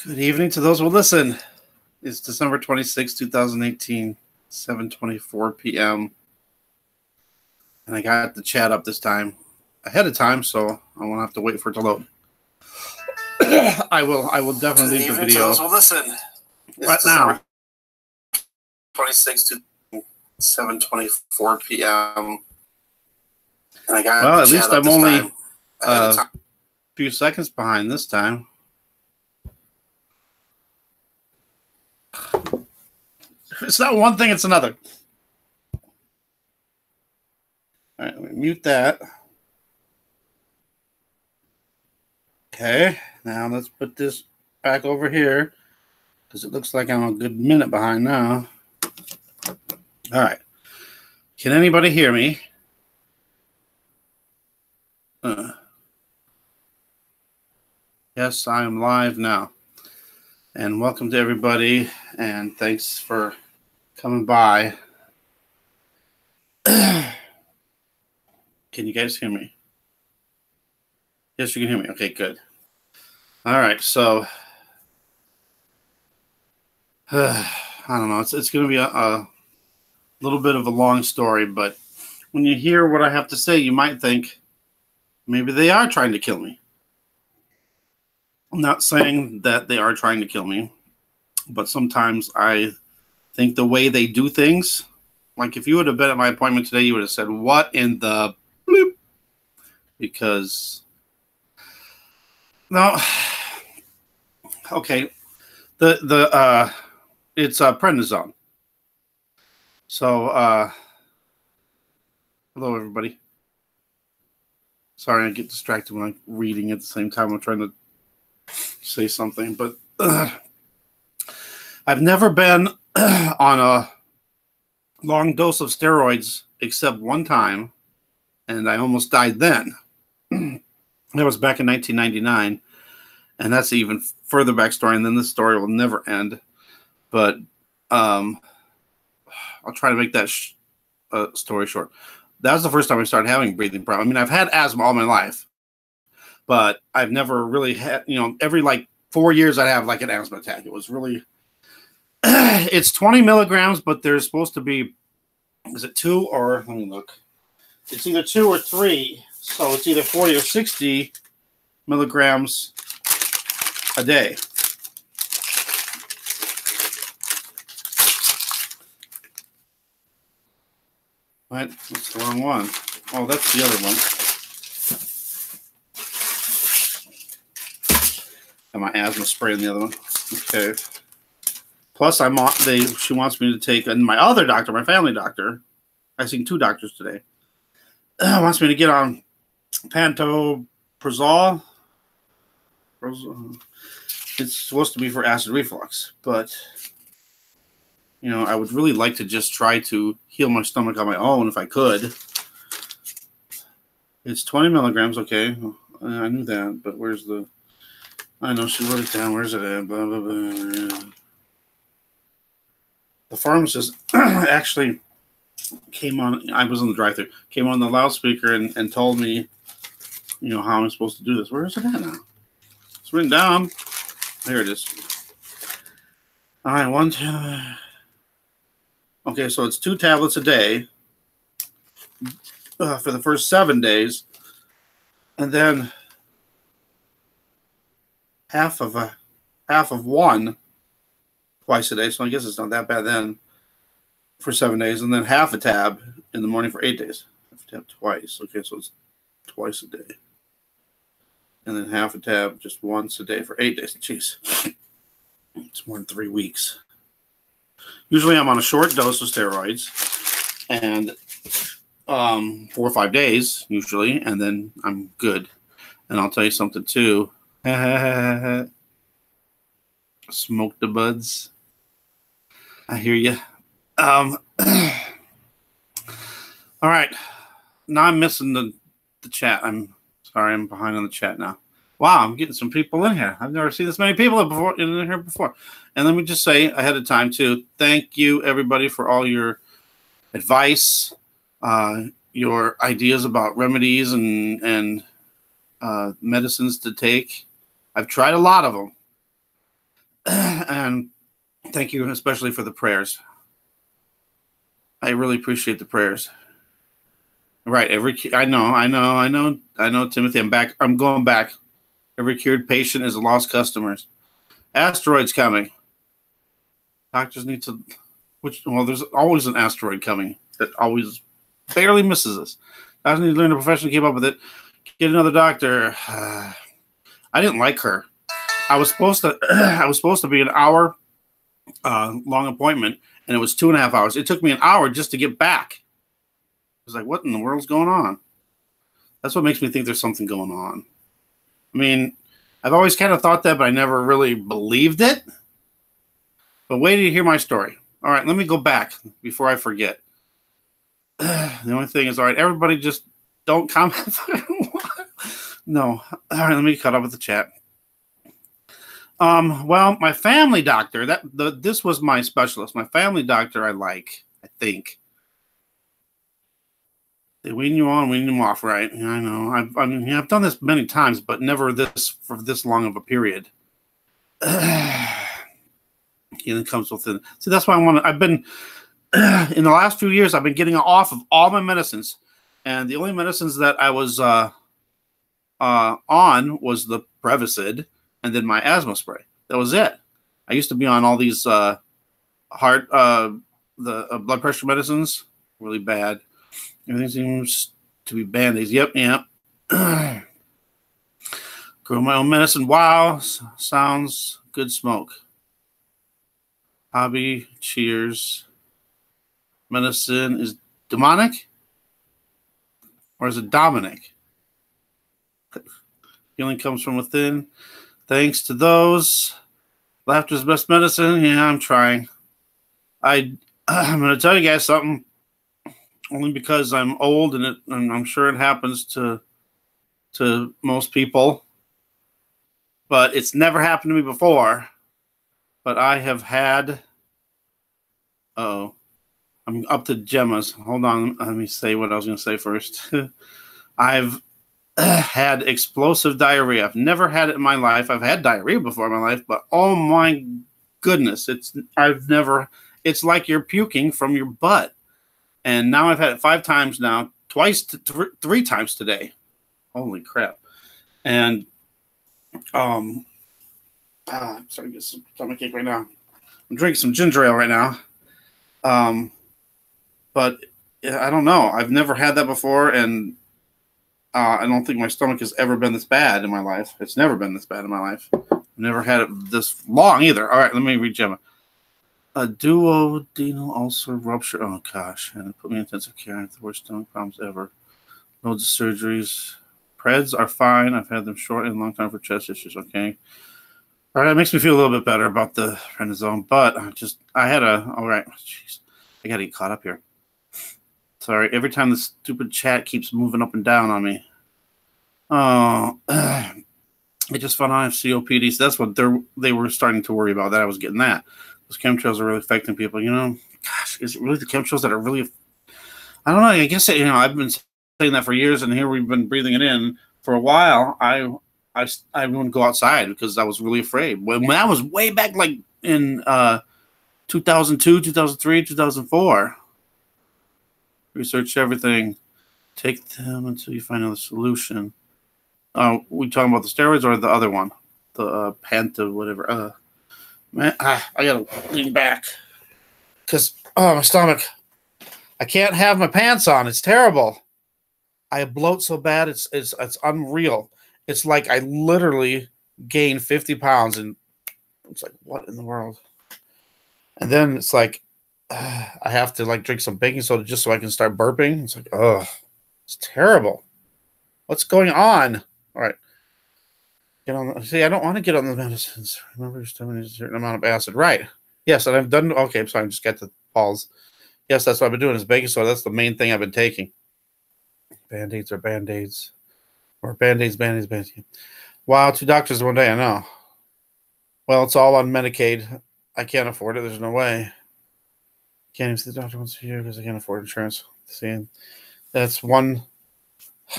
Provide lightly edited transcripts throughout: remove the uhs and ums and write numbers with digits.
Good evening to those who listen. It's December 26, 2018, 7:24 p.m. And I got the chat up this time ahead of time, so I won't have to wait for it to load. I will definitely leave the video. To those who listen. Right now. 26 to 7:24 p.m. And I got well, at least I'm only a few seconds behind this time. It's not one thing, it's another. All right, let me mute that. Okay, now let's put this back over here because it looks like I'm a good minute behind now. All right. Can anybody hear me? Yes, I am live now. And welcome to everybody, and thanks for coming by. Can you guys hear me? Yes, you can hear me. Okay, good. All right, so I don't know. It's going to be a little bit of a long story, but when you hear what I have to say, you might think maybe they are trying to kill me. I'm not saying that they are trying to kill me, but sometimes I think the way they do things, like if you would have been at my appointment today, you would have said, what in the bloop? Because, no, okay, it's prednisone. So, hello, everybody. Sorry, I get distracted when I'm reading at the same time. I'm trying to say something, but I've never been on a long dose of steroids except one time, and I almost died then. That was back in 1999, and that's even further backstory, and then this story will never end. But I'll try to make that story short. That was the first time I started having breathing problems. I mean, I've had asthma all my life, but I've never really had, every like 4 years I'd have like an asthma attack. It was really, it's 20 milligrams, but there's supposed to be, is it 2 or, let me look. It's either 2 or 3. So it's either 40 or 60 milligrams a day. What? That's the wrong one. Oh, that's the other one. And my asthma spray in the other one. Okay. Plus, she wants me to take, and my other doctor, my family doctor, I've seen 2 doctors today, wants me to get on pantoprazole. It's supposed to be for acid reflux, but I would really like to just try to heal my stomach on my own if I could. It's 20 milligrams, okay. I knew that, but where's the... I know she wrote it down. Where's it at? Blah, blah, blah. The pharmacist actually came on. I was in the drive-thru. Came on the loudspeaker and told me, how I'm supposed to do this. Where is it at now? It's written down. There it is. All right, 1, 2. Okay, so it's 2 tablets a day for the first 7 days, and then half of one twice a day. So I guess it's not that bad then for 7 days, and then half a tab in the morning for 8 days. Half a tab twice. Okay, so it's twice a day, and then half a tab just once a day for 8 days. Jeez, it's more than 3 weeks. Usually I'm on a short dose of steroids, and 4 or 5 days usually, and then I'm good. And I'll tell you something too. Smoke the buds. I hear you. All right. Now I'm missing the chat. I'm sorry. I'm behind on the chat now. Wow, I'm getting some people in here. I've never seen this many people in here before. And let me just say ahead of time, too, thank you, everybody, for all your advice, your ideas about remedies and medicines to take. I've tried a lot of them. And thank you especially for the prayers. I really appreciate the prayers. Right. I know, Timothy. I'm back. I'm going back. Every cured patient is a lost customer. Asteroids coming. Doctors need to, well, there's always an asteroid coming that always barely misses us. Doctors need to learn the profession, keep up with it. Get another doctor. I didn't like her. I was supposed to be an hour long appointment, and it was 2.5 hours. It took me an hour just to get back. I was like, what in the world's going on? That's what makes me think there's something going on. I mean, I've always kind of thought that, but I never really believed it. But wait till you hear my story. All right, let me go back before I forget. The only thing is, all right, everybody just don't comment. No. All right, let me cut up with the chat. Well, my family doctor, this was my specialist. My family doctor I like, I think. They wean you on, wean you off, right? Yeah, I know. I've done this many times, but never for this long of a period. Healing comes within. See, that's why I've been, in the last few years, I've been getting off of all my medicines. And the only medicines that I was on was the Prevacid and then my asthma spray. That was it. I used to be on all these blood pressure medicines. Really bad. Everything seems to be Band-Aids. Yep. Grow my own medicine. Wow. Sounds good smoke. Hobby. Cheers. Medicine is demonic? Or is it Dominic? Healing comes from within. Thanks to those. Laughter's best medicine. Yeah, I'm trying. I'm going to tell you guys something. Only because I'm old and I'm sure it happens to most people. But it's never happened to me before. But I have had... Uh-oh. I'm up to Gemma's. Hold on. Let me say what I was going to say first. I've had explosive diarrhea. I've never had it in my life. I've had diarrhea before in my life, but oh my goodness, it's like you're puking from your butt. And now I've had it 5 times now, three times today. Holy crap. And I'm starting to get some stomachache right now. I'm drinking some ginger ale right now. But I don't know. I've never had that before, and I don't think my stomach has ever been this bad in my life. It's never been this bad in my life. I've never had it this long either. All right, let me read Gemma. A duodenal ulcer rupture. Oh, gosh. And it put me in intensive care. I have the worst stomach problems ever. Loads of surgeries. Preds are fine. I've had them short and long time for chest issues. Okay. All right, it makes me feel a little bit better about the prednisone, but all right. Jeez. I got to get caught up here. Sorry, every time the stupid chat keeps moving up and down on me. Oh, I just found out I have COPD. So that's what they were starting to worry about, that I was getting that. Those chemtrails are really affecting people. You know, gosh, is it really the chemtrails that are really... I don't know. I guess, I've been saying that for years, and here we've been breathing it in. For a while, I wouldn't go outside because I was really afraid. When I was way back, like in 2002, 2003, 2004. Research everything. Take them until you find another solution. We talking about the steroids or the other one? The Panta, whatever. Man, I gotta lean back. Because, my stomach. I can't have my pants on. It's terrible. I bloat so bad, it's unreal. It's like I literally gained 50 pounds, and it's like, what in the world? And then it's like, I have to like drink some baking soda just so I can start burping. It's like, oh, it's terrible. What's going on? All right. See, I don't want to get on the medicines. Remember, your stomach needs a certain amount of acid. Right. Yes, and I've done, okay, so I just got the balls. Yes, that's what I've been doing is baking soda. That's the main thing I've been taking. Band-Aids are Band-Aids. Or Band-Aids. Wow, 2 doctors one day, I know. Well, it's all on Medicaid. I can't afford it. There's no way. Can't even see the doctor once a year because I can't afford insurance. See, that's one.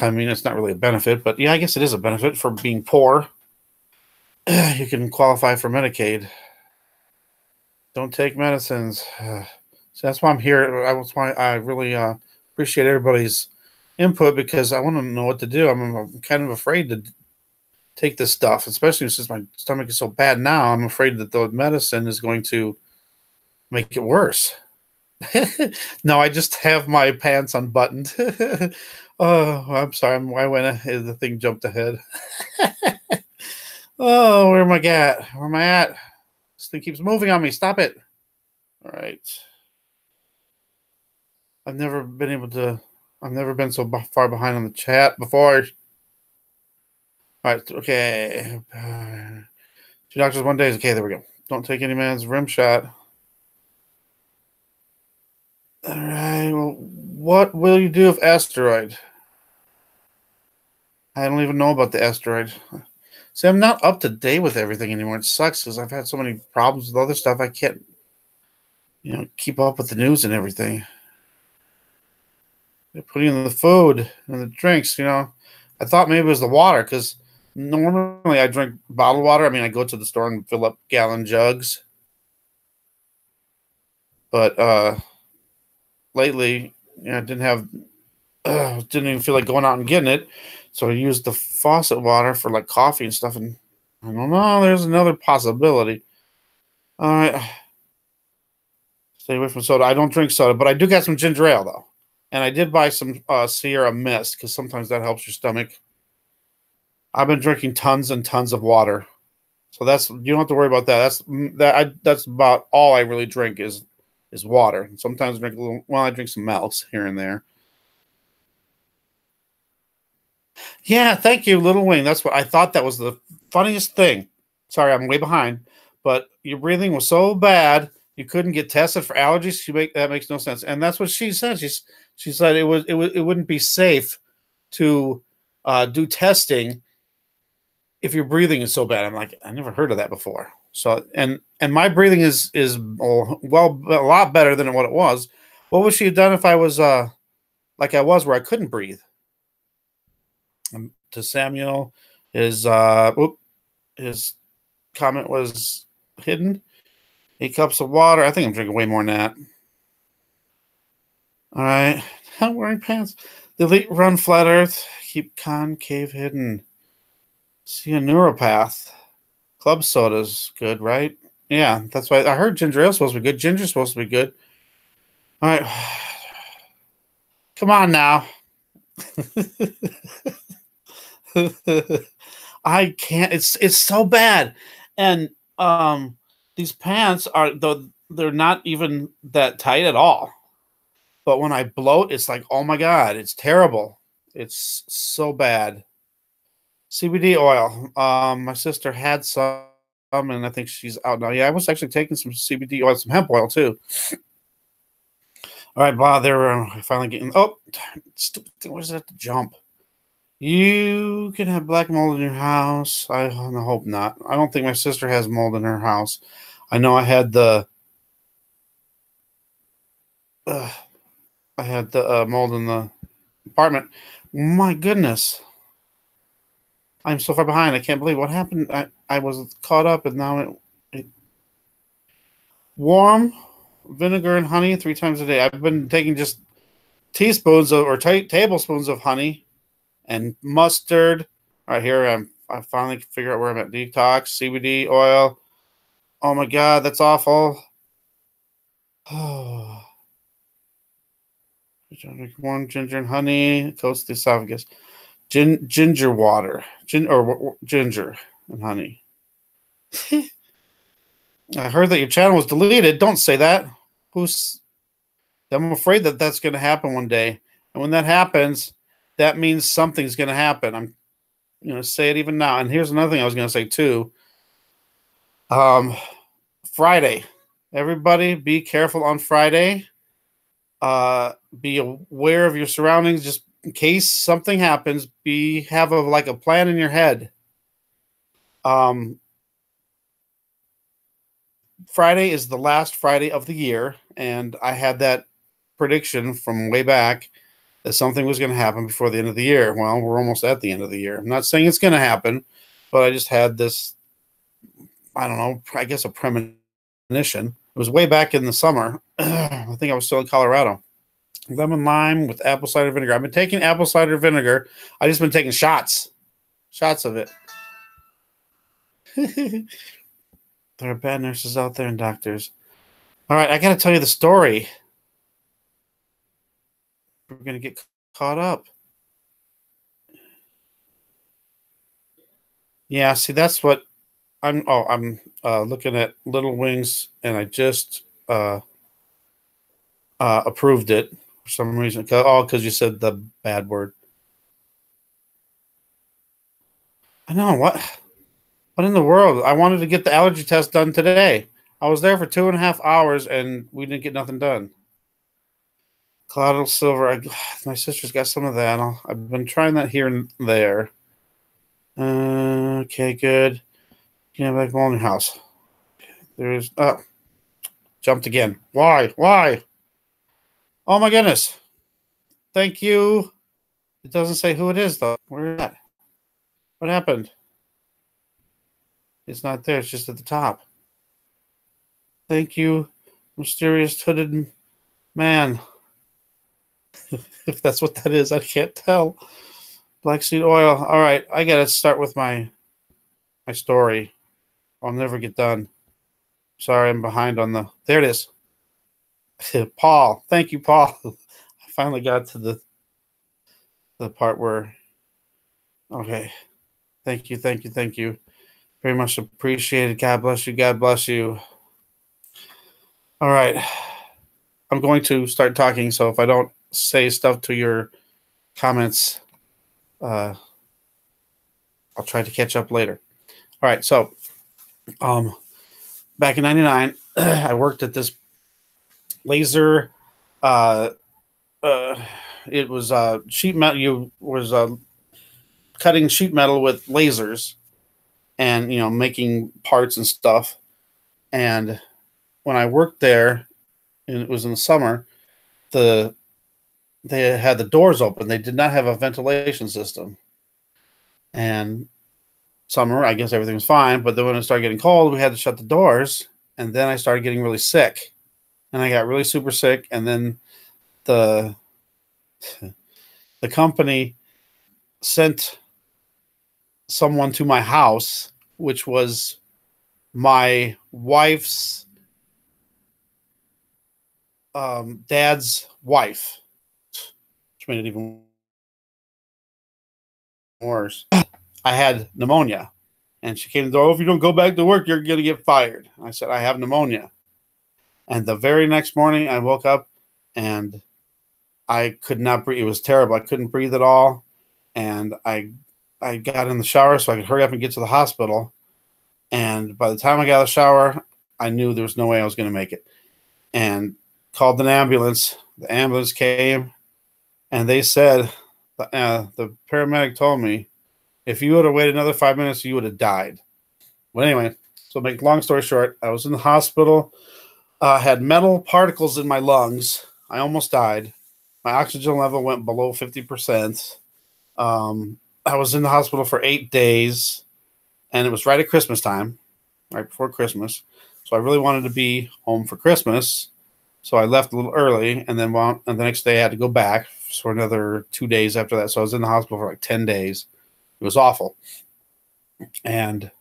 I mean, it's not really a benefit, but yeah, I guess it is a benefit for being poor. You can qualify for Medicaid. Don't take medicines. So that's why I'm here. That's why I really appreciate everybody's input because I want to know what to do. I'm kind of afraid to take this stuff, especially since my stomach is so bad now. I'm afraid that the medicine is going to make it worse. No, I just have my pants unbuttoned. Oh, I'm sorry. I went ahead. The thing jumped ahead. Oh, where am I at? Where am I at? This thing keeps moving on me. Stop it. All right. I've never been so far behind on the chat before. All right. Okay. 2 doctors, 1 day. Okay, there we go. Don't take any man's rim shot. All right. Well, what will you do if asteroid? I don't even know about the asteroid. See, I'm not up to date with everything anymore. It sucks because I've had so many problems with other stuff. I can't, keep up with the news and everything. They're putting in the food and the drinks, I thought maybe it was the water because normally I drink bottled water. I mean, I go to the store and fill up gallon jugs. But lately, I didn't even feel like going out and getting it. So I used the faucet water for like coffee and stuff. And I don't know, there's another possibility. All right. Stay away from soda. I don't drink soda, but I do get some ginger ale though. And I did buy some Sierra Mist because sometimes that helps your stomach. I've been drinking tons and tons of water. So you don't have to worry about that. That's about all I really drink is water. And sometimes I drink some milks here and there. Yeah, thank you, Little Wing. That's what I thought. That was the funniest thing. Sorry, I'm way behind, but your breathing was so bad you couldn't get tested for allergies. That makes no sense. And that's what she said. She said it wouldn't be safe to do testing if your breathing is so bad. I'm like, I never heard of that before. So and my breathing is a lot better than what it was. What would she have done if I was like I was where I couldn't breathe? To Samuel, his comment was hidden. 8 cups of water. I think I'm drinking way more than that. All right. I'm wearing pants. Delete run flat earth. Keep concave hidden. See a neuropath. Club soda's good, right? Yeah, that's why I heard ginger ale supposed to be good. Ginger's supposed to be good. All right. Come on now. I can't. It's so bad. And these pants they're not even that tight at all. But when I bloat, it's like, oh my God, it's terrible. It's so bad. CBD oil. My sister had some, and I think she's out now. Yeah, I was actually taking some CBD oil, some hemp oil too. All right, wow, they're finally getting. Oh, stupid thing! What is that to jump? You can have black mold in your house. I hope not. I don't think my sister has mold in her house. I know I had the mold in the apartment. My goodness. I'm so far behind. I can't believe what happened. I was caught up and now it warm vinegar and honey 3 times a day. I've been taking just teaspoons or tablespoons of honey and mustard. All right, here I finally figure out where I'm at. Detox, CBD oil. Oh my God, that's awful. Oh. Warm ginger and honey coats the esophagus. Ginger water, ginger and honey. I heard that your channel was deleted. Don't say that. I'm afraid that that's going to happen one day, and when that happens, that means something's going to happen. I'm going to say it even now. And here's another thing I was going to say too. Friday, everybody, be careful on Friday. Be aware of your surroundings, just in case something happens. Have a plan in your head. Friday is the last Friday of the year, and I had that prediction from way back that something was going to happen before the end of the year. Well, we're almost at the end of the year. I'm not saying it's going to happen, but I just had this, I don't know, I guess a premonition It was way back in the summer. I think I was still in Colorado. Lemon lime with apple cider vinegar. I've been taking apple cider vinegar. I just been taking shots of it. There are bad nurses out there and doctors. All right, I got to tell you the story. We're gonna get caught up. Yeah, see, that's what I'm. Oh, I'm looking at Little Wings, and I just approved it for some reason. Oh, because you said the bad word. I know what. What in the world? I wanted to get the allergy test done today. I was there for 2.5 hours, and we didn't get nothing done. Cloudal silver. My sister's got some of that. I've been trying that here and there. Okay, good. Yeah, back home in your house. There's jumped again. Why? Why? Oh my goodness. Thank you. It doesn't say who it is though. Where is that? What happened? It's not there. It's just at the top. Thank you, mysterious hooded man. If that's what that is, I can't tell. Black seed oil. All right, I gotta start with my story. I'll never get done. Sorry, I'm behind on the. There it is. Paul. Thank you, Paul. I finally got to the part where. Okay. Thank you, thank you, thank you. Very much appreciated. God bless you. God bless you. All right. I'm going to start talking, so if I don't say stuff to your comments, I'll try to catch up later. All right, so back in '99, I worked at this laser. It was sheet metal. You was cutting sheet metal with lasers, and making parts and stuff. And when I worked there, and it was in the summer, they had the doors open. They did not have a ventilation system. And summer, I guess everything was fine. But then when it started getting cold, we had to shut the doors. And then I started getting really sick. And I got really super sick. And then the company sent someone to my house, which was my wife's dad's wife, which made it even worse. I had pneumonia, and she came to the door. Oh, if you don't go back to work, you're going to get fired. I said, I have pneumonia. And the very next morning, I woke up, and I could not breathe. It was terrible. I couldn't breathe at all, and I got in the shower so I could hurry up and get to the hospital. And by the time I got out of the shower, I knew there was no way I was going to make it. And called an ambulance. The ambulance came, and they said, the paramedic told me, if you would have waited another 5 minutes, you would have died. But anyway, so make long story short, I was in the hospital, had metal particles in my lungs. I almost died. My oxygen level went below 50%. I was in the hospital for 8 days, and it was right at Christmas time, right before Christmas. So I really wanted to be home for Christmas. So I left a little early, and then the next day I had to go back for another 2 days after that. So I was in the hospital for like 10 days. It was awful. And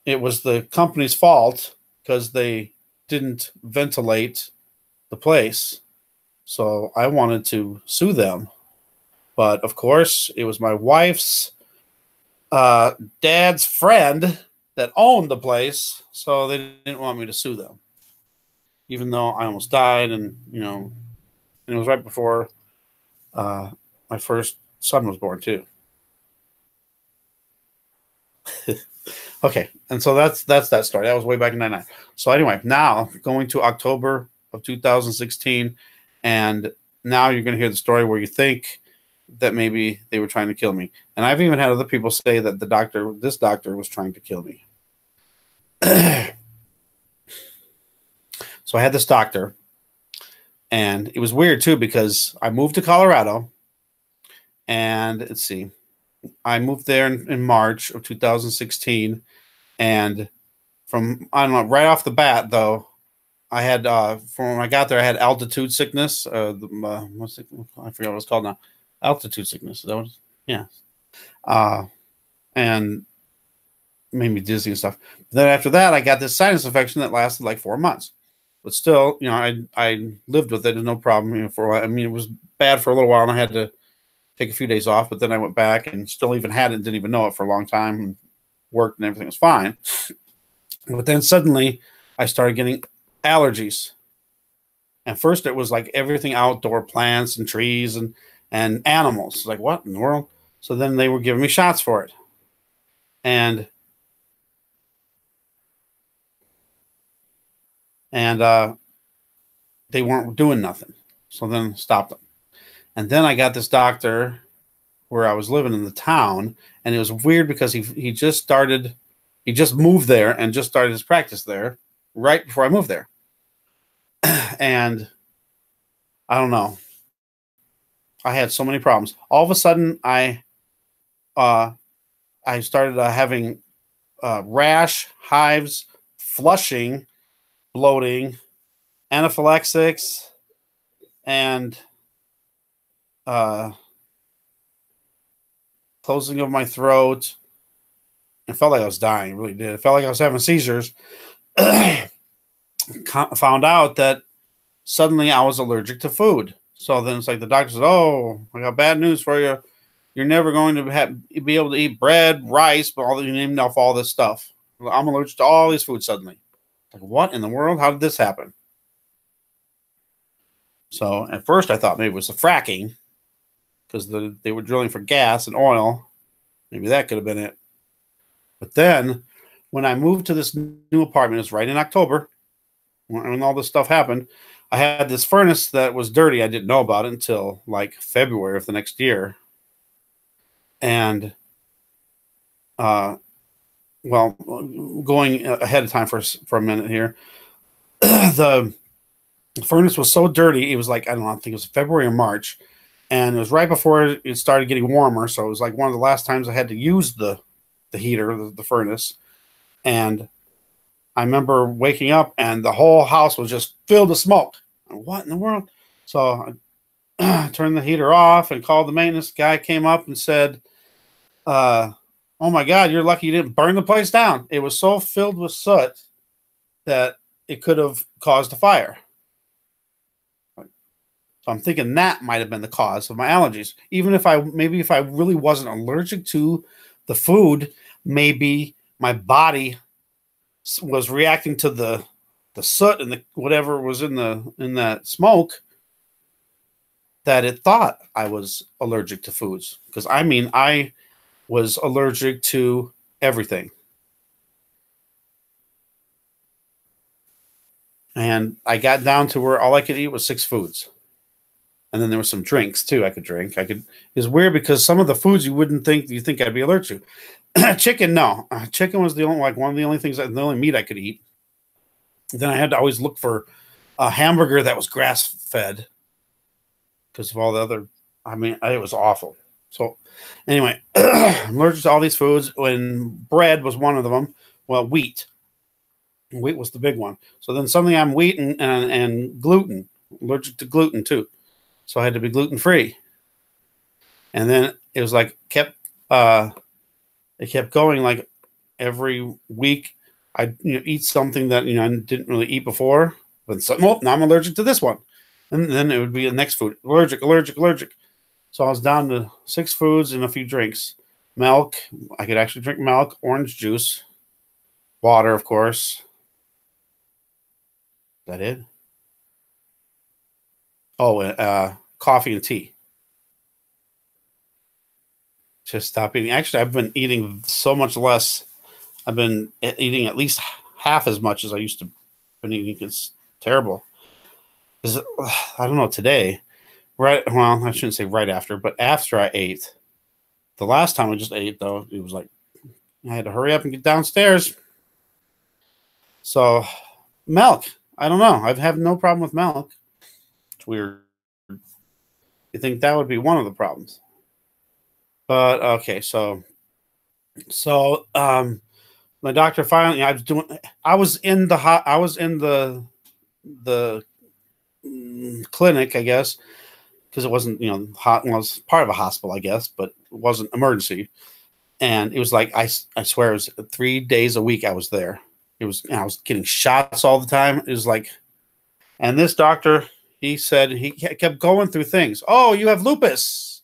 it was the company's fault because they didn't ventilate the place. So I wanted to sue them. But, of course, it was my wife's dad's friend that owned the place, so they didn't want me to sue them. Even though I almost died, and it was right before my first son was born too. Okay, and so that's that story. That was way back in '99. So anyway, now going to October of 2016, and now you're going to hear the story where you think that maybe they were trying to kill me, and I've even had other people say that this doctor was trying to kill me. So I had this doctor, and it was weird too because I moved to Colorado, and let's see, I moved there in March of 2016, and from, I don't know, right off the bat though, I had from when I got there, I had altitude sickness. What's it, I forget what it's called now. Altitude sickness. That was, yeah. Uh, and made me dizzy and stuff. Then after that, I got this sinus infection that lasted like 4 months. But still, I lived with it, and no problem. For a while. I mean, it was bad for a little while, and I had to take a few days off. But then I went back and still even had it, didn't even know it for a long time, and worked, and everything was fine. But then suddenly, I started getting allergies. And first, it was like everything outdoor, plants and trees and animals. Like, what in the world? So then they were giving me shots for it, and they weren't doing nothing. So then stopped them. And then I got this doctor where I was living in the town, and it was weird because he just moved there and just started his practice there right before I moved there. And I don't know. I had so many problems. All of a sudden, I started having rash, hives, flushing, bloating, anaphylaxis, and closing of my throat. It felt like I was dying. It really did. It felt like I was having seizures. Found out that suddenly I was allergic to food. So then it's like the doctor said, "Oh, I got bad news for you. You're never going to be able to eat bread, rice, but you named off all this stuff. I'm allergic to all these foods suddenly." Like, what in the world? How did this happen? So at first I thought maybe it was the fracking because they were drilling for gas and oil. Maybe that could have been it. But then when I moved to this new apartment, it was right in October when all this stuff happened. I had this furnace that was dirty. I didn't know about it until like February of the next year. And, well, going ahead of time for a minute here, the furnace was so dirty. It was like, I don't know, I think it was February or March. And it was right before it started getting warmer. So it was like one of the last times I had to use the heater, the furnace. And I remember waking up and the whole house was just filled with smoke. What in the world? So I turned the heater off and called the maintenance guy. Came up and said, "Oh my God, you're lucky you didn't burn the place down. It was so filled with soot that it could have caused a fire." So I'm thinking that might have been the cause of my allergies. Even if I really wasn't allergic to the food, maybe my body was reacting to the soot and the whatever was in that smoke, that it thought I was allergic to foods. Because I mean, I was allergic to everything. And I got down to where all I could eat was 6 foods. And then there were some drinks too I could drink. It's weird because some of the foods you think I'd be allergic to. Chicken, no. Chicken was one of the only things, the only meat I could eat. Then I had to always look for a hamburger that was grass fed because of all the other. I mean, it was awful. So anyway, I'm allergic to all these foods. When bread was one of them, well, wheat. Wheat was the big one. So then suddenly I'm wheat and gluten. Allergic to gluten too. So I had to be gluten free. And then it was like it kept going. Like every week I'd eat something that I didn't really eat before. But now I'm allergic to this one. And then it would be the next food. Allergic. So I was down to 6 foods and a few drinks. Milk. I could actually drink milk, orange juice, water, of course. Is that it? Oh, coffee and tea. Just stop eating. Actually, I've been eating so much less. I've been eating at least half as much as I used to been eating. It's terrible. I don't know, today, right? Well, I shouldn't say right after, but after I ate, the last time I just ate, though, it was like I had to hurry up and get downstairs. So, milk. I don't know. I have no problem with milk. It's weird. You think that would be one of the problems? But okay, so My doctor finally, I was in the clinic, I guess, because it wasn't, well, it was part of a hospital, I guess, but it wasn't emergency. And it was like, I swear it was 3 days a week I was there. It was, I was getting shots all the time. It was like, and this doctor, he said, he kept going through things. Oh, you have lupus.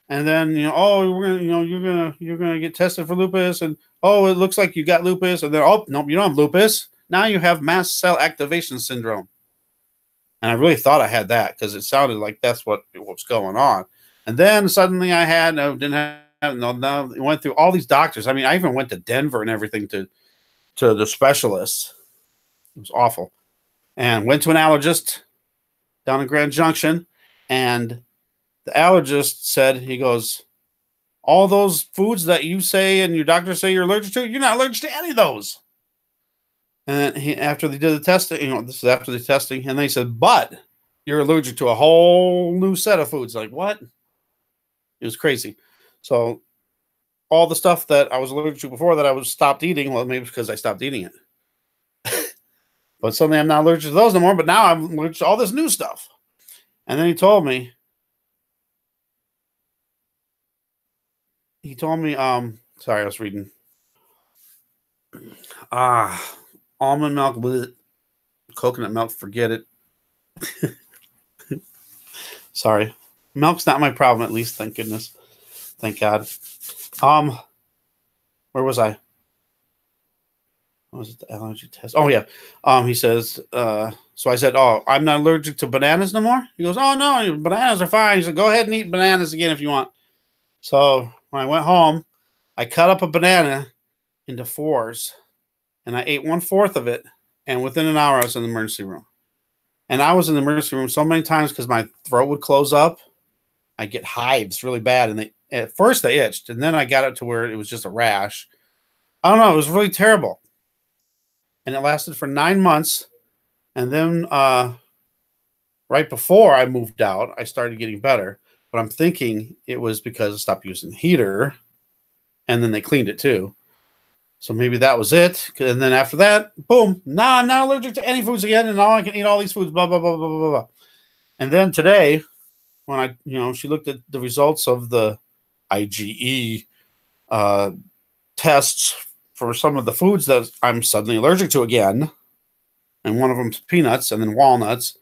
And then, oh, we're gonna, you're gonna get tested for lupus, and oh, it looks like you got lupus, and then oh, no, you don't have lupus. Now you have mast cell activation syndrome. And I really thought I had that because it sounded like that's what was going on. And then suddenly I had no, went through all these doctors. I mean, I even went to Denver and everything to the specialists. It was awful. And went to an allergist down in Grand Junction, and the allergist said, he goes, all those foods that you say and your doctor say you're allergic to, you're not allergic to any of those. And then after they did the testing, this is after the testing, and they said, but you're allergic to a whole new set of foods. Like, what? It was crazy. So all the stuff that I was allergic to before that I was stopped eating, well, maybe because I stopped eating it. But suddenly I'm not allergic to those no more, but now I'm allergic to all this new stuff. And then he told me, sorry, I was reading. Almond milk with coconut milk, forget it. Sorry. Milk's not my problem, at least, thank goodness. Thank God. Where was I? What was it, the allergy test? Oh, yeah. He says, so I said, oh, I'm not allergic to bananas no more? He goes, oh, no, bananas are fine. He said, go ahead and eat bananas again if you want. So when I went home, I cut up a banana into 4s, and I ate 1/4 of it, and within an hour, I was in the emergency room. And I was in the emergency room so many times because my throat would close up. I get hives really bad, and at first they itched, and then I got it to where it was just a rash. I don't know. It was really terrible. And it lasted for 9 months. And then right before I moved out, I started getting better. But I'm thinking it was because I stopped using the heater, and then they cleaned it too. So maybe that was it. And then after that, boom, now I'm not allergic to any foods again, and now I can eat all these foods, blah, blah, blah, blah, blah, blah. And then today, when she looked at the results of the IgE tests for some of the foods that I'm suddenly allergic to again, and one of them is peanuts and then walnuts.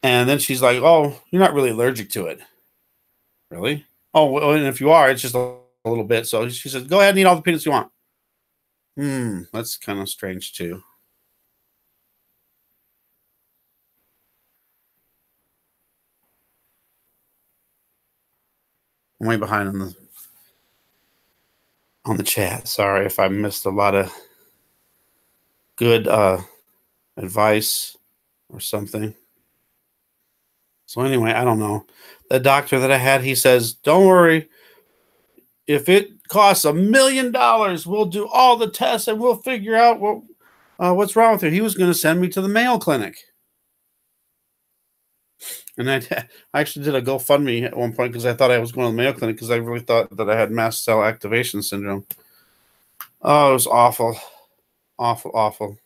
And then she's like, oh, you're not really allergic to it. Really? Oh, well, and if you are, it's just a little bit. So she said, go ahead and eat all the peanuts you want. That's kind of strange too. I'm way behind on the chat. Sorry if I missed a lot of good advice or something. So anyway, I don't know. The doctor that I had, he says, don't worry. If it costs $1 million, we'll do all the tests and we'll figure out what's wrong with her. He was going to send me to the Mayo Clinic. And I actually did a GoFundMe at one point because I thought I was going to the Mayo Clinic because I really thought that I had mast cell activation syndrome. Oh, it was awful. Awful, awful.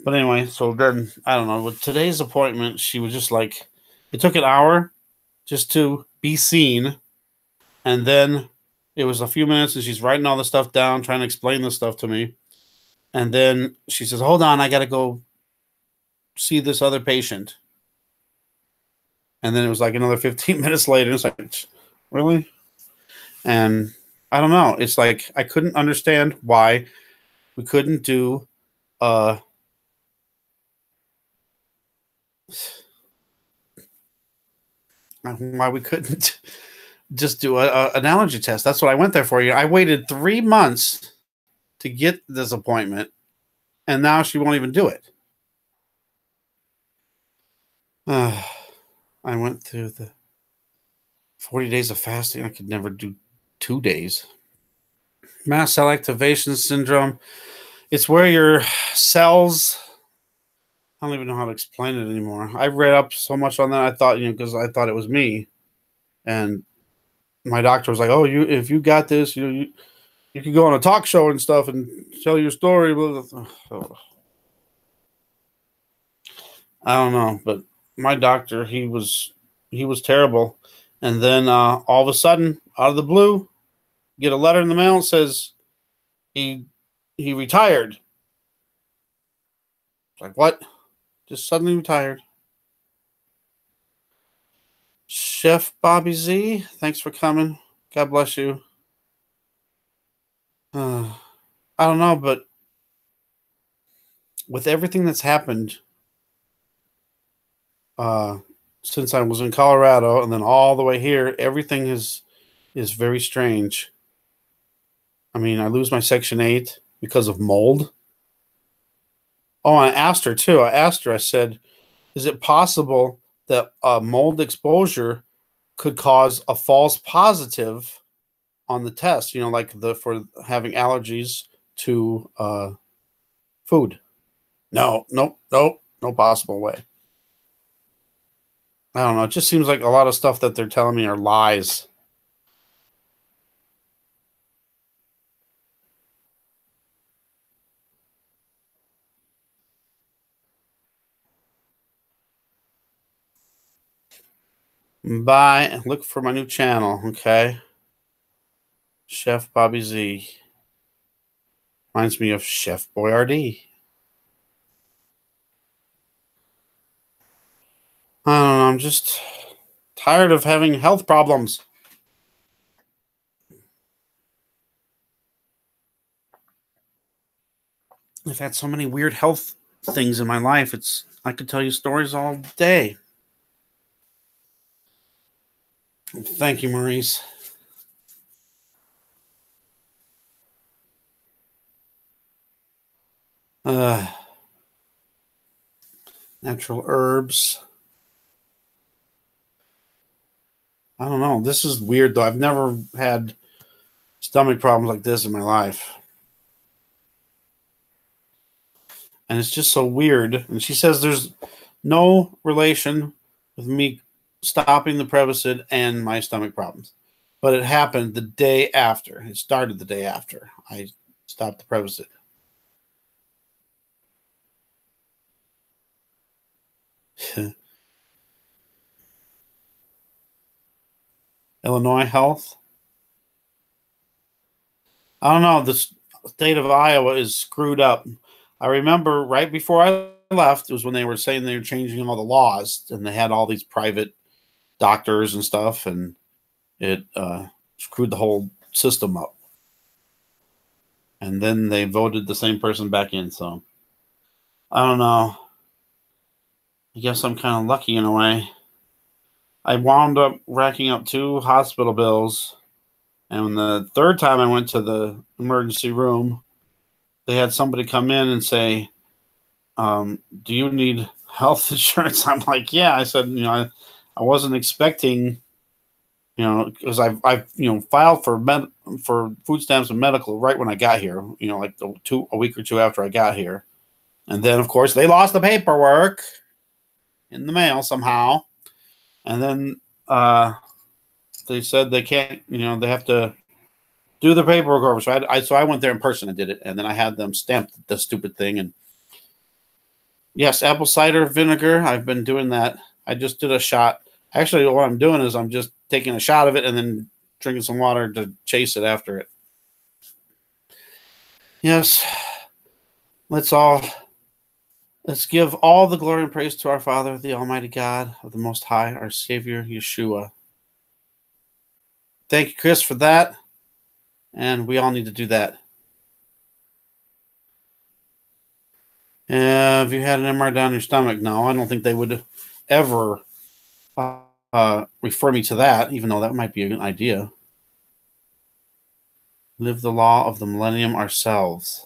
But anyway, so then, I don't know, with today's appointment, she was just like, it took an hour just to be seen. And then it was a few minutes and she's writing all the stuff down, trying to explain the stuff to me. And then she says, hold on, I got to go see this other patient. And then it was like another 15 minutes later. It's like, really? And I don't know. It's like, I couldn't understand why we couldn't do why we couldn't just do an allergy test. That's what I went there for. I waited 3 months to get this appointment, and now she won't even do it. I went through the 40 days of fasting. I could never do 2 days. Mast cell activation syndrome. It's where your cells, I don't even know how to explain it anymore. I read up so much on that. I thought, because I thought it was me, and my doctor was like, "Oh, if you got this, you could go on a talk show and stuff and tell your story." Oh, I don't know, but my doctor, he was terrible. And then all of a sudden, out of the blue, get a letter in the mail that says he he retired. It's like, what? Just suddenly retired. Chef Bobby Z, thanks for coming. God bless you. I don't know, but with everything that's happened uh, since I was in Colorado and then all the way here, everything is very strange. I mean, I lose my Section 8 because of mold. Oh, I asked her too. I said, is it possible that mold exposure could cause a false positive on the test? Like for having allergies to food. No, nope, nope, no possible way. I don't know. It just seems like a lot of stuff that they're telling me are lies. Bye. Look for my new channel, okay? Chef Bobby Z. Reminds me of Chef Boyardee. I don't know. I'm just tired of having health problems. I've had so many weird health things in my life. I could tell you stories all day. Thank you, Maurice. Natural herbs. I don't know. This is weird, though. I've never had stomach problems like this in my life. And it's just so weird. And she says there's no relation with me stopping the Prevacid and my stomach problems. But it happened the day after. It started the day after I stopped the Prevacid. Illinois Health. I don't know. The state of Iowa is screwed up. I remember right before I left, it was when they were saying they were changing all the laws, and they had all these private doctors and stuff, and it screwed the whole system up. And then they voted the same person back in. So I don't know. I guess I'm kind of lucky in a way. I wound up racking up 2 hospital bills. And the third time I went to the emergency room, they had somebody come in and say, do you need health insurance? I'm like, yeah. I said, I wasn't expecting, because I've filed for food stamps and medical right when I got here, like a week or two after I got here. And then, of course, they lost the paperwork in the mail somehow. And then they said they can't, they have to do the paperwork over. So I went there in person and did it. And then I had them stamp the stupid thing. And yes, apple cider vinegar. I've been doing that. I just did a shot. Actually, what I'm doing is I'm just taking a shot of it and then drinking some water to chase it after it. Yes. Let's give all the glory and praise to our Father, the Almighty God of the Most High, our Savior, Yeshua. Thank you, Chris, for that. And we all need to do that. Have you had an MRI down your stomach? No, I don't think they would ever refer me to that, even though that might be an idea. Live the law of the millennium ourselves.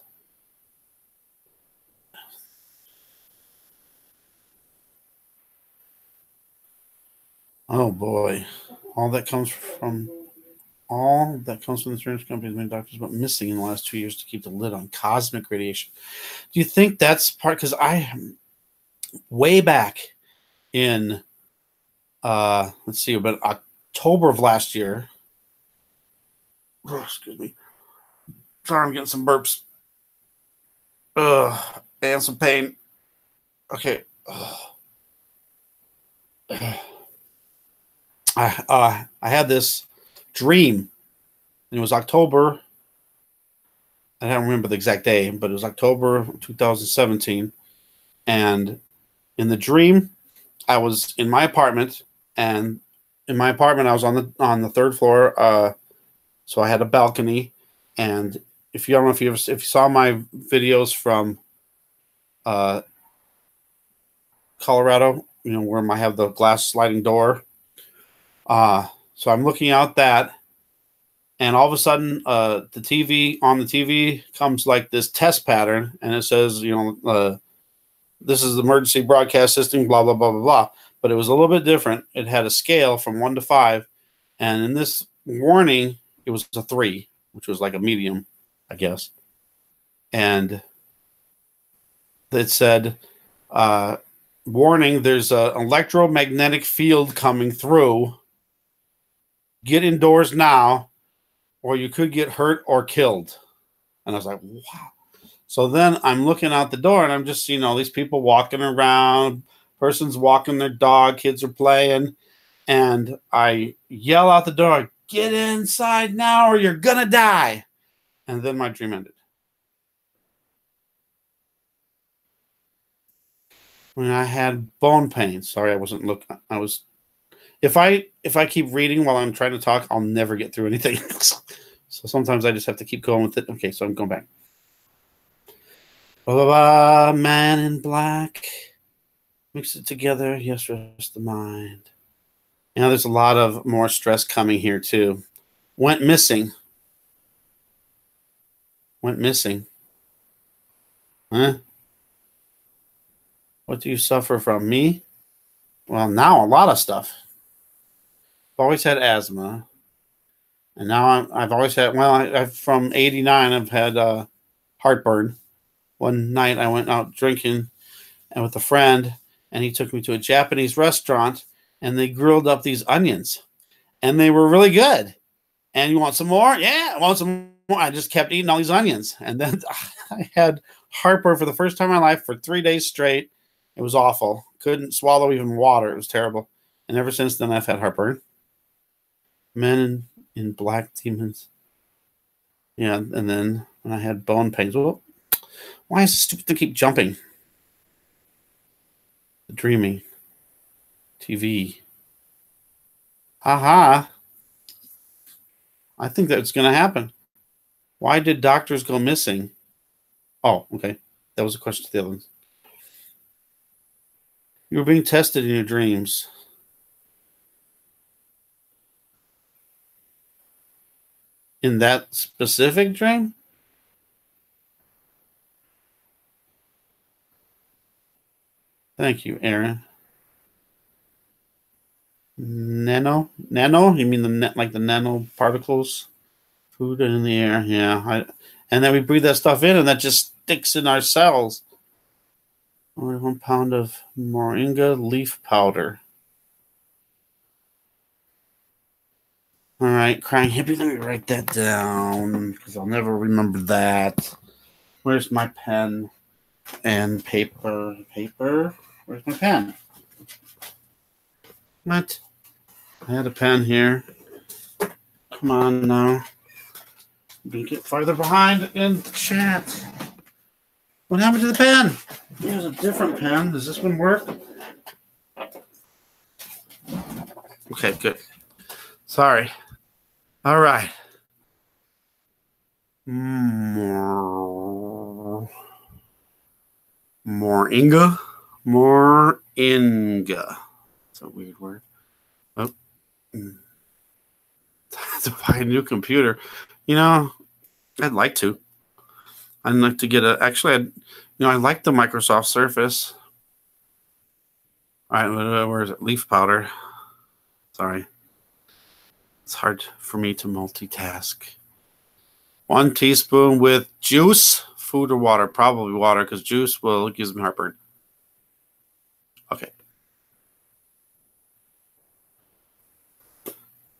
Oh boy. All that comes from the insurance companies, many doctors went missing in the last 2 years to keep the lid on cosmic radiation. Do you think that's part? Because way back in, let's see, about October of last year. Oh, excuse me. Sorry, I'm getting some burps. And some pain. Okay. I had this dream. And it was October. I don't remember the exact day, but it was October 2017. And in the dream, I was in my apartment, and in my apartment, I was on the third floor. So I had a balcony, and if you don't know if you saw my videos from Colorado, you know, where I have the glass sliding door. So I'm looking out that, and all of a sudden, the TV comes like this test pattern, and it says, you know, this is the emergency broadcast system, blah blah blah blah blah. But it was a little bit different. It had a scale from 1 to 5, and in this warning, it was a 3, which was like a medium, I guess. And it said, warning, there's an electromagnetic field coming through. Get indoors now, or you could get hurt or killed. And I was like, wow. So then I'm looking out the door, and I'm just seeing all these people walking around, persons walking their dog, kids are playing. And I yell out the door, get inside now or you're going to die. And then my dream ended. When I had bone pain. Sorry, I wasn't looking. I was. If I keep reading while I'm trying to talk, I'll never get through anything. So sometimes I just have to keep going with it. Okay, so I'm going back. Blah, blah, blah, man in black. Mix it together. Yes, rest the mind. You know, there's a lot of more stress coming here too. Went missing. Went missing. Huh? What do you suffer from? Me? Well, now a lot of stuff. I've always had asthma. And now I've always had, well, I've from 89, I've had heartburn. One night I went out drinking and with a friend, and he took me to a Japanese restaurant, and they grilled up these onions. And they were really good. And you want some more? Yeah, I want some more. I just kept eating all these onions. And then I had heartburn for the first time in my life for 3 days straight. It was awful. Couldn't swallow even water. It was terrible. And ever since then, I've had heartburn. Men in black demons. Yeah, and then when I had bone pains. Well, why is it stupid to keep jumping? The dreaming. TV. Haha. I think that's going to happen. Why did doctors go missing? Oh, okay. That was a question to the other ones. You were being tested in your dreams. In that specific dream? Thank you, Aaron. Nano? You mean like the nanoparticles? Food in the air, yeah. And then we breathe that stuff in, and that just sticks in our cells. Only 1 pound of moringa leaf powder. All right, crying hippie. Let me write that down because I'll never remember that. Where's my pen and paper? Where's my pen? What? I had a pen here. Come on now. We get farther behind in the chat. What happened to the pen? Here's a different pen. Does this one work? Okay, good. Sorry. All right. Moringa. It's a weird word. Oh. To buy a new computer. You know, I'd like to. I'd like to get I like the Microsoft Surface. All right, where is it? Leaf powder. Sorry. It's hard for me to multitask. 1 teaspoon with juice, food or water. Probably water because juice gives me heartburn. Okay.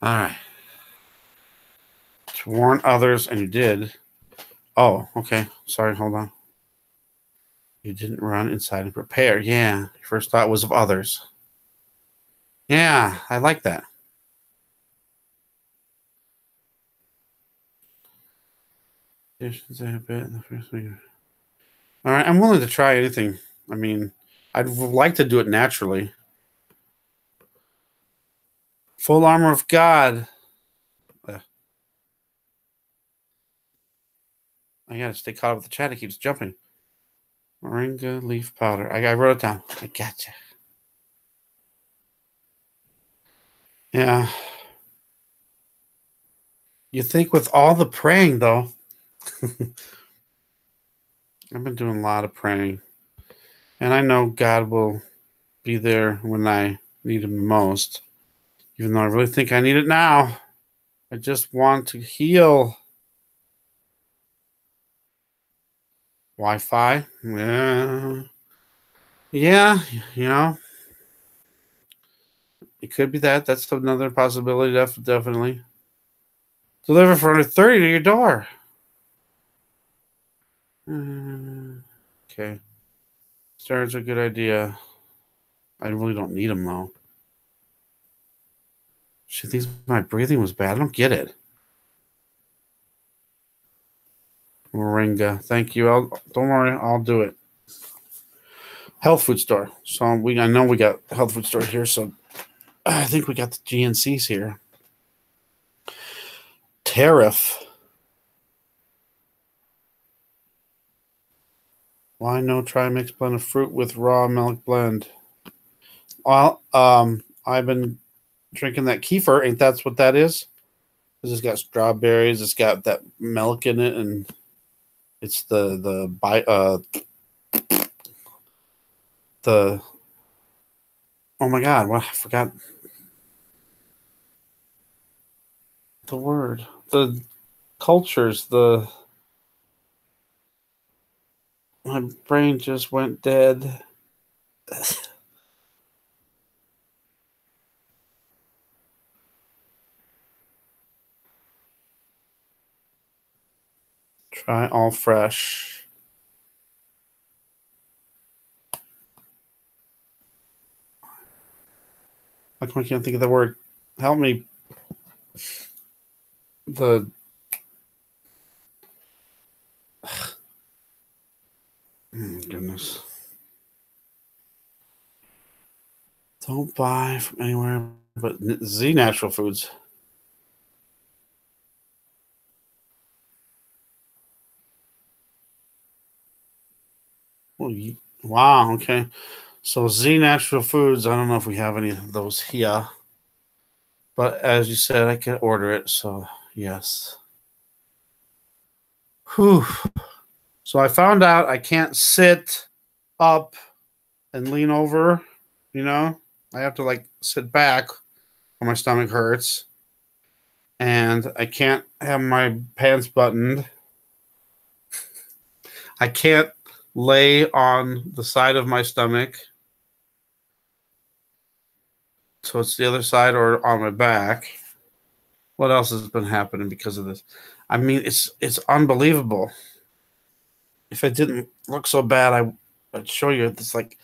All right. To warn others, and you did. Oh, okay. Sorry, hold on. You didn't run inside and prepare. Yeah. Your first thought was of others. Yeah, I like that. All right, I'm willing to try anything. I mean, I'd like to do it naturally. Full armor of God. I gotta stay caught up with the chat. It keeps jumping. Moringa leaf powder. I wrote it down. I gotcha. Yeah. You think with all the praying, though, I've been doing a lot of praying. And I know God will be there when I need him the most. Even though I really think I need it now. I just want to heal. Wi-Fi? Yeah, you know. It could be that. That's another possibility, definitely. Deliver for under 30 to your door. Okay. Stars are a good idea. I really don't need them, though. She thinks my breathing was bad. I don't get it. Moringa. Thank you. Don't worry. I'll do it. Health food store. So I know we got health food store here. So I think we got the GNCs here. Tariff. Why no try mix blend of fruit with raw milk blend? Well, I've been drinking that kefir. Ain't that's what that is? It's got strawberries. It's got that milk in it, and it's the oh my god, what I forgot the word. The cultures. My brain just went dead. Try all fresh. How come I can't think of the word? Help me. The goodness. Don't buy from anywhere but Z Natural Foods. Wow, okay. So Z Natural Foods, I don't know if we have any of those here. But as you said, I can order it, so yes. Whew. So I found out I can't sit up and lean over, you know? I have to like sit back when my stomach hurts. And I can't have my pants buttoned. I can't lay on the side of my stomach. So it's the other side or on my back. What else has been happening because of this? I mean, it's unbelievable. If it didn't look so bad, I'd show you. It's like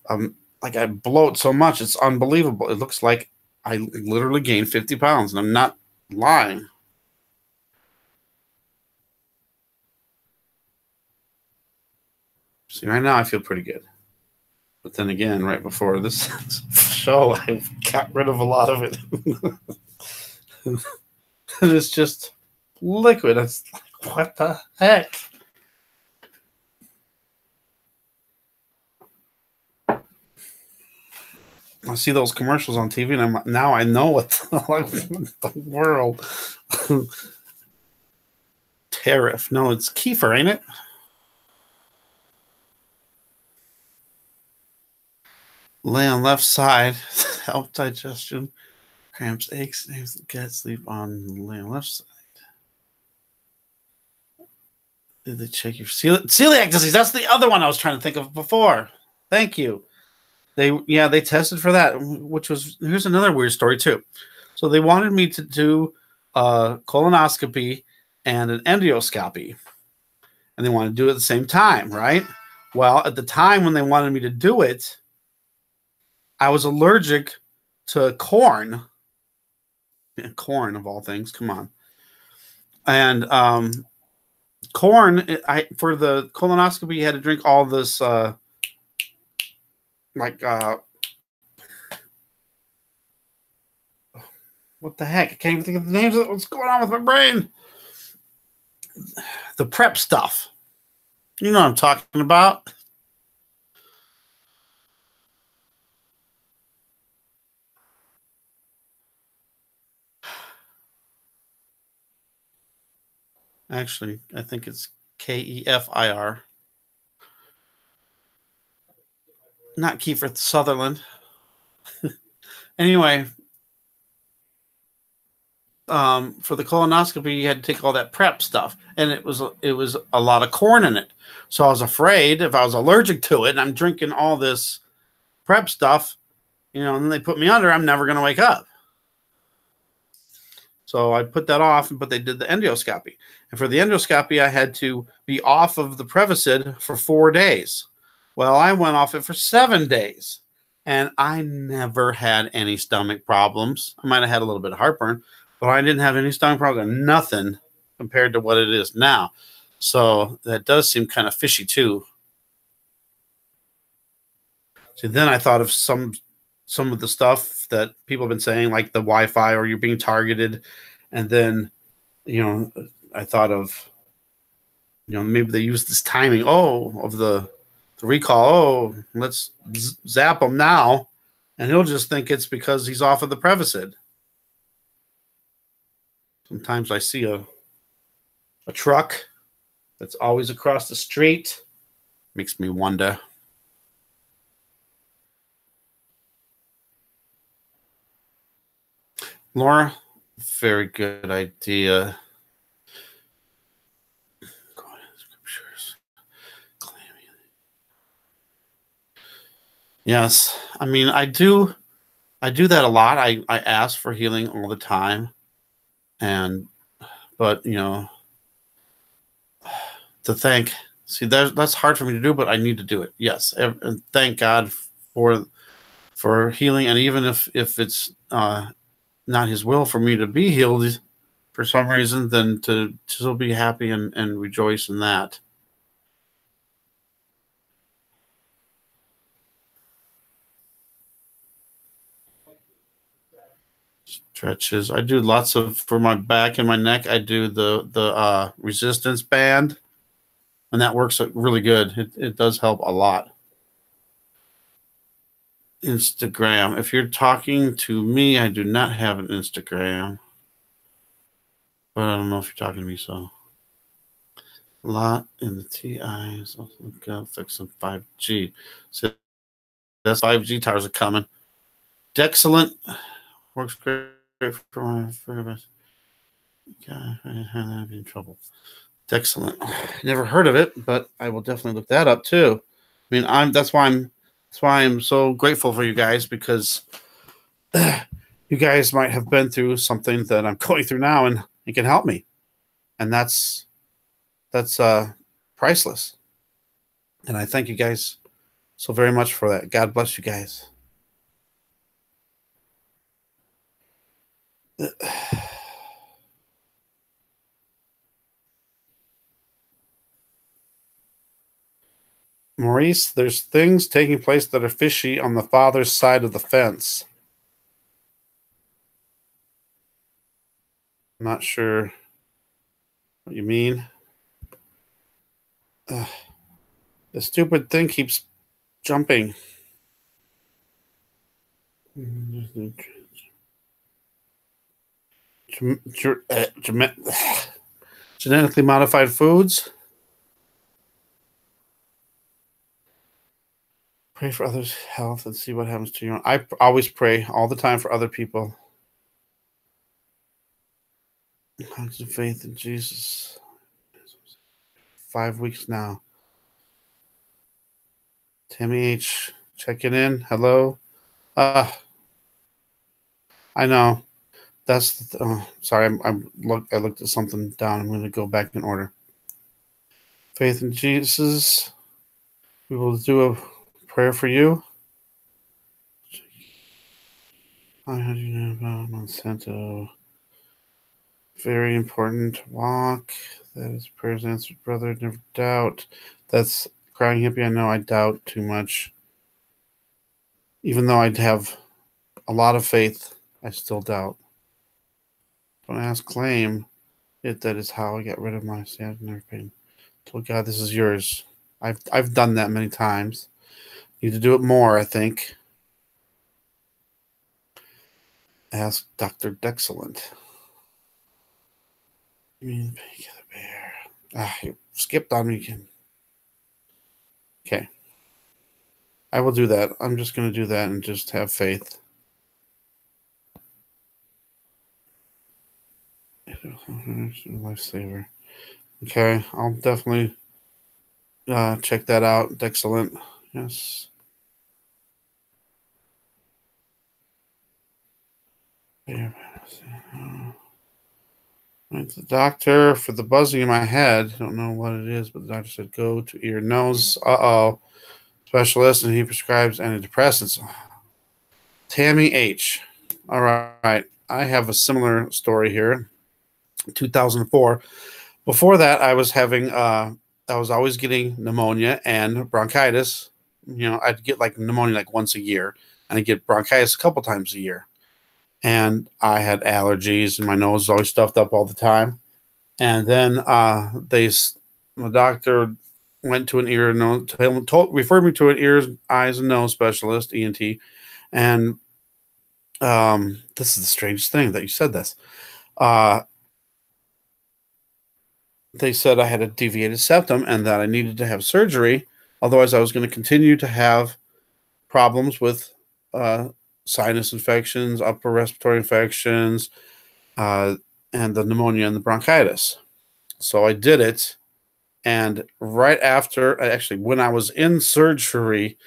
I bloat so much, it's unbelievable. It looks like I literally gained 50 pounds, and I'm not lying. See, right now I feel pretty good. But then again, right before this show, I got rid of a lot of it. And it's just liquid. It's like, what the heck? I see those commercials on TV, and now I know what the world. Tariff. No, it's kefir, ain't it? Lay on left side. Help digestion. Cramps, aches, gut, sleep on lay on left side. Did they check your celiac disease? That's the other one I was trying to think of before. Thank you. They tested for that, which was, here's another weird story too. So they wanted me to do a colonoscopy and an endoscopy, and they wanted to do it at the same time, right? Well, at the time when they wanted me to do it, I was allergic to corn. Corn of all things, come on. And corn, for the colonoscopy, you had to drink all this like what the heck? I can't even think of the names of it. What's going on with my brain? The prep stuff. You know what I'm talking about. Actually, I think it's KEFIR. Not Kiefer Sutherland. Anyway, for the colonoscopy, you had to take all that prep stuff, and it was a lot of corn in it. So I was afraid if I was allergic to it, and I'm drinking all this prep stuff, and then they put me under, I'm never going to wake up. So I put that off, but they did the endoscopy. And for the endoscopy, I had to be off of the Prevacid for 4 days. Well, I went off it for 7 days, and I never had any stomach problems. I might have had a little bit of heartburn, but I didn't have any stomach problem, nothing compared to what it is now. So that does seem kind of fishy too. So then I thought of some of the stuff that people have been saying, like the Wi-Fi, or you're being targeted. And then, I thought of, maybe they use this timing, of the recall. Let's zap him now. And he'll just think it's because he's off of the Prevacid. Sometimes I see a truck that's always across the street. Makes me wonder. Laura, very good idea. Yes, I mean, I do that a lot. I ask for healing all the time, but to see, that's hard for me to do, but I need to do it. Yes, and thank God for healing, and even if it's not His will for me to be healed for some reason, then to still be happy and rejoice in that. Stretches. I do lots of, for my back and my neck, I do the resistance band, and that works really good. It does help a lot. Instagram. If you're talking to me, I do not have an Instagram. But I don't know if you're talking to me, so. A lot in the TIs. Also fix some 5G. So that's 5G towers are coming. Dexcellent works great for us. God, I'd be in trouble. Dexcellent. Never heard of it, but I will definitely look that up too. I mean, that's why I'm so grateful for you guys, because you guys might have been through something that I'm going through now, and it can help me, and that's priceless. And I thank you guys so very much for that. God bless you guys. Maurice, there's things taking place that are fishy on the father's side of the fence. I'm not sure what you mean. The stupid thing keeps jumping. Genetically modified foods. Pray for others' health and see what happens to your own. I always pray all the time for other people. Hugs of faith in Jesus. 5 weeks now. Tammy H. checking in. Hello. Uh, I know. Sorry, I looked at something down. I'm going to go back in order. Faith in Jesus. We will do a prayer for you. How do you know about Monsanto? Very important walk. That is prayers answered, brother. Never doubt. That's crying hippie. I know I doubt too much. Even though I'd have a lot of faith, I still doubt. Don't ask, claim it. That is how I get rid of my sad nerve pain. Told God, this is yours. I've done that many times. Need to do it more, I think. Ask Dr. Dexcellent. You mean painkiller bear? You skipped on me again. Okay. I will do that. I'm just going to do that and just have faith. Lifesaver. Okay, I'll definitely check that out. Excellent. Yes. Went to the doctor for the buzzing in my head. I don't know what it is, but the doctor said go to ear, nose. Specialist, and he prescribes antidepressants. Tammy H. All right. I have a similar story here. 2004. Before that, I was always getting pneumonia and bronchitis. You know, I'd get like pneumonia like once a year, and I'd get bronchitis a couple times a year. And I had allergies, and my nose was always stuffed up all the time. And then the doctor went to an ear and nose, referred me to an ears, eyes, and nose specialist, ENT. And this is the strangest thing that you said this. They said I had a deviated septum and that I needed to have surgery. Otherwise, I was going to continue to have problems with sinus infections, upper respiratory infections, and the pneumonia and the bronchitis. So I did it. And right after, actually, when I was in surgery,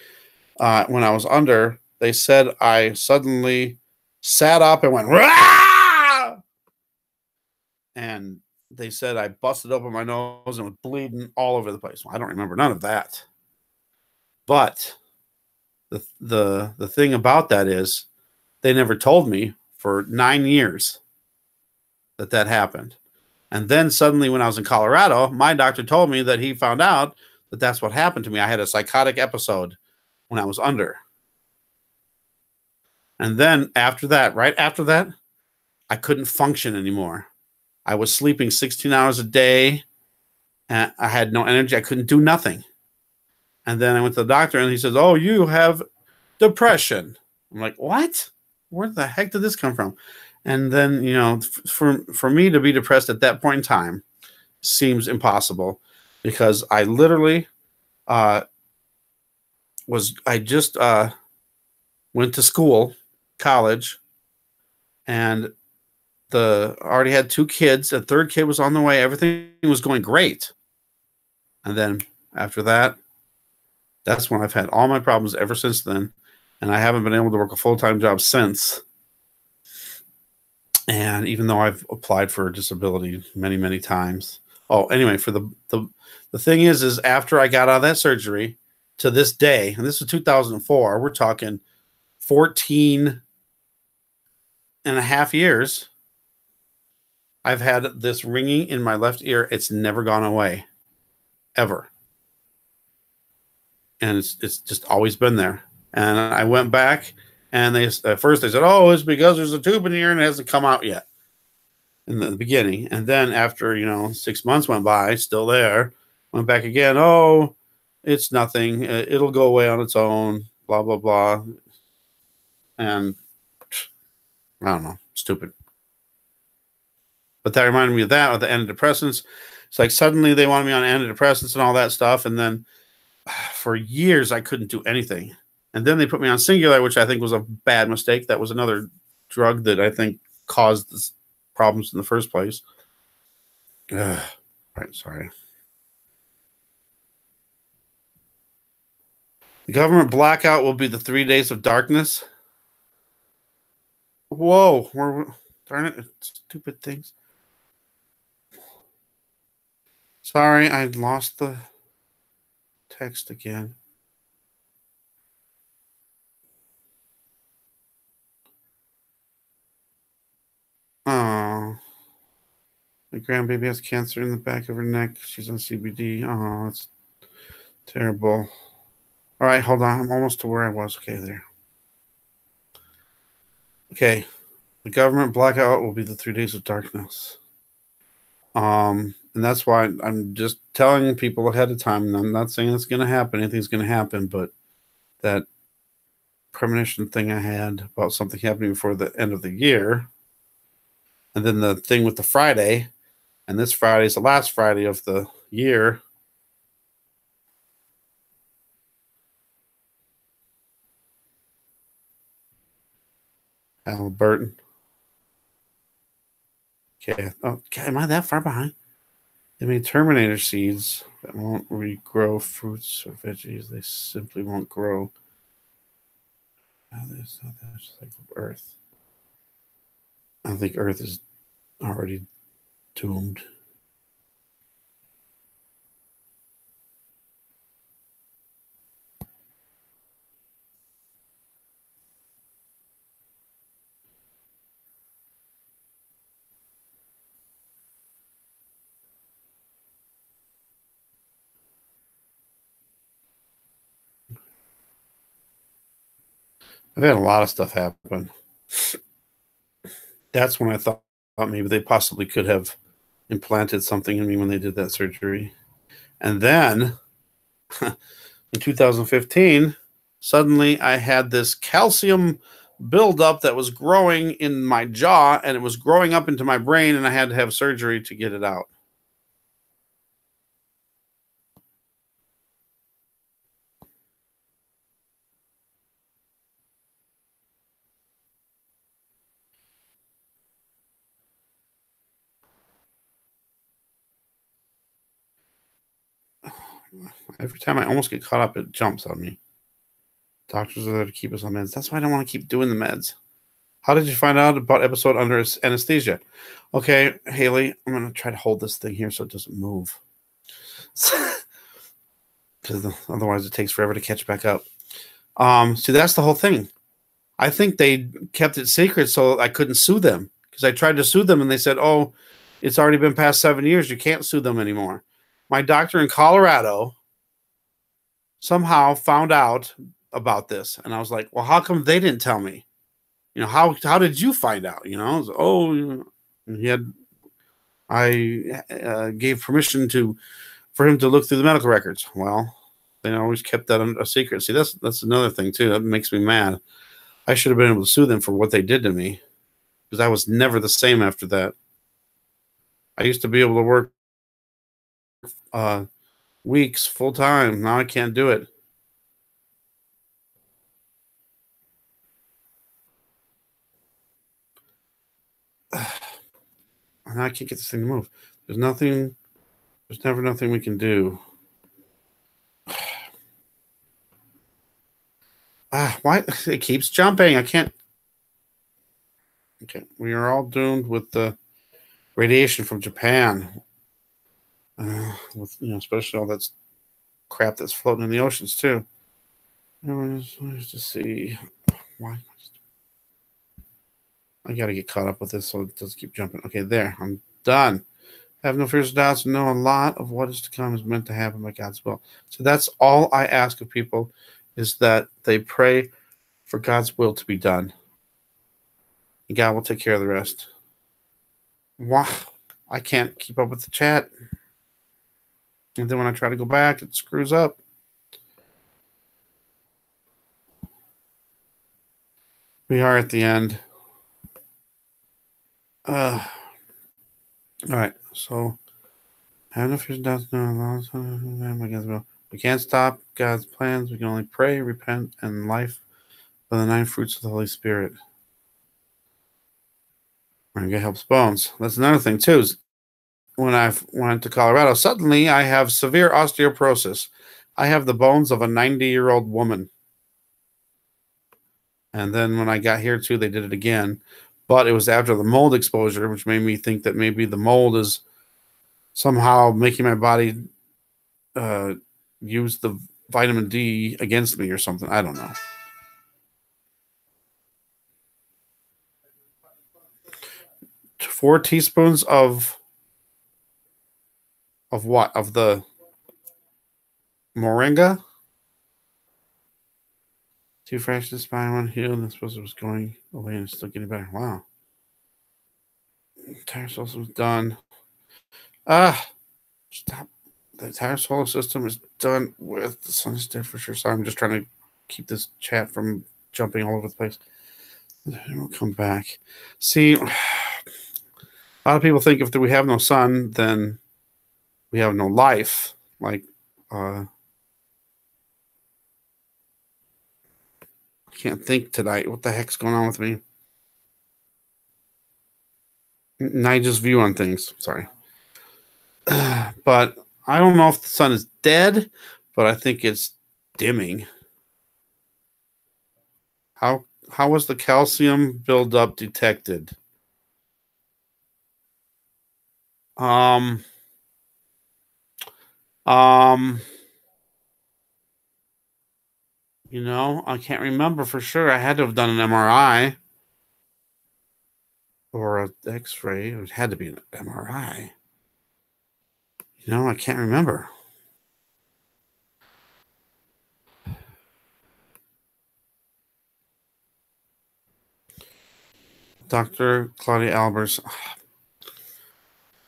when I was under, they said I suddenly sat up and went, "Rah!" And they said I busted open my nose and was bleeding all over the place. Well, I don't remember none of that. But the thing about that is they never told me for 9 years that happened. And then suddenly when I was in Colorado, my doctor told me that he found out that that's what happened to me. I had a psychotic episode when I was under. And then right after that, I couldn't function anymore. I was sleeping 16 hours a day. And I had no energy. I couldn't do nothing. And then I went to the doctor and he says, "Oh, you have depression." I'm like, "What? Where the heck did this come from?" And then, you know, for me to be depressed at that point in time seems impossible because I literally just went to school, college, and already had 2 kids. The third kid was on the way. Everything was going great. And then after that, that's when I've had all my problems ever since then. And I haven't been able to work a full-time job since. And even though I've applied for disability many, many times. Oh, anyway, for the thing is after I got out of that surgery to this day, and this is 2004, we're talking 14 and a half years, I've had this ringing in my left ear. It's never gone away, ever. And it's just always been there. And I went back, and at first they said, "Oh, it's because there's a tube in the ear and it hasn't come out yet." In the beginning, and then after 6 months went by, still there. Went back again. "Oh, it's nothing. It'll go away on its own." Blah blah blah. And I don't know, stupid. But that reminded me of that with the antidepressants. It's like suddenly they wanted me on antidepressants and all that stuff, and then for years I couldn't do anything. And then they put me on Singular, which I think was a bad mistake. That was another drug that I think caused this problems in the first place. Right, sorry. The government blackout will be the 3 days of darkness. Whoa, darn it, stupid things. Sorry, I lost the text again. Oh, my grandbaby has cancer in the back of her neck. She's on CBD. Oh, that's terrible. All right, hold on. I'm almost to where I was. Okay, there. Okay, the government blackout will be the 3 days of darkness. And that's why I'm just telling people ahead of time. And I'm not saying it's going to happen. Anything's going to happen, but that premonition thing I had about something happening before the end of the year, and then the thing with the Friday, and this Friday is the last Friday of the year. Halliburton. Okay. Oh, am I that far behind? They made Terminator seeds that won't regrow fruits or veggies. They simply won't grow. There's like Earth. I think Earth is already doomed. I've had a lot of stuff happen. That's when I thought maybe they possibly could have implanted something in me when they did that surgery. And then in 2015, suddenly I had this calcium buildup that was growing in my jaw, and it was growing up into my brain, and I had to have surgery to get it out. Every time I almost get caught up, it jumps on me. Doctors are there to keep us on meds. That's why I don't want to keep doing the meds. How did you find out about episode under anesthesia? Okay, Haley, I'm going to try to hold this thing here so it doesn't move. Because otherwise it takes forever to catch back up. See, that's the whole thing. I think they kept it secret so I couldn't sue them. Because I tried to sue them and they said, oh, it's already been past 7 years. You can't sue them anymore. My doctor in Colorado somehow found out about this. And I was like, well, how come they didn't tell me? You know, how did you find out? You know, I gave permission for him to look through the medical records. Well, they always kept that a secret. See, that's another thing too. That makes me mad. I should have been able to sue them for what they did to me, because I was never the same after that. I used to be able to work weeks full time. Now I can't do it. Now I can't get this thing to move. There's never nothing we can do. Why it keeps jumping? I can't. Okay, we are all doomed with the radiation from Japan. With especially all that crap that's floating in the oceans too. Let's just see. Why? I gotta get caught up with this so it doesn't keep jumping. Okay, there. I'm done. Have no fears or doubts, and know a lot of what is to come is meant to happen by God's will. So that's all I ask of people, is that they pray for God's will to be done. And God will take care of the rest. Wow. I can't keep up with the chat. And then when I try to go back, it screws up. We are at the end. All right. So, have no fears, doubts, no. We can't stop God's plans. We can only pray, repent, and life for the 9 fruits of the Holy Spirit. We're going to get helps bones. That's another thing, too. When I went to Colorado, suddenly I have severe osteoporosis. I have the bones of a 90-year-old woman. And then when I got here too, they did it again. But it was after the mold exposure, which made me think that maybe the mold is somehow making my body use the vitamin D against me or something. I don't know. Four teaspoons of what? Of the moringa? Too fresh to spine, one healed, and suppose it was going away and still getting better. Wow. Entire solar system is done. Stop. The entire solar system is done with. The sun is dead for sure. So I'm just trying to keep this chat from jumping all over the place. We'll come back. See, a lot of people think if we have no sun, then we have no life. Like, I can't think tonight. What the heck's going on with me? Nigel's view on things. Sorry. But I don't know if the sun is dead, but I think it's dimming. How was the calcium buildup detected? You know, I can't remember for sure. I had to have done an MRI or an X-ray. It had to be an MRI. You know, I can't remember. Dr. Claudia Albers.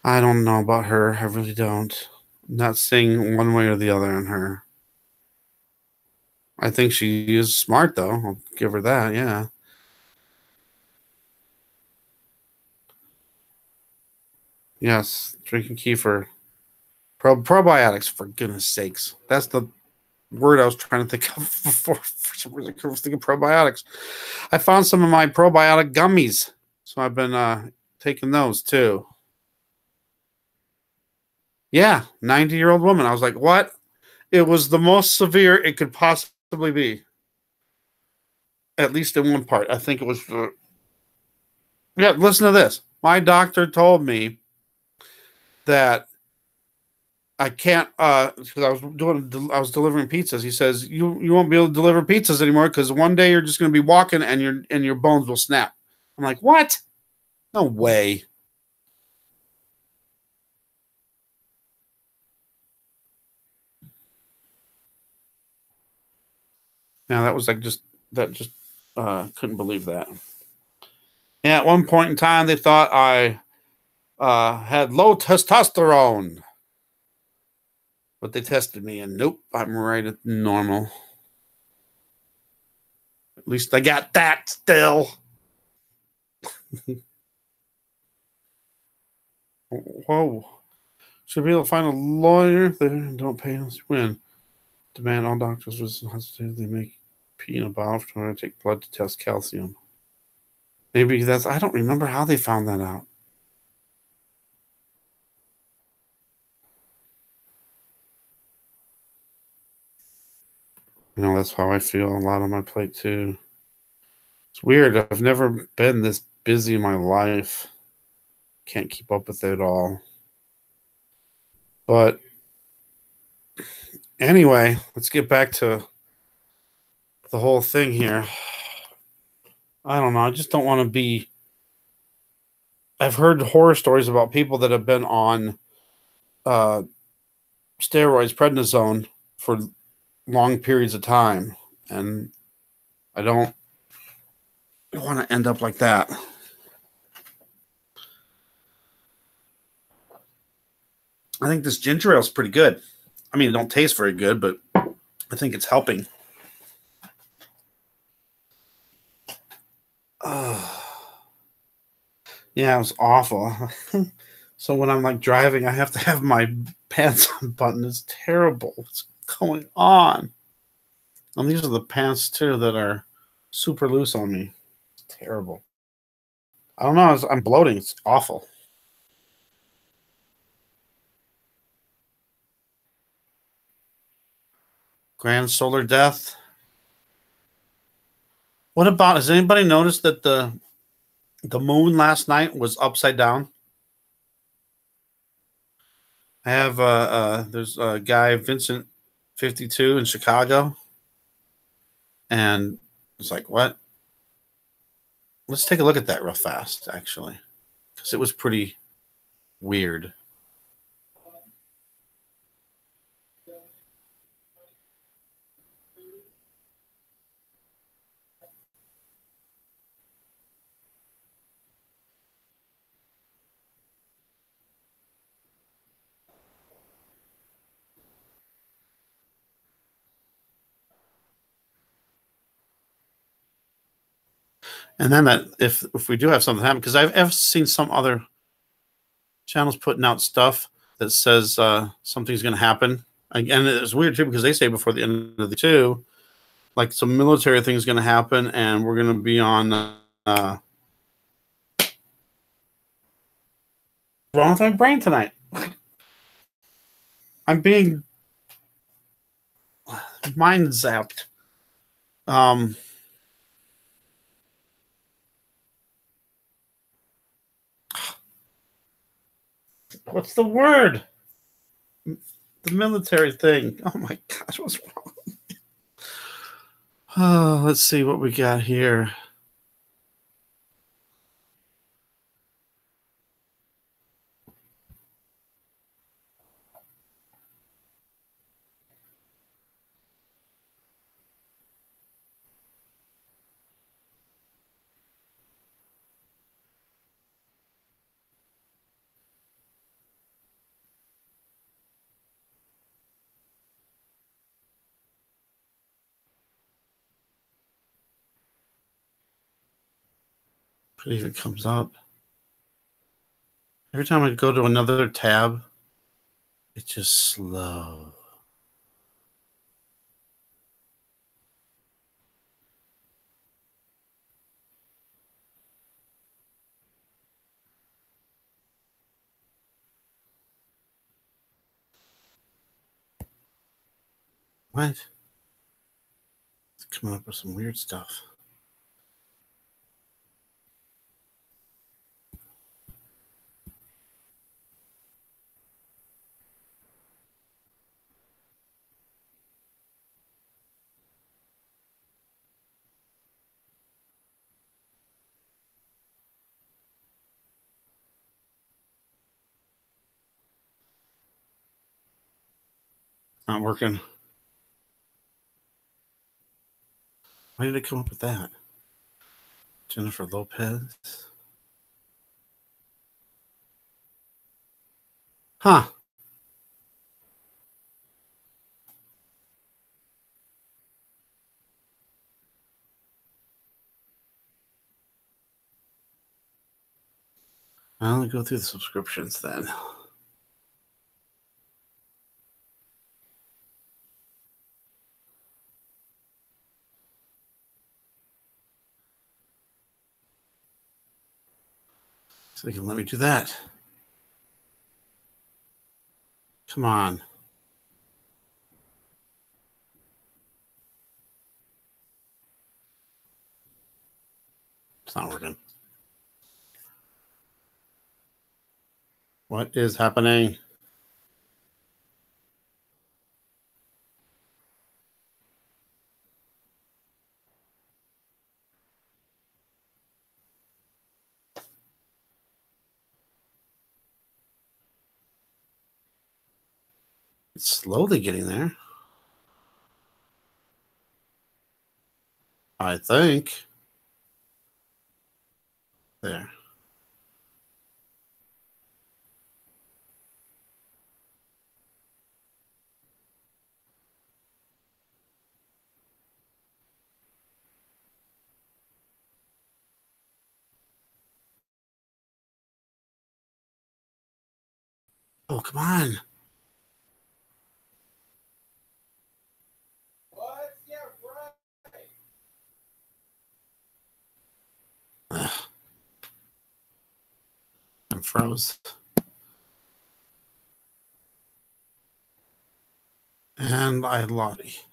I don't know about her. I really don't. I'm not saying one way or the other on her. I think she is smart, though. I'll give her that, yeah. Yes, drinking kefir. Probiotics, for goodness sakes. That's the word I was trying to think of before. For some reason, I was thinking probiotics. I found some of my probiotic gummies, so I've been taking those too. Yeah, 90-year-old woman. I was like, what? It was the most severe it could possibly be. At least in one part. I think it was. Yeah, listen to this. My doctor told me that I can't because I was delivering pizzas. He says you won't be able to deliver pizzas anymore because one day you're just going to be walking and your bones will snap. I'm like, what? No way. Now that was like just couldn't believe that. Yeah, at one point in time they thought I had low testosterone. But they tested me, and nope, I'm right at normal. At least I got that still. Whoa. Should be able to find a lawyer that don't pay unless you win. Demand all doctors they make pee in a bottle to take blood to test calcium. Maybe that's, I don't remember how they found that out. You know, that's how I feel a lot on my plate too. It's weird. I've never been this busy in my life. Can't keep up with it all. But anyway, let's get back to the whole thing here. I don't know. I just don't want to be. I've heard horror stories about people that have been on steroids, prednisone, for long periods of time. And I don't want to end up like that. I think this ginger ale is pretty good. I mean, it don't taste very good, but I think it's helping. Yeah, it was awful. So when I'm like driving, I have to have my pants unbuttoned. It's terrible. What's going on? And these are the pants too that are super loose on me. It's terrible. I don't know. I'm bloating. It's awful. Grand solar death. What about, has anybody noticed that the moon last night was upside down? I have there's a guy, Vincent 52 in Chicago, and it's like, what? Let's take a look at that real fast, actually, because it was pretty weird. And then that if we do have something happen, because I've seen some other channels putting out stuff that says something's going to happen, and it's weird too because they say before the end of the two, like some military thing is going to happen, and we're going to be on. Wrong with my brain tonight. I'm being mind zapped. What's the word? The military thing. Oh my gosh, what's wrong? Oh, let's see what we got here. It even comes up. Every time I go to another tab, it's just slow. What? It's coming up with some weird stuff. Not working. Why did it come up with that? Jennifer Lopez. Huh. I'll go through the subscriptions then. So they can let me do that. Come on. It's not working. What is happening? It's slowly getting there. I think. There. Oh, come on. What? Yeah, right. Ugh. I'm froze. And I lost it.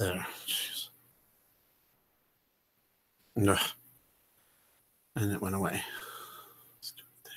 There. Jeez. Ugh. And it went away. Stupid thing.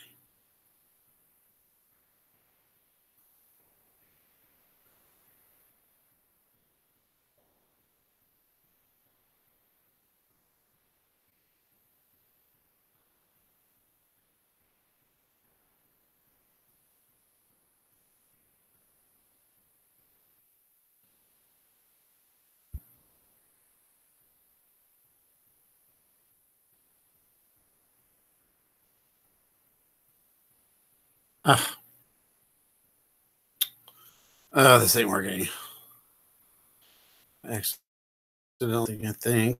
This ain't working. Accidentally, I think.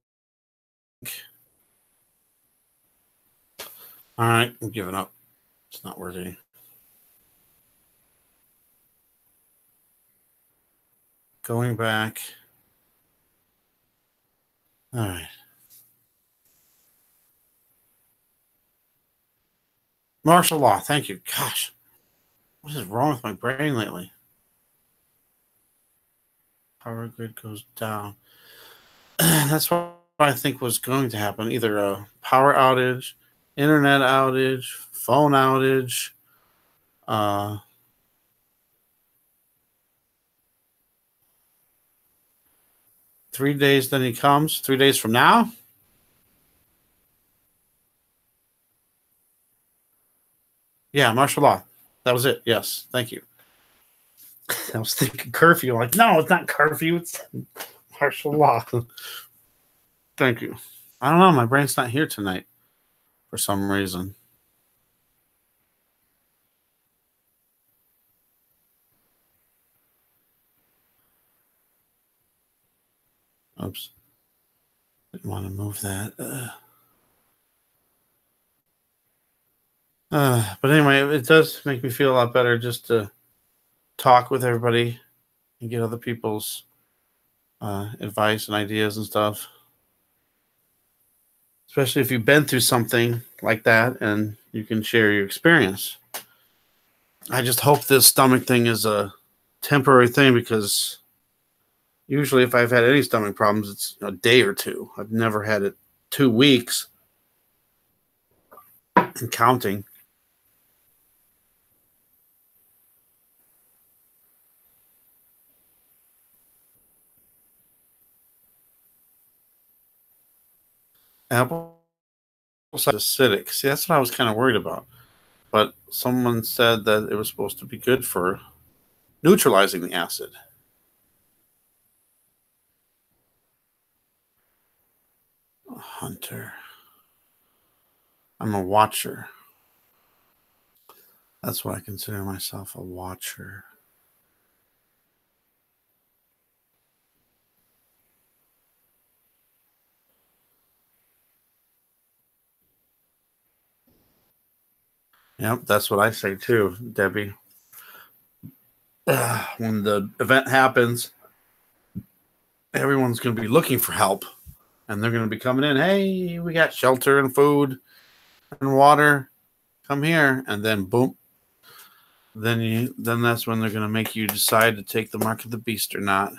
All right, I'm giving up. It's not working. Going back. All right. Martial law. Thank you. Gosh, what is wrong with my brain lately? Power grid goes down. That's what I think was going to happen. Either a power outage, internet outage, phone outage. 3 days, then he comes. 3 days from now? Yeah, martial law. That was it. Yes. Thank you. I was thinking curfew. I'm like, no, it's not curfew. It's martial law. Thank you. I don't know. My brain's not here tonight for some reason. Oops. Didn't want to move that. But anyway, it does make me feel a lot better just to talk with everybody and get other people's advice and ideas and stuff. Especially if you've been through something like that and you can share your experience. I just hope this stomach thing is a temporary thing, because usually if I've had any stomach problems, it's a day or two. I've never had it 2 weeks and counting. Apple cider acidic. See, that's what I was kind of worried about. But someone said that it was supposed to be good for neutralizing the acid. A hunter. I'm a watcher. That's what I consider myself, a watcher. Yep, that's what I say too, Debbie. When the event happens, everyone's going to be looking for help, and they're going to be coming in. Hey, we got shelter and food and water. Come here, and then boom. Then that's when they're going to make you decide to take the mark of the beast or not.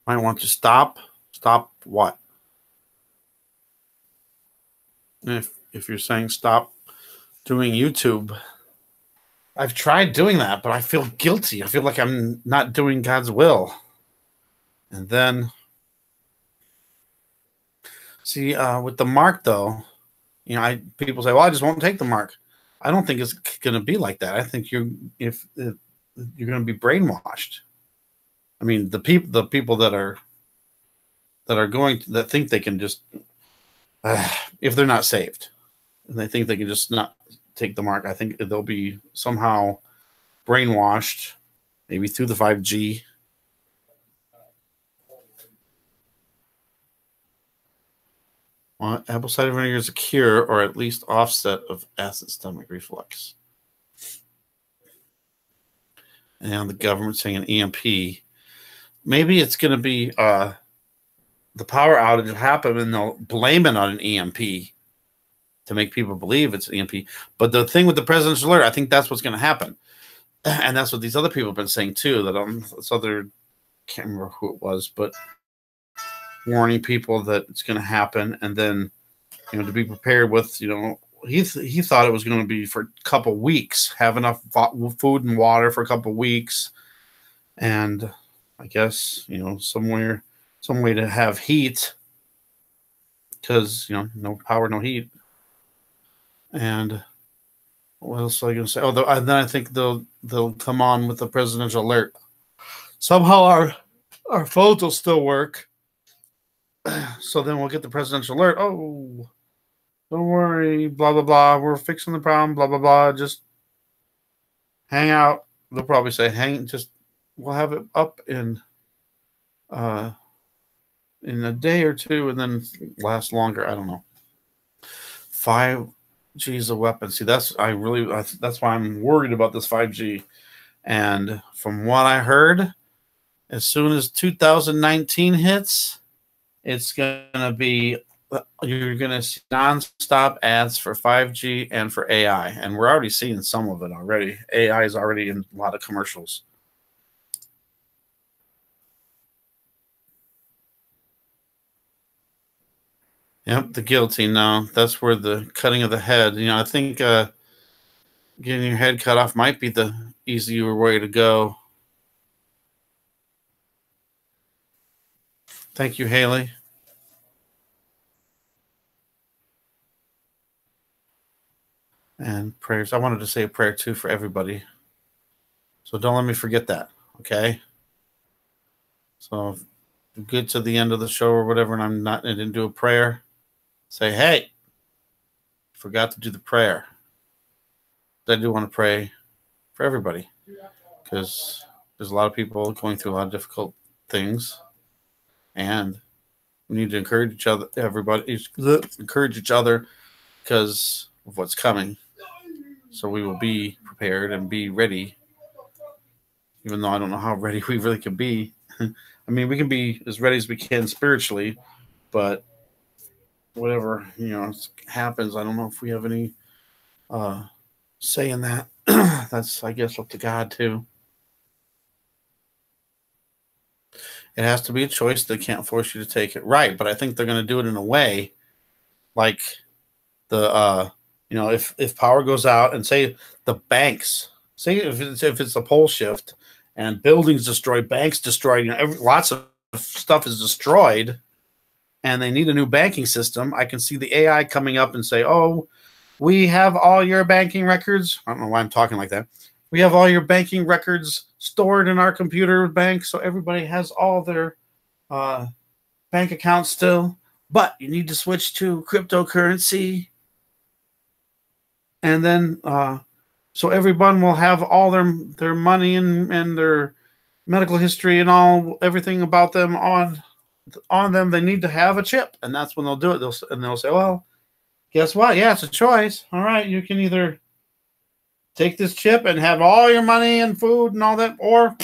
Might want to stop. Stop what? If you're saying stop doing YouTube, I've tried doing that, but I feel guilty. I feel like I'm not doing God's will. And then, see, with the mark, though, people say, "Well, I just won't take the mark." I don't think it's going to be like that. I think you're going to be brainwashed. I mean, the people that think they can just, if they're not saved, and they think they can just not take the mark, I think they'll be somehow brainwashed, maybe through the 5G. Well, apple cider vinegar is a cure, or at least offset, of acid stomach reflux. And the government saying an EMP. Maybe it's going to be the power outage will happen, and they'll blame it on an EMP to make people believe it's an EMP. But the thing with the president's alert, I think that's what's going to happen. And that's what these other people have been saying too. That this other, can't remember who it was, but warning people that it's going to happen, and then to be prepared with he thought it was going to be for a couple weeks, have enough food and water for a couple weeks, and I guess some way to have heat, because no power, no heat. And what else was I going to say? Oh, and then I think they'll come on with the presidential alert. Somehow our phones will still work, so then we'll get the presidential alert. Oh, don't worry, blah blah blah. We're fixing the problem. Blah blah blah. Just hang out. They'll probably say we'll have it up in a day or two, and then last longer. I don't know. 5G is a weapon. See, that's why I'm worried about this 5G. And from what I heard, as soon as 2019 hits, it's gonna be you're gonna see nonstop ads for 5G and for AI, and we're already seeing some of it already. AI is already in a lot of commercials. Yep, the guillotine. Now that's where the cutting of the head. I think getting your head cut off might be the easier way to go. Thank you, Haley. And prayers. I wanted to say a prayer too for everybody, so don't let me forget that. Okay. So if you get to the end of the show or whatever, and I didn't do a prayer, say, hey, forgot to do the prayer. I do want to pray for everybody, because there's a lot of people going through a lot of difficult things, and we need to encourage each other. Everybody, encourage each other because of what's coming. So we will be prepared and be ready, even though I don't know how ready we really can be. I mean, we can be as ready as we can spiritually, but whatever happens, I don't know if we have any say in that. That's, I guess, up to God too. It has to be a choice. They can't force you to take it, right? But I think they're going to do it in a way like the if power goes out, and say the banks, say if it's a pole shift and buildings destroyed, banks destroyed, lots of stuff is destroyed, and they need a new banking system. I can see the AI coming up and say, oh, we have all your banking records. I don't know why I'm talking like that. We have all your banking records stored in our computer bank, so everybody has all their bank accounts still, but you need to switch to cryptocurrency. And then so everyone will have all their money and their medical history and everything about them on them. They need to have a chip, and that's when they'll do it. They'll say, well, guess what? Yeah, it's a choice. All right, you can either take this chip and have all your money and food and all that, or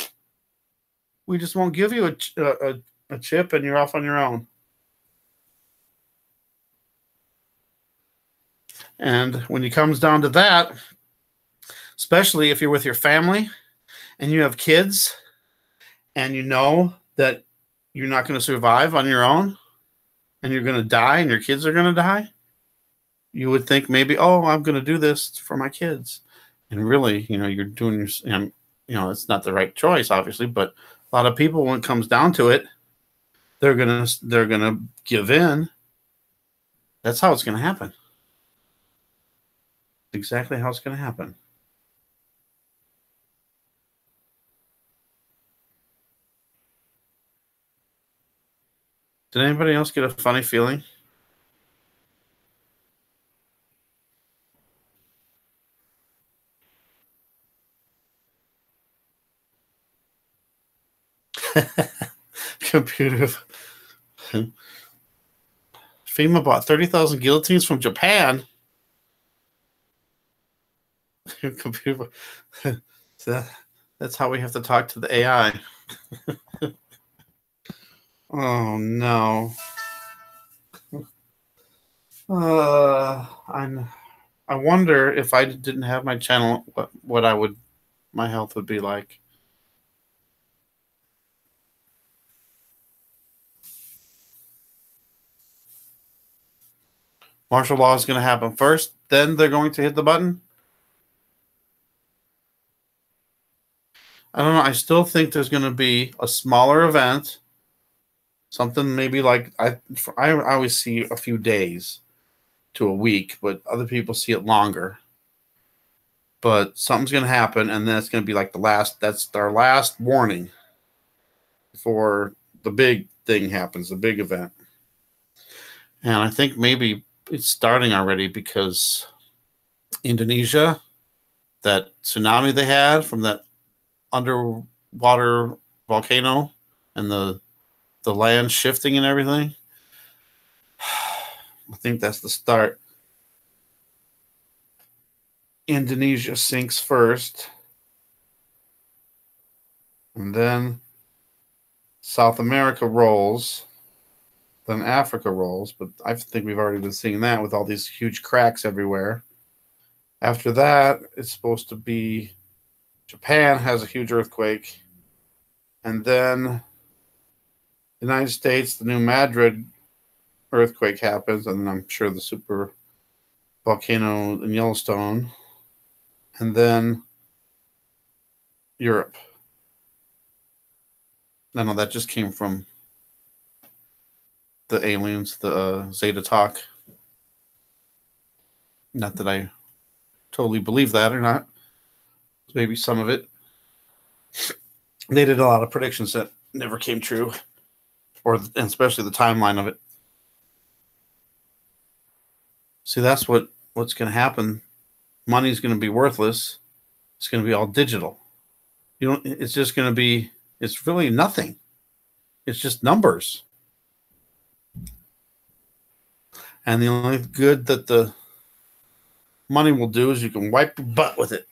we just won't give you a chip and you're off on your own. And when it comes down to that, especially if you're with your family and you have kids and you know that you're not going to survive on your own and you're going to die and your kids are going to die, you would think maybe, oh, I'm going to do this for my kids. And really, you're doing it's not the right choice, obviously, but a lot of people, when it comes down to it, they're going to give in. That's how it's going to happen. Exactly how it's going to happen. Did anybody else get a funny feeling? Computer. FEMA bought 30,000 guillotines from Japan. Computer. That's how we have to talk to the AI. Oh no. I wonder if I didn't have my channel, what I would my health would be like. Martial law is going to happen first, then they're going to hit the button. I don't know. I still think there's going to be a smaller event, something maybe like I always see a few days to a week, but other people see it longer. But something's going to happen, and then it's going to be like that's our last warning before the big thing happens, the big event. And I think maybe it's starting already because Indonesia, that tsunami they had from that underwater volcano and the land shifting and everything, I think that's the start. Indonesia sinks first, and then South America rolls, then Africa rolls, but I think we've already been seeing that with all these huge cracks everywhere. After that, it's supposed to be Japan has a huge earthquake, and then the United States, the New Madrid earthquake happens, and then I'm sure the super volcano in Yellowstone, and then Europe. No, that just came from the aliens, the Zeta talk. Not that I totally believe that or not. Maybe some of it. They did a lot of predictions that never came true, and especially the timeline of it. See, that's what's going to happen. Money's going to be worthless. It's going to be all digital. It's just going to be. It's really nothing. It's just numbers. And the only good that the money will do is you can wipe your butt with it.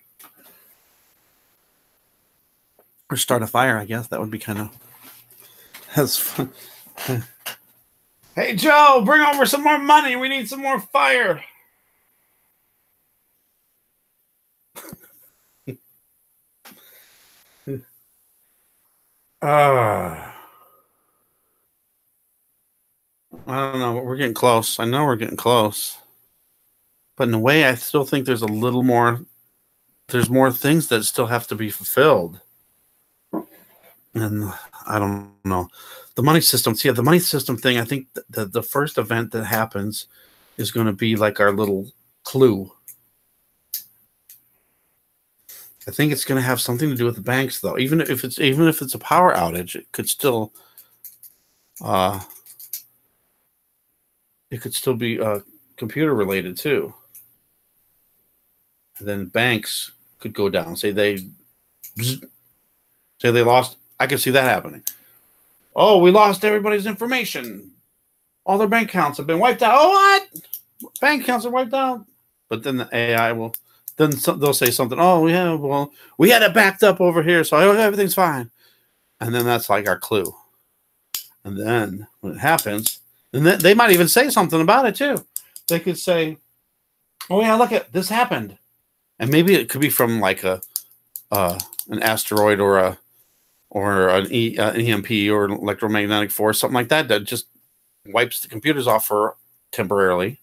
Or start a fire, I guess. That would be kind of... That's fun. Hey, Joe, bring over some more money. We need some more fire. I don't know, but we're getting close. I know we're getting close. But in a way, I still think there's a little more... There's more things that still have to be fulfilled. And I don't know. The money system. See, the money system thing, I think the first event that happens is going to be like our little clue. I think it's going to have something to do with the banks, though. Even if it's a power outage, it could still be computer related too. And then banks could go down. Say they lost. I could see that happening. Oh, we lost everybody's information. All their bank accounts have been wiped out. Oh, what? Bank accounts are wiped out. But then the AI will. Then they'll say something. Oh, yeah. Well, we had it backed up over here, so everything's fine. And then that's like our clue. And then when it happens, and then they might even say something about it too. They could say, "Oh yeah, look at this happened," and maybe it could be from like an asteroid or an EMP or an electromagnetic force, something like that, that just wipes the computers off for temporarily,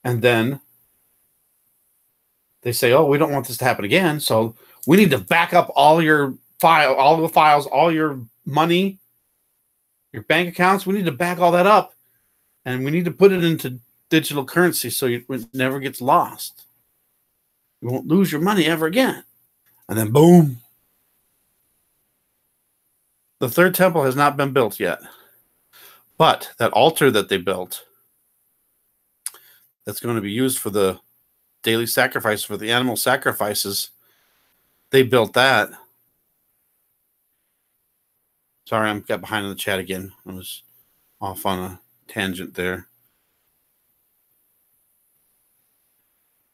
and then they say, "Oh, we don't want this to happen again, so we need to back up all your all the files, all your money, your bank accounts. We need to back all that up, and we need to put it into digital currency so it never gets lost. You won't lose your money ever again." And then boom. The third temple has not been built yet. But that altar that they built, that's going to be used for the daily sacrifice, for the animal sacrifices, they built that. Sorry, I got behind in the chat again. I was off on a tangent there.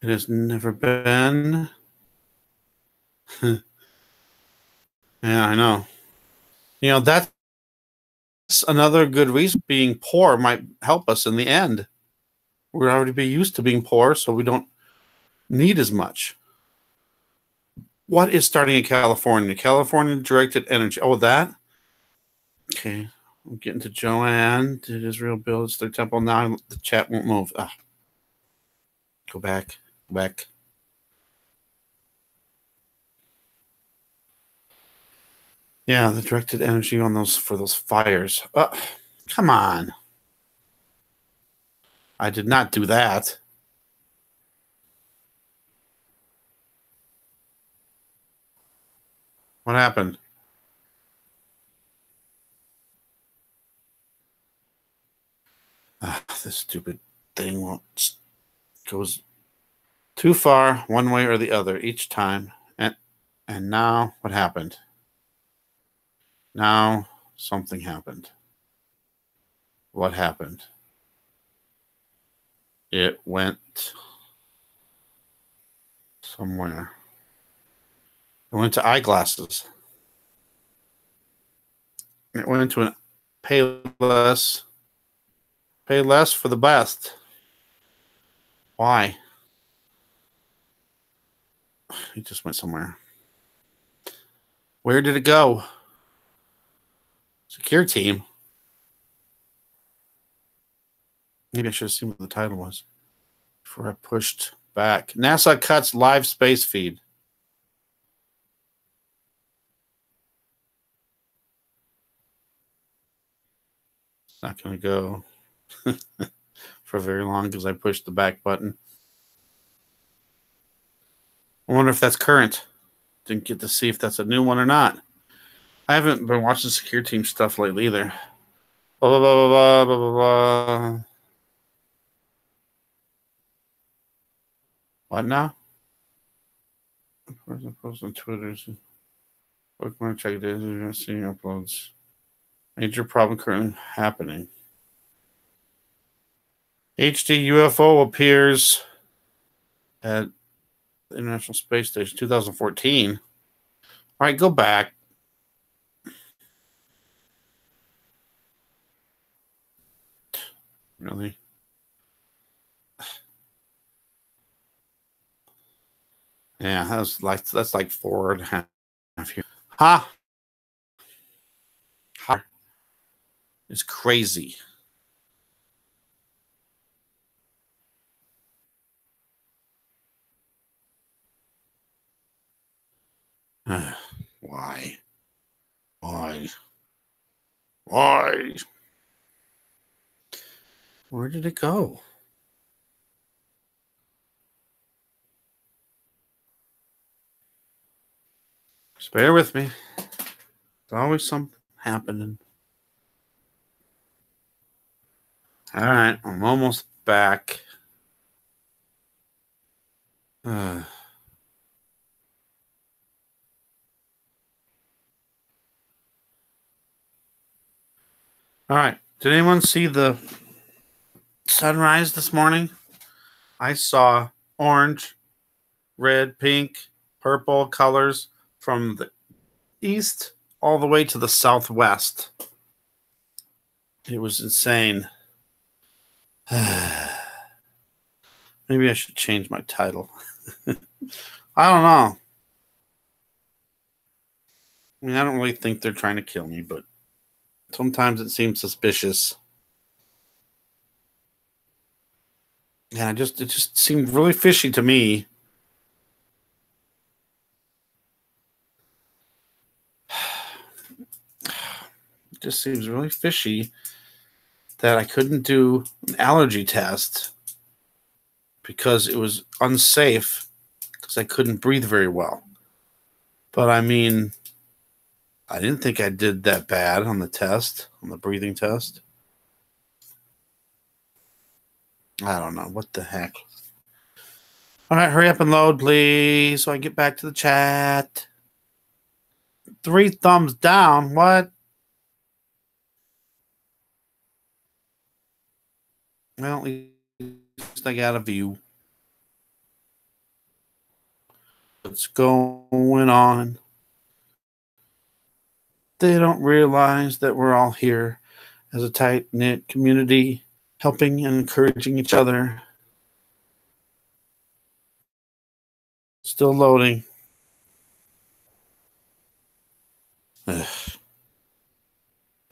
It has never been. Yeah, I know. You know, that's another good reason being poor might help us in the end. We're already be used to being poor, so we don't need as much. What is starting in California? California directed energy. Oh, that? Okay. I'm getting to Joanne. Did Israel build their temple? Now the chat won't move. Go back. Go back. Yeah, the directed energy on those for those fires. Come on. I did not do that. What happened? This stupid thing won't goes too far one way or the other each time. And now what happened? Now something happened. What happened? It went somewhere. It went to eyeglasses. It went to an pay less for the best. Why? It just went somewhere. Where did it go? Secure team. Maybe I should have seen what the title was before I pushed back. NASA cuts live space feed. It's not going to go for very long because I pushed the back button. I wonder if that's current. Didn't get to see if that's a new one or not. I haven't been watching Secure Team stuff lately either. Blah, blah, blah, blah, blah, blah, blah. What now? Post on Twitter. Bookmark, check it. Seeing uploads. Major problem currently happening. HD UFO appears at the International Space Station 2014. All right, go back. Really? Yeah, that's like 4.5 years. Ha! It's crazy. Why? Why? Why? Where did it go? Just bear with me. There's always something happening. All right, I'm almost back. All right. Did anyone see the sunrise this morning? I saw orange, red, pink, purple colors from the east all the way to the southwest. It was insane. Maybe I should change my title. I don't know. I mean, I don't really think they're trying to kill me, but sometimes it seems suspicious. And it just seemed really fishy to me. It just seems really fishy that I couldn't do an allergy test because it was unsafe because I couldn't breathe very well. But I mean, I didn't think I did that bad on the test, on the breathing test. I don't know. What the heck? All right, hurry up and load, please, so I get back to the chat. 3 thumbs down. What? Well, at least I got a view. What's going on? They don't realize that we're all here as a tight-knit community, helping and encouraging each other. Still loading. Ugh.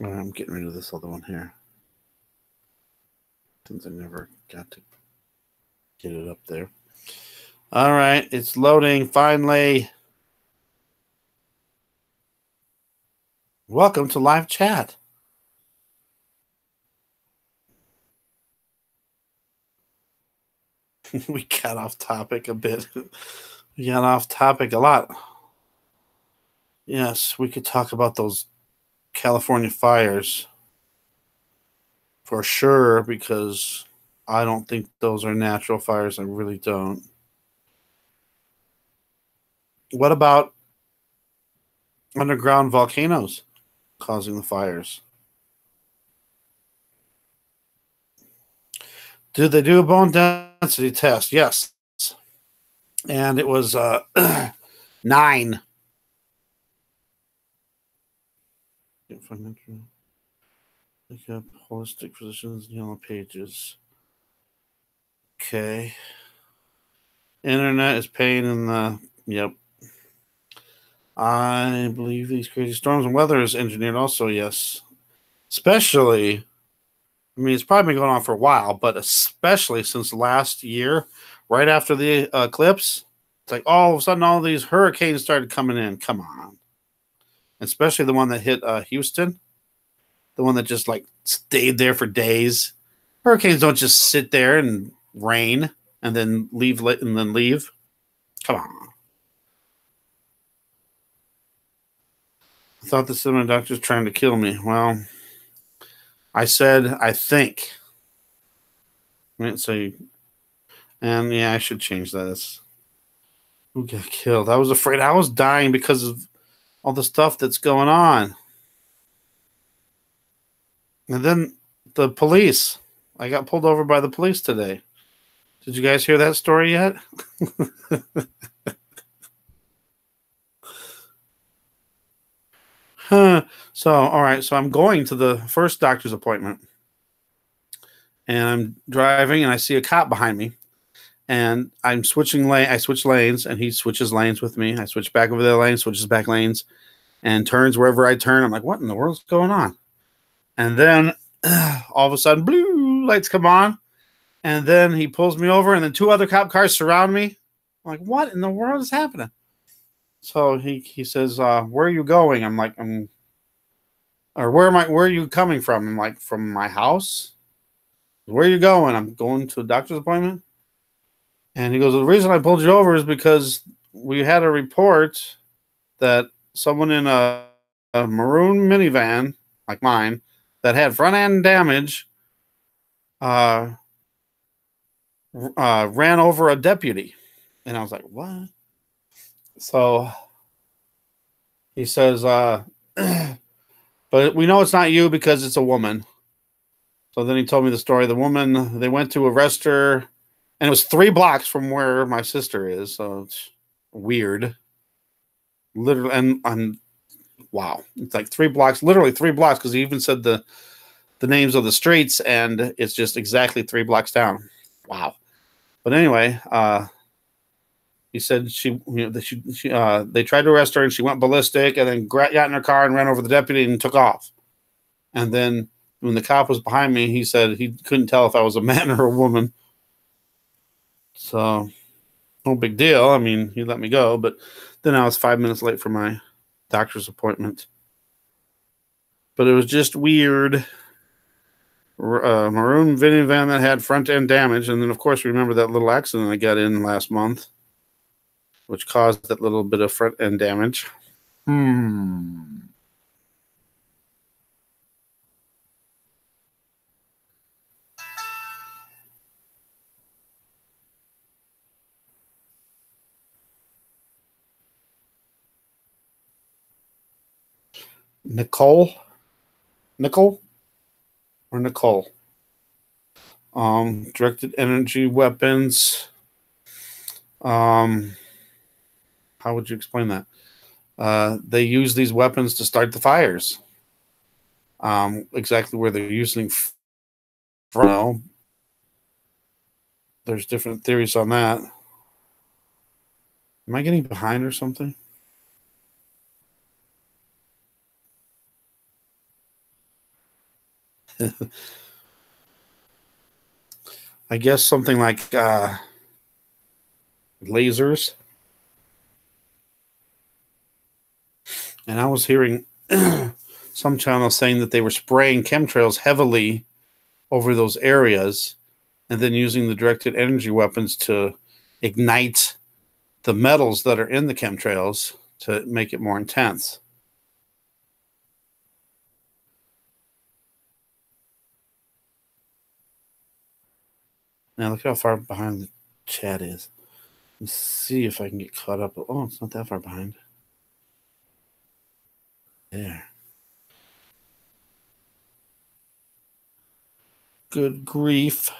I'm getting rid of this other one here, since I never got to get it up there. All right, it's loading finally. Welcome to live chat. We got off topic a bit. We got off topic a lot. Yes, we could talk about those California fires for sure, because I don't think those are natural fires. I really don't. What about underground volcanoes causing the fires? Did they do a bone density test? Yes. And it was 9. Pick up holistic physicians, yellow pages. Okay. Internet is paying in the. Yep. I believe these crazy storms and weather is engineered also, yes. Especially, I mean, it's probably been going on for a while, but especially since last year, right after the eclipse, it's like all of a sudden all these hurricanes started coming in. Come on. Especially the one that hit Houston, the one that just like stayed there for days. Hurricanes don't just sit there and rain and then leave. Come on. I thought the cinema doctor's trying to kill me. Well, I said, I think. Right, so, and yeah, I should change that. Who got killed? I was afraid I was dying because of all the stuff that's going on. And then the police. I got pulled over by the police today. Did you guys hear that story yet? So, all right. So I'm going to the first doctor's appointment. And I'm driving and I see a cop behind me. And I'm switching lane. I switch lanes and he switches lanes with me. I switch back over the lane, switches back lanes, and turns wherever I turn. I'm like, what in the world's going on? And then all of a sudden, blue lights come on. And then he pulls me over, and then 2 other cop cars surround me. I'm like, what in the world is happening? So he says, where are you going? I'm like, where are you coming from? I'm like, from my house. Where are you going? I'm going to a doctor's appointment. And he goes, the reason I pulled you over is because we had a report that someone in a maroon minivan, like mine, that had front end damage, ran over a deputy. And I was like, what? So he says, but we know it's not you because it's a woman. So then he told me the story. The woman, they went to arrest her, and it was 3 blocks from where my sister is. So it's weird. Literally, and wow, it's like 3 blocks, literally 3 blocks, because he even said the names of the streets, and it's just exactly 3 blocks down. Wow. But anyway, he said they tried to arrest her, and she went ballistic, and then got in her car and ran over the deputy and took off. And then when the cop was behind me, he said he couldn't tell if I was a man or a woman. So no big deal. I mean, he let me go, but then I was 5 minutes late for my doctor's appointment. But it was just weird. Maroon minivan that had front end damage, and then of course remember that little accident I got in last month, which caused that little bit of front end damage. Nicole? Or Nicole? Directed energy weapons. How would you explain that? They use these weapons to start the fires. Exactly where they're using from. There's different theories on that. Am I getting behind or something? I guess something like lasers. And I was hearing some channels saying that they were spraying chemtrails heavily over those areas and then using the directed energy weapons to ignite the metals that are in the chemtrails to make it more intense. Now look how far behind the chat is. Let's see if I can get caught up. Oh, it's not that far behind. There. Good grief.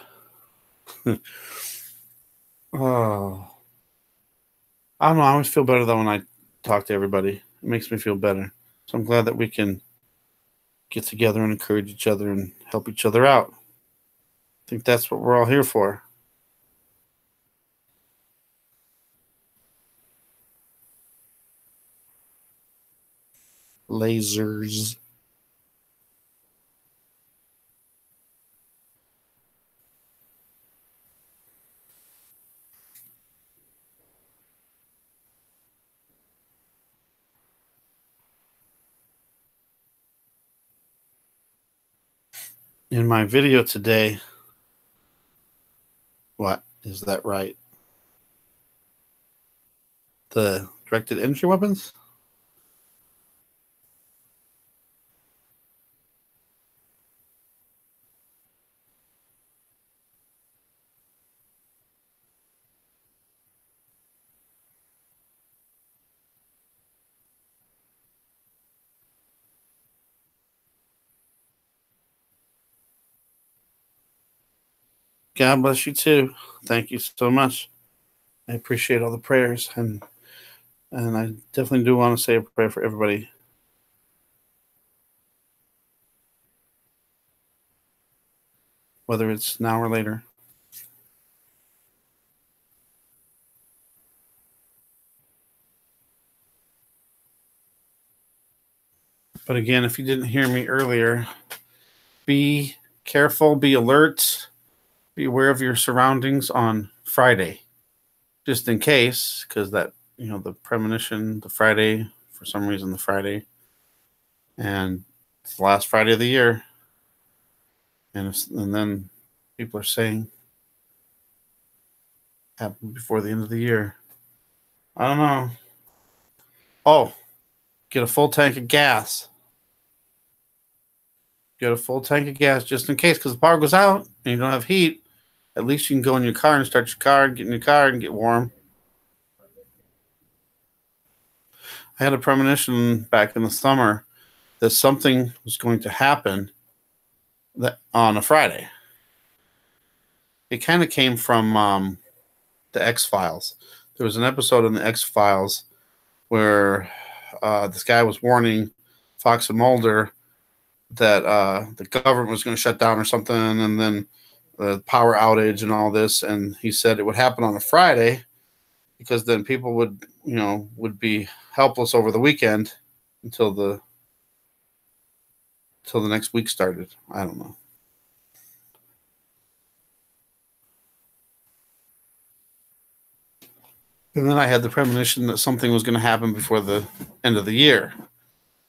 Oh. I don't know. I always feel better though when I talk to everybody. It makes me feel better. So I'm glad that we can get together and encourage each other and help each other out. I think that's what we're all here for. Lasers. In my video today, what is that right? The directed energy weapons? God bless you too. Thank you so much. I appreciate all the prayers, and I definitely do want to say a prayer for everybody. Whether it's now or later. But again, if you didn't hear me earlier, be careful, be alert, be aware of your surroundings on Friday, just in case, because that, the premonition, the Friday, for some reason, the Friday, and it's the last Friday of the year. And then people are saying happen before the end of the year. I don't know. Oh, get a full tank of gas. Get a full tank of gas just in case, because the power goes out and you don't have heat. At least you can go in your car and start your car, get in your car and get warm. I had a premonition back in the summer that something was going to happen that on a Friday. It kind of came from the X-Files. There was an episode in the X-Files where this guy was warning Fox and Mulder that the government was going to shut down or something, and then the power outage and all this. And he said it would happen on a Friday because then people would be helpless over the weekend until the next week started. I don't know. And then I had the premonition that something was going to happen before the end of the year.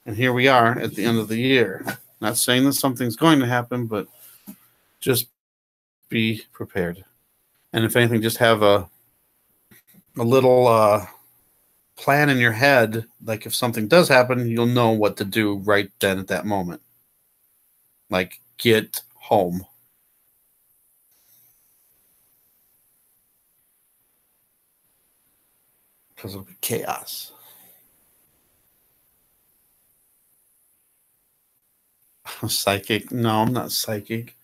And here we are at the end of the year. Not saying that something's going to happen, but just be prepared. And if anything, just have a little plan in your head. Like if something does happen, you'll know what to do right then at that moment. Like get home. Because it'll be chaos. Psychic? No, I'm not psychic.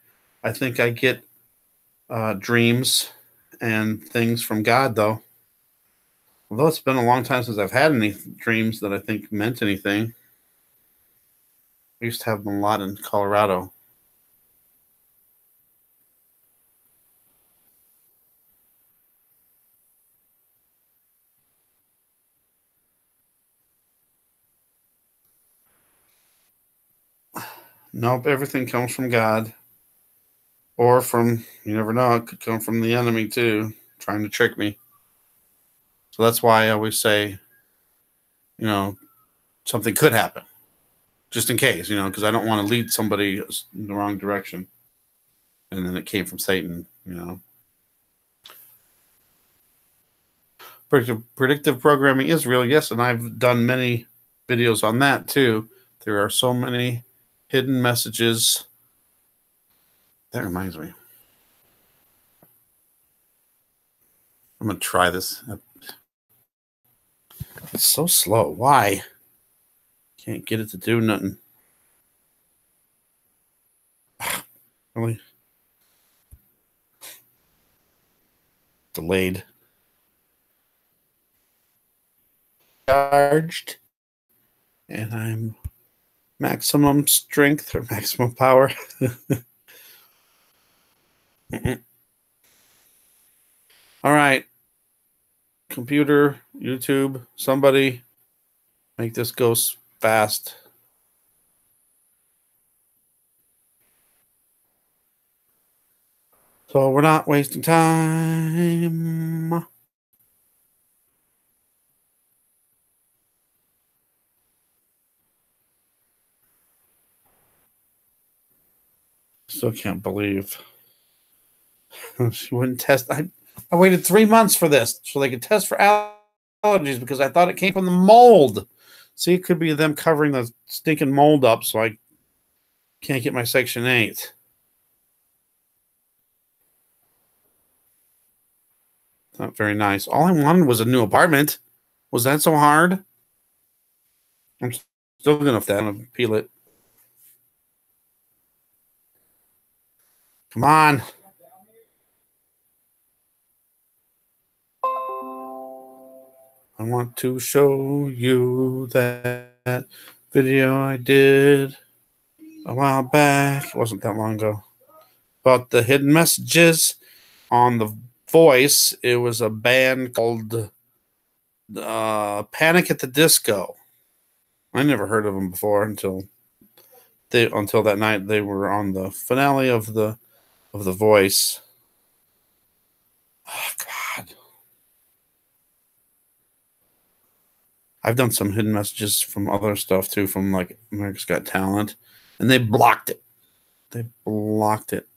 I think I get dreams and things from God, though. Although it's been a long time since I've had any dreams that I think meant anything. I used to have them a lot in Colorado. Nope, everything comes from God. Or from, you never know, it could come from the enemy too, trying to trick me. So that's why I always say, something could happen, just in case, because I don't want to lead somebody in the wrong direction. And then it came from Satan. Predictive programming is real, yes, and I've done many videos on that too. There are so many hidden messages. That reminds me. I'm going to try this. It's so slow. Why? Can't get it to do nothing. Really? Delayed. Charged. And I'm maximum strength or maximum power. All right. Computer, YouTube, somebody make this go fast. So we're not wasting time. Still can't believe she wouldn't test. I waited 3 months for this so they could test for allergies because I thought it came from the mold. See, it could be them covering the stinking mold up so I can't get my Section 8. Not very nice. All I wanted was a new apartment. Was that so hard? I'm still going to peel it. Come on. I want to show you that video I did a while back. It wasn't that long ago. About the hidden messages on The Voice. It was a band called Panic at the Disco. I never heard of them before until that night they were on the finale of the Voice. Oh, God. I've done some hidden messages from other stuff too, from like America's Got Talent, and they blocked it. They blocked it.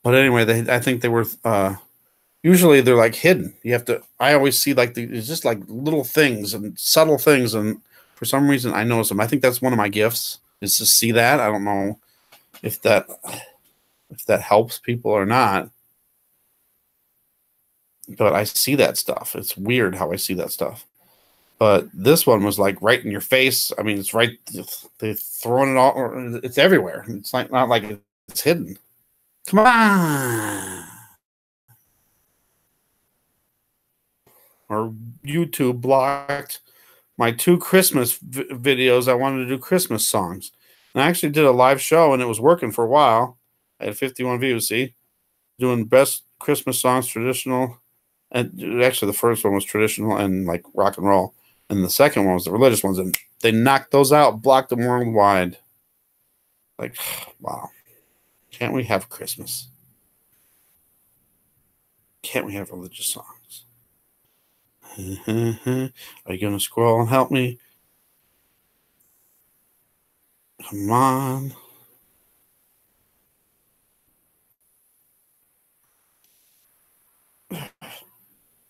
But anyway, I think they were usually they're like hidden. You have to. I always see like it's just like little things and subtle things, and for some reason I notice them. I think that's one of my gifts is to see that. I don't know if that helps people or not, but I see that stuff. It's weird how I see that stuff. But this one was like right in your face. I mean, it's right. They're throwing it all. It's everywhere. It's like not like it's hidden. Come on. Or YouTube blocked my 2 Christmas videos. I wanted to do Christmas songs. And I actually did a live show, and it was working for a while. I had 51 views, see? Doing best Christmas songs, traditional. And actually, the first one was traditional and like rock and roll. And the second one was the religious ones. And they knocked those out, blocked them worldwide. Like, wow. Can't we have Christmas? Can't we have religious songs? Are you going to scroll and help me? Come on.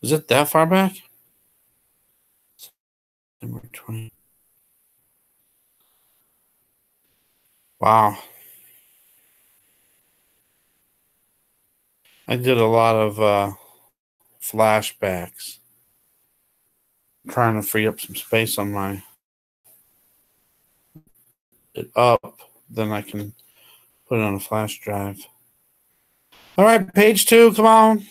Is it that far back? September 20. Wow. I did a lot of flashbacks. I'm trying to free up some space on it up. Then I can put it on a flash drive. All right, page 2, come on.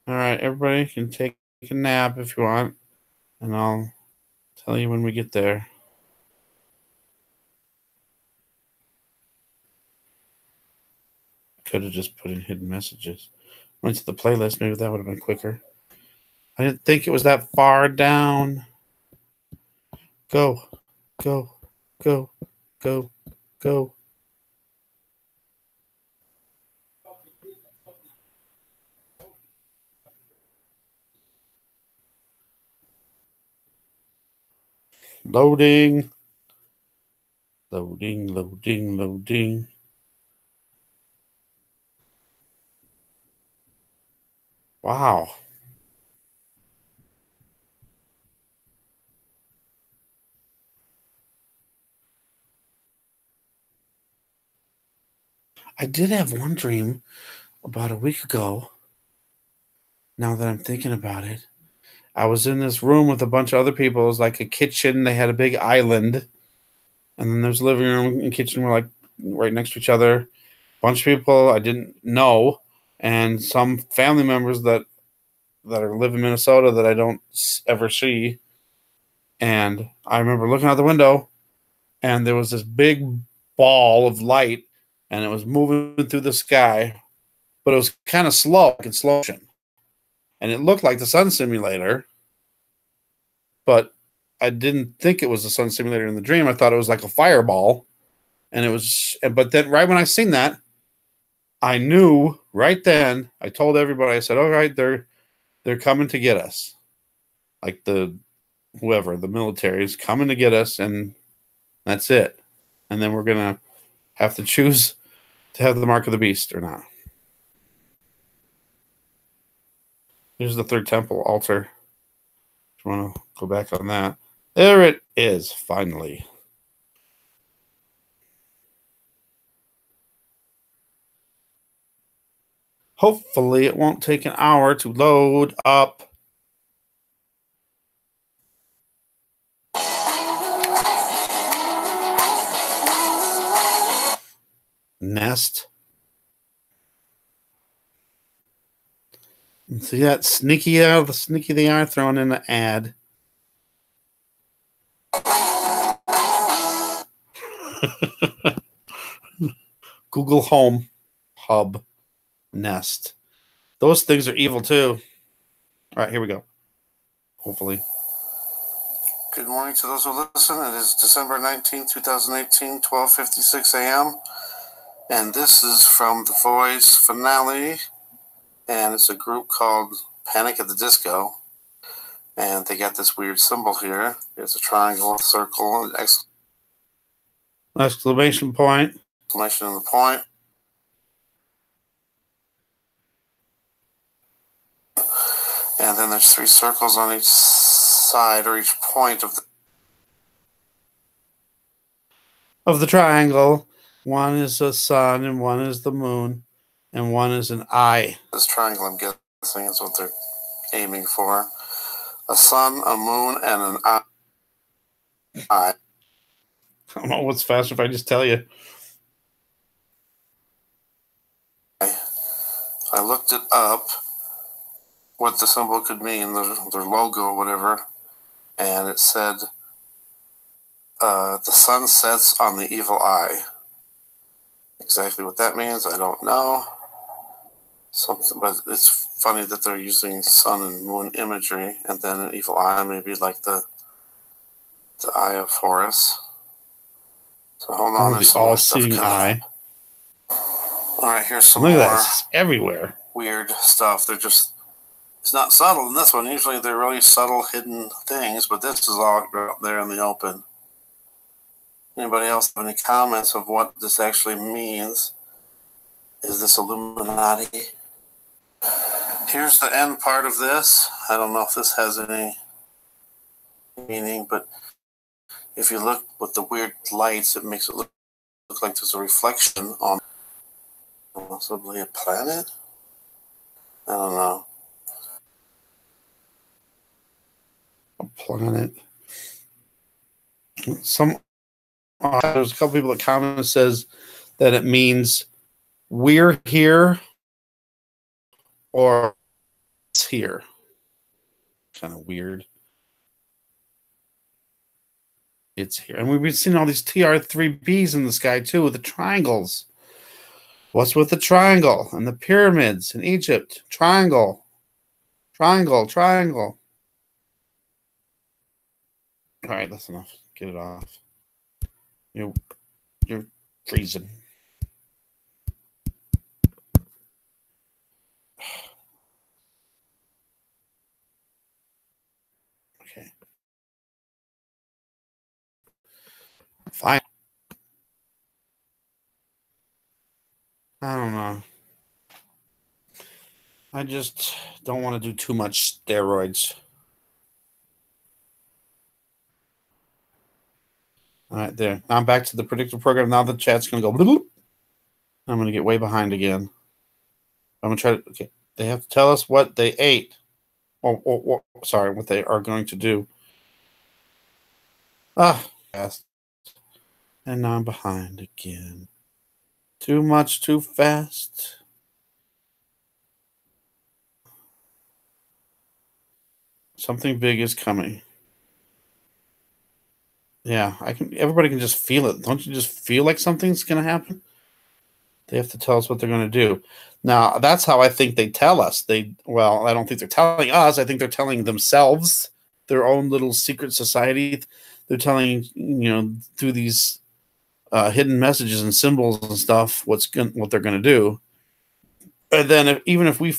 All right, everybody can take a nap if you want, and I'll tell you when we get there. Could have just put in hidden messages. Went to the playlist. Maybe that would have been quicker. I didn't think it was that far down. Go, go, go, go, go. Loading. Loading, loading, loading. Wow. I did have one dream about a week ago. Now that I'm thinking about it, I was in this room with a bunch of other people. It was like a kitchen. They had a big island. And then there's living room and kitchen were like right next to each other. A bunch of people I didn't know. And some family members that are live in Minnesota that I don't ever see. And I remember looking out the window and there was this big ball of light and it was moving through the sky, but it was kind of slow, like in slow motion. And it looked like the sun simulator, but I didn't think it was a sun simulator in the dream. I thought it was like a fireball. And it was, but then right when I seen that, I knew right then, I told everybody, I said, all right, they're coming to get us. Like the military is coming to get us, and that's it. And then we're going to have to choose to have the mark of the beast or not. Here's the third temple altar. If you want to go back on that. There it is, finally. Hopefully it won't take an hour to load up. Nest. See that sneaky they are throwing in an ad. Google Home Hub Nest. Those things are evil too. All right, here we go. Hopefully. Good morning to those who listen. It is December 19th, 2018, 12:56 a.m. And this is from The Voice finale. And it's a group called Panic at the Disco. And they got this weird symbol here. There's a triangle, a circle, an exclamation point. Exclamation on the point. And then there's 3 circles on each side or each point of the triangle. One is a sun and one is the moon and one is an eye. This triangle, I'm guessing, is what they're aiming for. A sun, a moon, and an eye. I don't know what's faster if I just tell you. I looked it up, what the symbol could mean, their logo or whatever, and it said, the sun sets on the evil eye. Exactly what that means, I don't know. Something, but it's funny that they're using sun and moon imagery, and then an evil eye, maybe like the eye of Horus. So hold on, the all-seeing eye. All right, here's some more everywhere weird stuff. They're just, it's not subtle in this one. Usually they're really subtle, hidden things, but this is all out there in the open. Anybody else have any comments of what this actually means? Is this Illuminati? Here's the end part of this. I don't know if this has any meaning, but if you look with the weird lights, it makes it look like there's a reflection on possibly a planet? I don't know. A planet. There's a couple people that comment that says that it means we're here or it's here. Kind of weird. It's here. And we've been seeing all these TR3Bs in the sky too with the triangles. What's with the triangle and the pyramids in Egypt? Triangle, triangle, triangle. All right, that's enough. Get it off. You're freezing. Okay. Fine. I don't know. I just don't want to do too much steroids. All right, there. Now I'm back to the predictive program. Now the chat's going to go. Bloop. I'm going to get way behind again. I'm going to try to. Okay. They have to tell us what they ate. Sorry, what they are going to do. Fast. And now I'm behind again. Too much, too fast. Something big is coming. Yeah, everybody can just feel it. Don't you just feel like something's going to happen? They have to tell us what they're going to do. Now, that's how I think they tell us. I don't think they're telling us. I think they're telling themselves, their own little secret society. They're telling, through these hidden messages and symbols and stuff, what they're going to do. And then even if we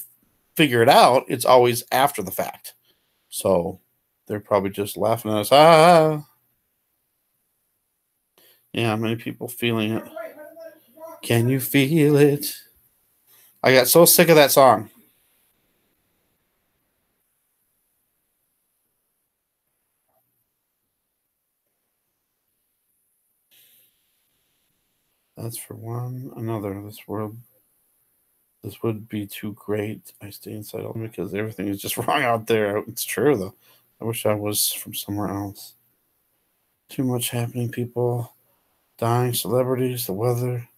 figure it out, it's always after the fact. So they're probably just laughing at us. Ah. Yeah, many people feeling it. Can you feel it? I got so sick of that song. That's for one another. This would be too great. I stay inside all because everything is just wrong out there. It's true, though. I wish I was from somewhere else. Too much happening, people dying, celebrities, the weather.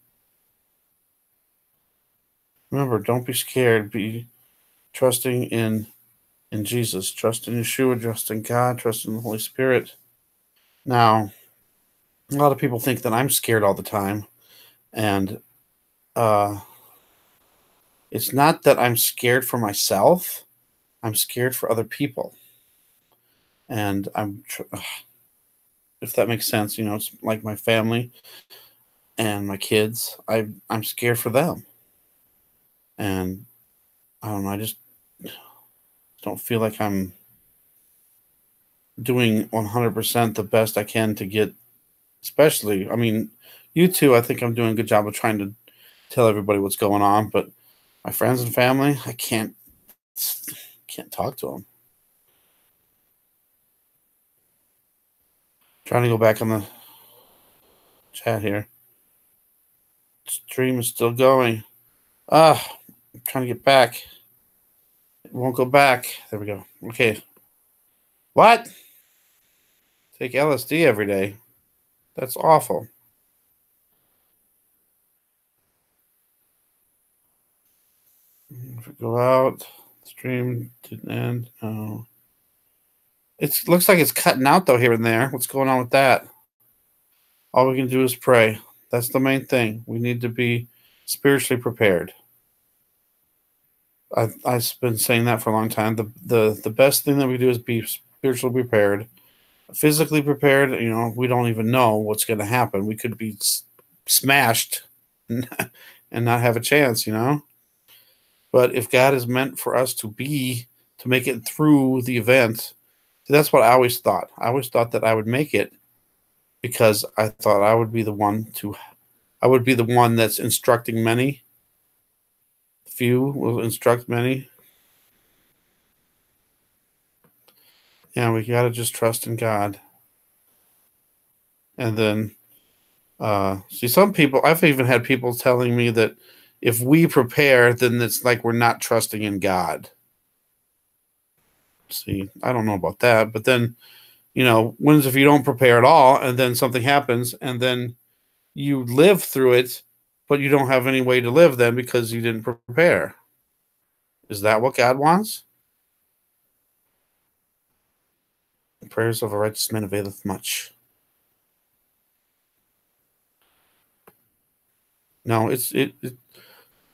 Remember, don't be scared. Be trusting in Jesus. Trust in Yeshua. Trust in God. Trust in the Holy Spirit. Now, a lot of people think that I'm scared all the time. And it's not that I'm scared for myself. I'm scared for other people. And if that makes sense, it's like my family and my kids. I'm scared for them. And I don't know, I just don't feel like I'm doing 100% the best I can to get, especially, you two, I think I'm doing a good job of trying to tell everybody what's going on, but my friends and family, I can't talk to them. Trying to go back on the chat here. Stream is still going. I'm trying to get back. It won't go back. There we go. Okay. What? Take LSD every day. That's awful. If we go out, stream didn't end. No. It looks like it's cutting out though here and there. What's going on with that? All we can do is pray. That's the main thing. We need to be spiritually prepared. I've been saying that for a long time. The best thing that we do is be spiritually prepared. Physically prepared, we don't even know what's going to happen. We could be smashed and not have a chance, But if God is meant for us to make it through the event, that's what I always thought. I always thought that I would make it because I thought I would be the one that's instructing many. Few will instruct many. Yeah, we got to just trust in God. And then, see, some people, I've even had people telling me that if we prepare, then it's like we're not trusting in God. See, I don't know about that. But then, when's if you don't prepare at all and then something happens and then you live through it, but you don't have any way to live then because you didn't prepare? Is that what God wants? The prayers of a righteous man availeth much. No,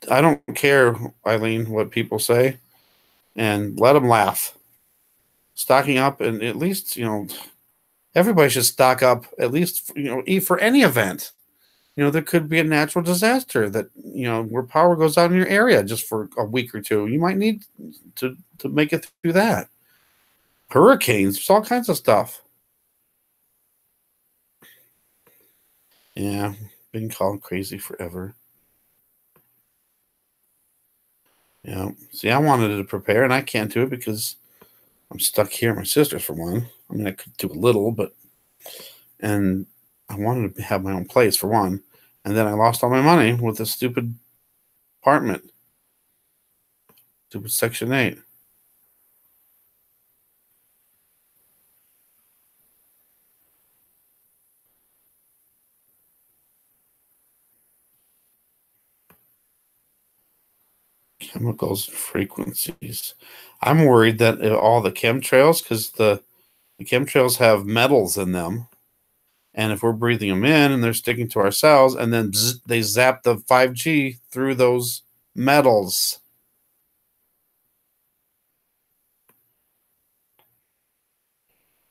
I don't care, Eileen, what people say, and let them laugh. Stocking up, and at least, everybody should stock up at least, eat for any event. There could be a natural disaster that, where power goes out in your area just for a week or two. You might need to make it through that. Hurricanes, all kinds of stuff. Yeah, been called crazy forever. Yeah. See, I wanted to prepare, and I can't do it because I'm stuck here at my sister's for one. I mean, I could do a little, and I wanted to have my own place for one. And then I lost all my money with this stupid apartment, stupid Section 8. Chemicals and frequencies. I'm worried that all the chemtrails, because the chemtrails have metals in them, and if we're breathing them in and they're sticking to our cells, and then they zap the 5G through those metals.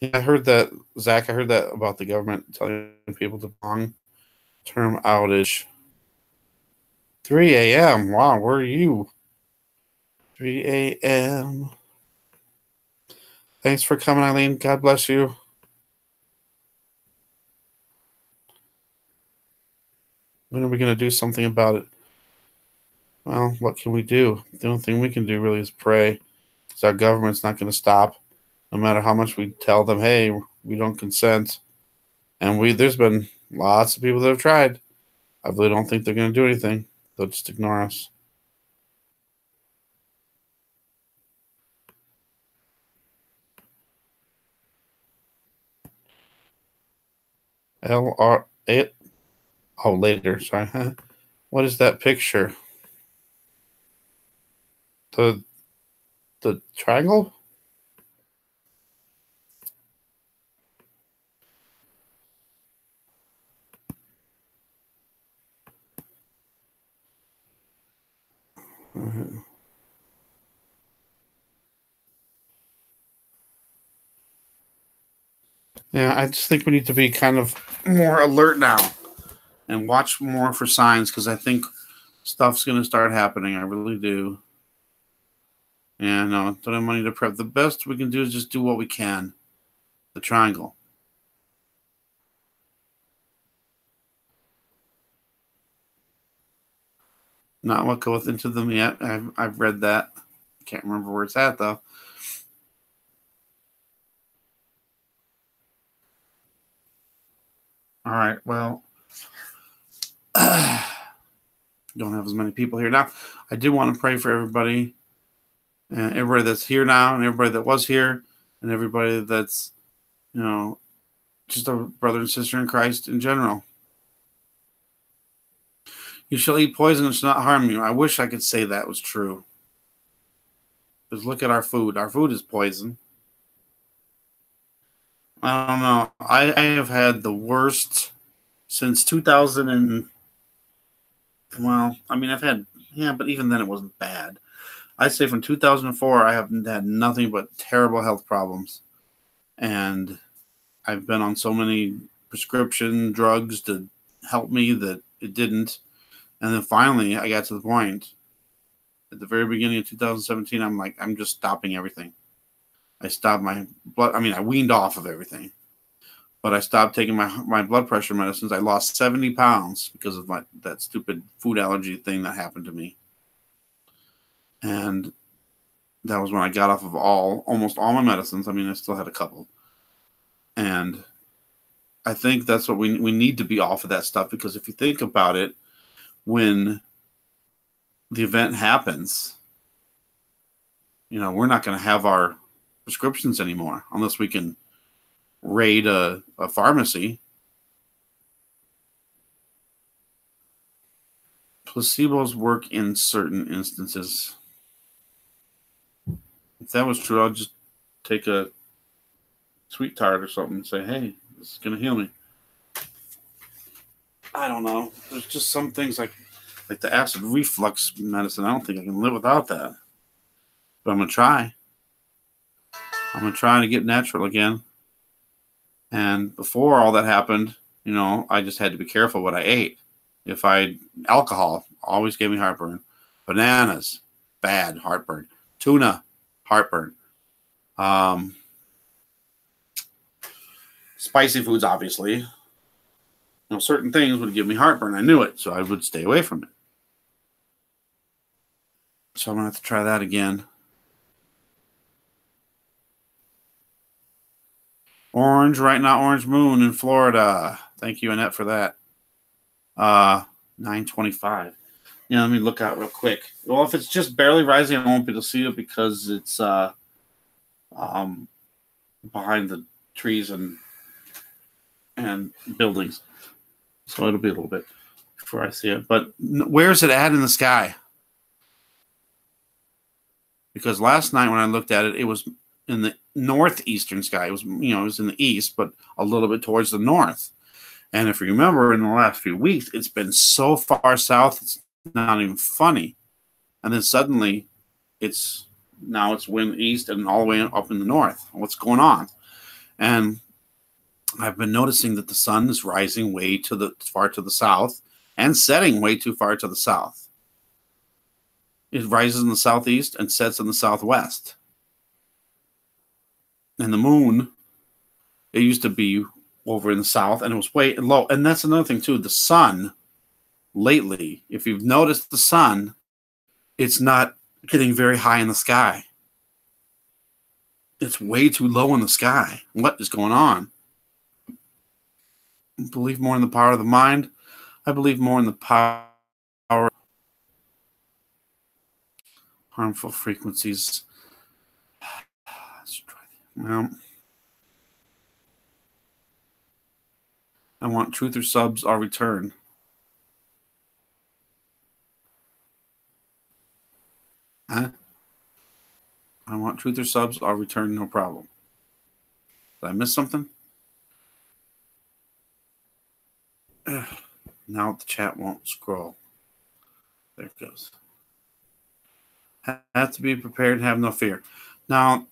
Yeah, I heard that, Zach. I heard that about the government telling people to long-term outage. 3 a.m. Wow, where are you? 3 a.m. Thanks for coming, Eileen. God bless you. When are we going to do something about it? Well, what can we do? The only thing we can do really is pray. Because our government's not going to stop. No matter how much we tell them, hey, we don't consent. And there's been lots of people that have tried. I really don't think they're going to do anything. They'll just ignore us. It. Oh, later. Sorry. Huh? What is that picture? The triangle? Yeah, I just think we need to be kind of more alert now and watch more for signs, because I think stuff's going to start happening. I really do. And no, don't have money to prep. The best we can do is just do what we can. The triangle. Not what goeth into them yet. I've read that. Can't remember where it's at, though. All right, well, don't have as many people here now. I do want to pray for everybody, and everybody that's here now, and everybody that was here, and everybody that's, just a brother and sister in Christ in general. You shall eat poison and shall not harm you. I wish I could say that was true. Because look at our food. Our food is poison. I don't know. I have had the worst since 2000 and, well, I mean, I've had, yeah, but even then it wasn't bad. I'd say from 2004, I have had nothing but terrible health problems. And I've been on so many prescription drugs to help me that it didn't. And then finally, I got to the point at the very beginning of 2017. I'm like, I'm just stopping everything. I stopped my blood. I mean, I weaned off of everything, but I stopped taking my blood pressure medicines. I lost 70 pounds because of that stupid food allergy thing that happened to me. And that was when I got off of almost all my medicines. I mean, I still had a couple. And I think that's what we need to be off of that stuff, because if you think about it, when the event happens, we're not going to have our prescriptions anymore unless we can raid a pharmacy. Placebos work in certain instances. If that was true, I'll just take a sweet tart or something and say, hey, this is going to heal me. I don't know. There's just some things like Like the acid reflux medicine, I don't think I can live without that. But I'm going to try. I'm going to try to get natural again. And before all that happened, you know, I just had to be careful what I ate. If alcohol always gave me heartburn. Bananas, bad, heartburn. Tuna, heartburn. Spicy foods, obviously. You know, certain things would give me heartburn. I knew it, so I would stay away from it. So I'm going to have to try that again. Orange, right now, orange moon in Florida. Thank you, Annette, for that. 9:25. Yeah, let me look out real quick. Well, if it's just barely rising, I won't be able to see it because it's behind the trees and buildings. So it'll be a little bit before I see it. But where's it at in the sky? Because last night when I looked at it, it was in the northeastern sky. It was, you know, it was in the east, but a little bit towards the north. And if you remember, in the last few weeks, it's been so far south, it's not even funny. And then suddenly, it's wind east and all the way up in the north. What's going on? And I've been noticing that the sun is rising way far to the south and setting way too far to the south. It rises in the southeast and sets in the southwest. And the moon, it used to be over in the south, and it was way low. And that's another thing, too. The sun, lately, if you've noticed the sun, it's not getting very high in the sky. It's way too low in the sky. What is going on? I believe more in the power of the mind. I believe more in the power of harmful frequencies. Well, I want truth or subs, I'll return. Huh? I want truth or subs, I'll return, no problem. Did I miss something? Now the chat won't scroll. There it goes. Have to be prepared and have no fear. Now,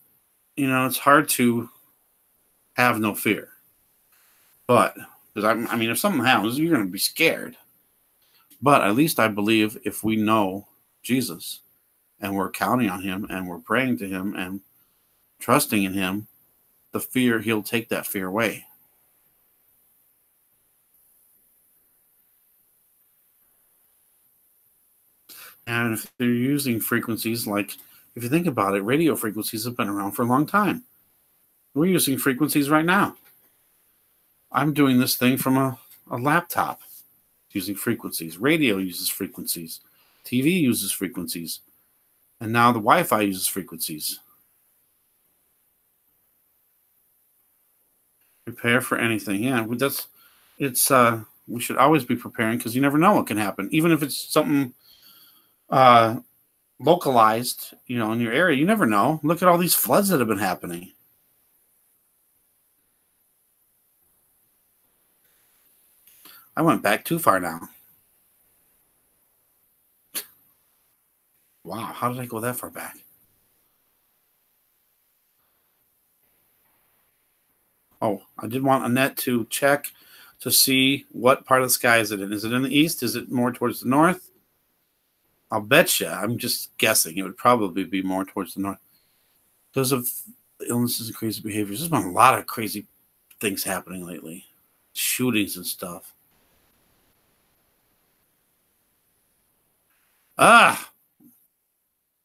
you know, it's hard to have no fear. But, because I mean, if something happens, you're going to be scared. But at least I believe if we know Jesus and we're counting on him and we're praying to him and trusting in him, the fear, he'll take that fear away. And if they're using frequencies like, if you think about it, radio frequencies have been around for a long time. We're using frequencies right now. I'm doing this thing from a laptop using frequencies. Radio uses frequencies. TV uses frequencies. And now the Wi-Fi uses frequencies. Prepare for anything. Yeah, we should always be preparing because you never know what can happen. Even if it's something localized, you know, in your area, you never know. Look at all these floods that have been happening. I went back too far now. Wow, how did I go that far back? Oh, I did want Annette to check to see what part of the sky is it in. Is it in the east? Is it more towards the north? I'll bet you. I'm just guessing. It would probably be more towards the north. Because of illnesses and crazy behaviors. There's been a lot of crazy things happening lately. Shootings and stuff.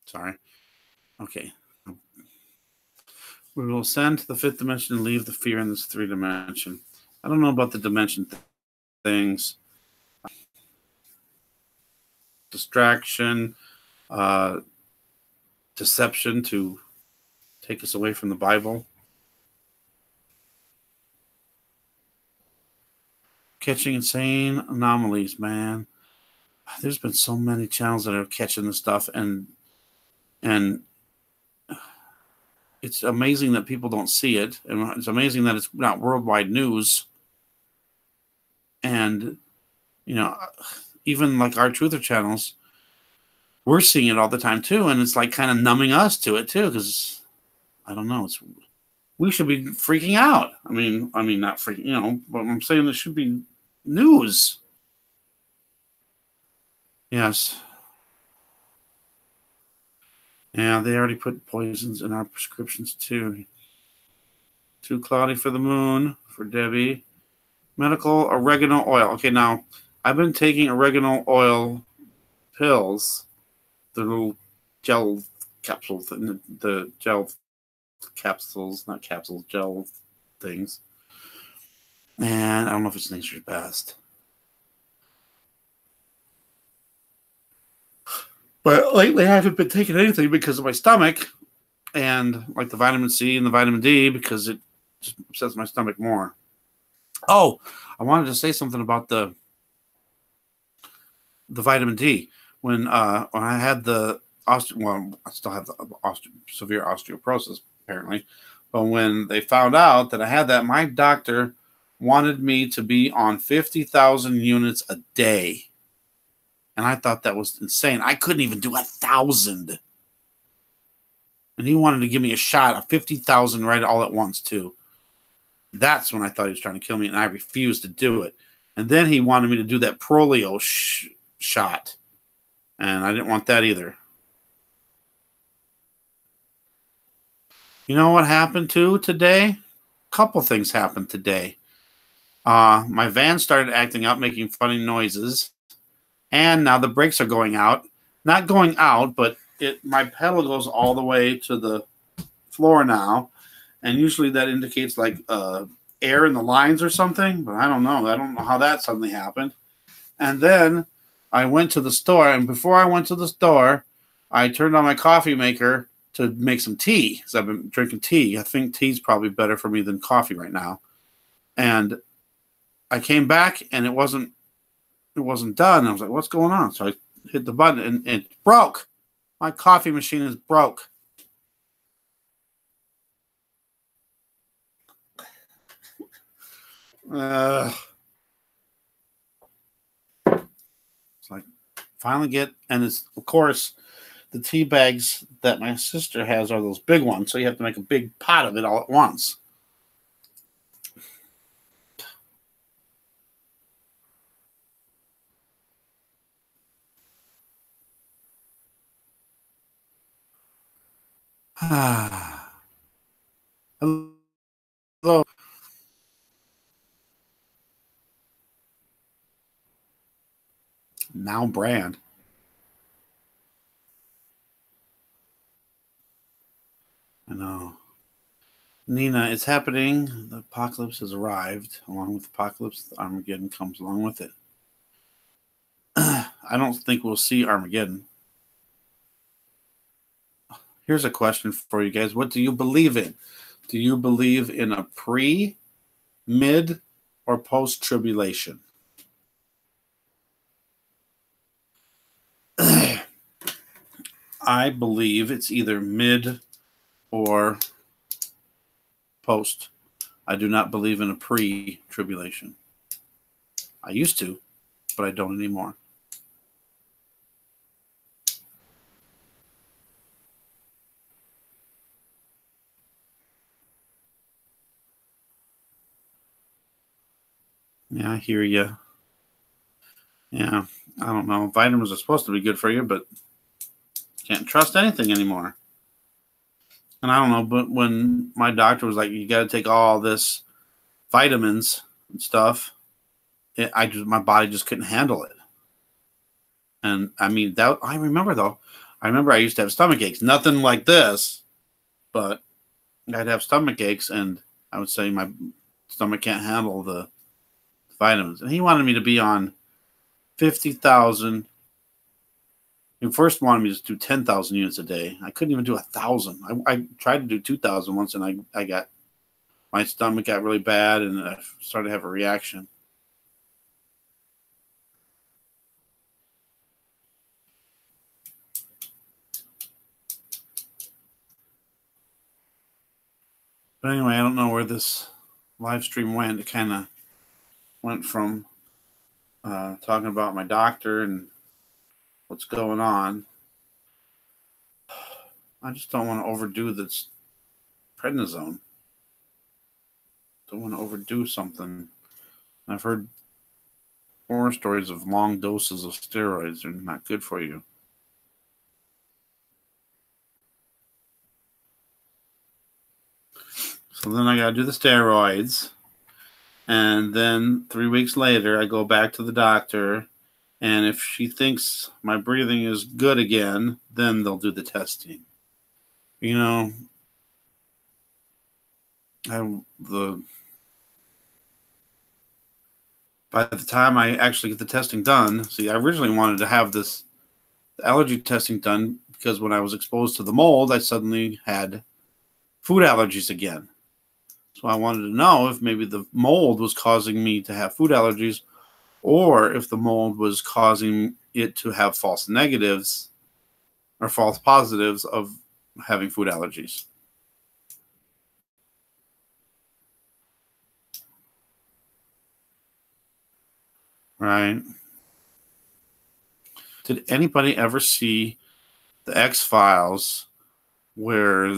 Sorry. Okay. We will ascend to the fifth dimension and leave the fear in this 3 dimension. I don't know about the dimension things. Distraction, deception to take us away from the Bible. Catching insane anomalies, man. There's been so many channels that are catching this stuff, and it's amazing that people don't see it, and it's amazing that it's not worldwide news. And you know, even like our truther channels, we're seeing it all the time too, and it's like kind of numbing us to it too, because I don't know, we should be freaking out. I mean not freaking, but I'm saying this should be news. Yes. Yeah, they already put poisons in our prescriptions too. Too cloudy for the moon for Debbie. Medical oregano oil. Okay, now I've been taking oregano oil pills, the little gel capsules, the gel capsules, not capsules, gel things. And I don't know if it's nature's best. But lately I haven't been taking anything because of my stomach and like the vitamin C and the vitamin D, because it just upsets my stomach more. Oh, I wanted to say something about the vitamin D. When I had the I still have the severe osteoporosis apparently, but when they found out that I had that, my doctor wanted me to be on 50,000 units a day, and I thought that was insane. I couldn't even do 1,000, and he wanted to give me a shot of 50,000 right all at once too. That's when I thought he was trying to kill me, and I refused to do it. And then he wanted me to do that Prolio shot, and I didn't want that either. You know what happened too today? A couple things happened today. My van started acting up, making funny noises, and now the brakes are going out. Not going out, but my pedal goes all the way to the floor now, and usually that indicates like air in the lines or something, but I don't know. I don't know how that suddenly happened. And then I went to the store, and before I went to the store, I turned on my coffee maker to make some tea, because I've been drinking tea. I think tea's probably better for me than coffee right now. And I came back, and it wasn't done. I was like, what's going on? So I hit the button, and it broke. My coffee machine is broke. It's like, finally get, and it's, of course, the tea bags that my sister has are those big ones, so you have to make a big pot of it all at once. Hello. Now brand. I know. Nina, it's happening. The apocalypse has arrived. Along with the apocalypse, Armageddon comes along with it. I don't think we'll see Armageddon. Here's a question for you guys. What do you believe in? Do you believe in a pre, mid, or post-tribulation? I believe it's either mid or post. I do not believe in a pre-tribulation. I used to, but I don't anymore. Yeah, I hear you. Yeah, I don't know. Vitamins are supposed to be good for you, but can't trust anything anymore. And I don't know, but when my doctor was like, you got to take all this vitamins and stuff, my body just couldn't handle it. And I mean, that I remember I used to have stomach aches, nothing like this, but I'd have stomach aches, and I would say my stomach can't handle the vitamins. And he wanted me to be on 50,000. He first wanted me to do 10,000 units a day. I couldn't even do 1,000. I tried to do 2,000 once, and my stomach got really bad, and I started to have a reaction. But anyway, I don't know where this live stream went. It kind of went from talking about my doctor and what's going on. I just don't want to overdo this prednisone. Don't want to overdo something. I've heard horror stories of long doses of steroids are not good for you. So then I got to do the steroids. And then 3 weeks later, I go back to the doctor. And if she thinks my breathing is good again, then they'll do the testing. You know, by the time I actually get the testing done, see, I originally wanted to have this allergy testing done because when I was exposed to the mold, I suddenly had food allergies again. So I wanted to know if maybe the mold was causing me to have food allergies, or if the mold was causing it to have false negatives or false positives of having food allergies. Right? Did anybody ever see the X-Files where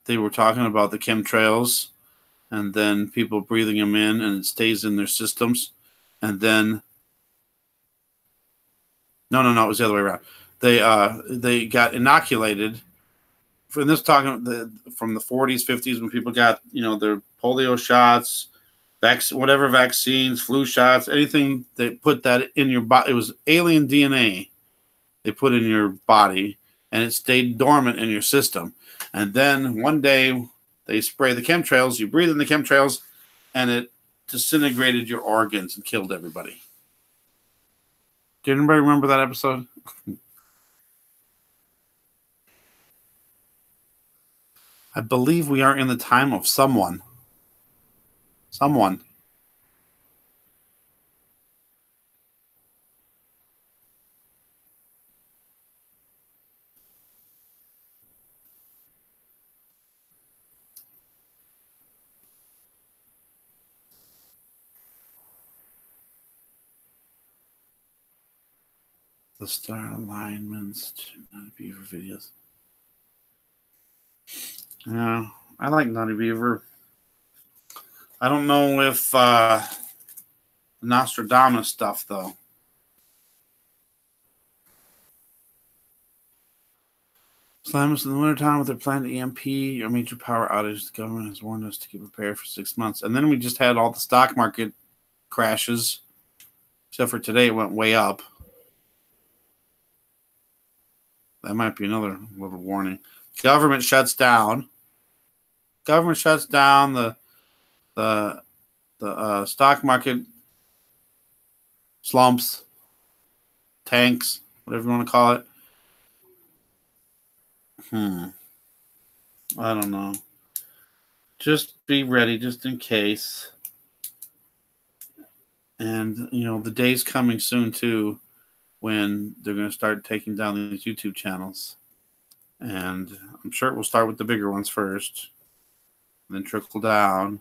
they were talking about the chemtrails and then people breathing them in and it stays in their systems? And then no, it was the other way around. They got inoculated. From this talking from the 40s, 50s, when people got their polio shots, whatever vaccines, flu shots, anything, they put that in your body. It was alien DNA they put in your body, and it stayed dormant in your system. And then one day they spray the chemtrails. You breathe in the chemtrails, and it disintegrated your organs and killed everybody. Do anybody remember that episode? I believe we are in the time of someone. Someone. The star alignments to Naughty Beaver videos. Yeah, I like Naughty Beaver. I don't know if Nostradamus stuff, though. Slamus in the wintertime with their planned EMP or major power outage. The government has warned us to get prepared for 6 months. And then we just had all the stock market crashes. Except for today, it went way up. That might be another little warning. Government shuts down. Government shuts down. The stock market slumps, tanks, whatever you want to call it. I don't know. Just be ready, just in case. And, the day's coming soon, too, when they're going to start taking down these YouTube channels. And I'm sure it will start with the bigger ones first, then trickle down.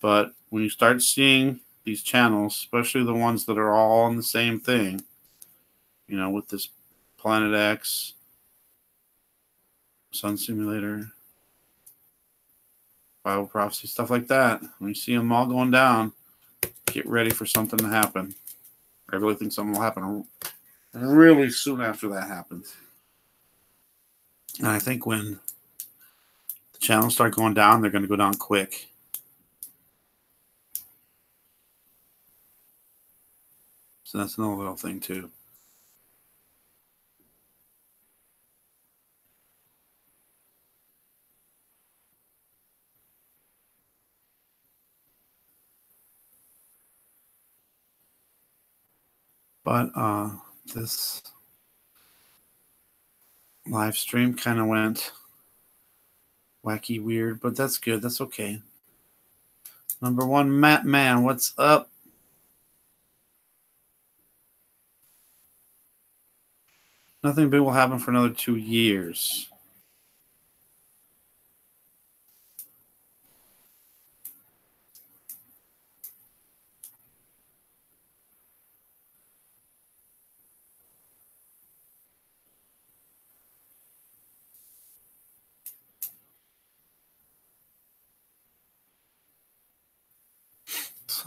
But when you start seeing these channels, especially the ones that are all on the same thing, with this Planet X, Sun Simulator, Bible Prophecy, stuff like that, when you see them all going down, get ready for something to happen. I really think something will happen really soon after that happens. And I think when the channels start going down, they're going to go down quick. So that's another little thing, too. But this live stream kind of went wacky weird, but that's good. That's okay. Number one, Matt Man, what's up? Nothing big will happen for another 2 years.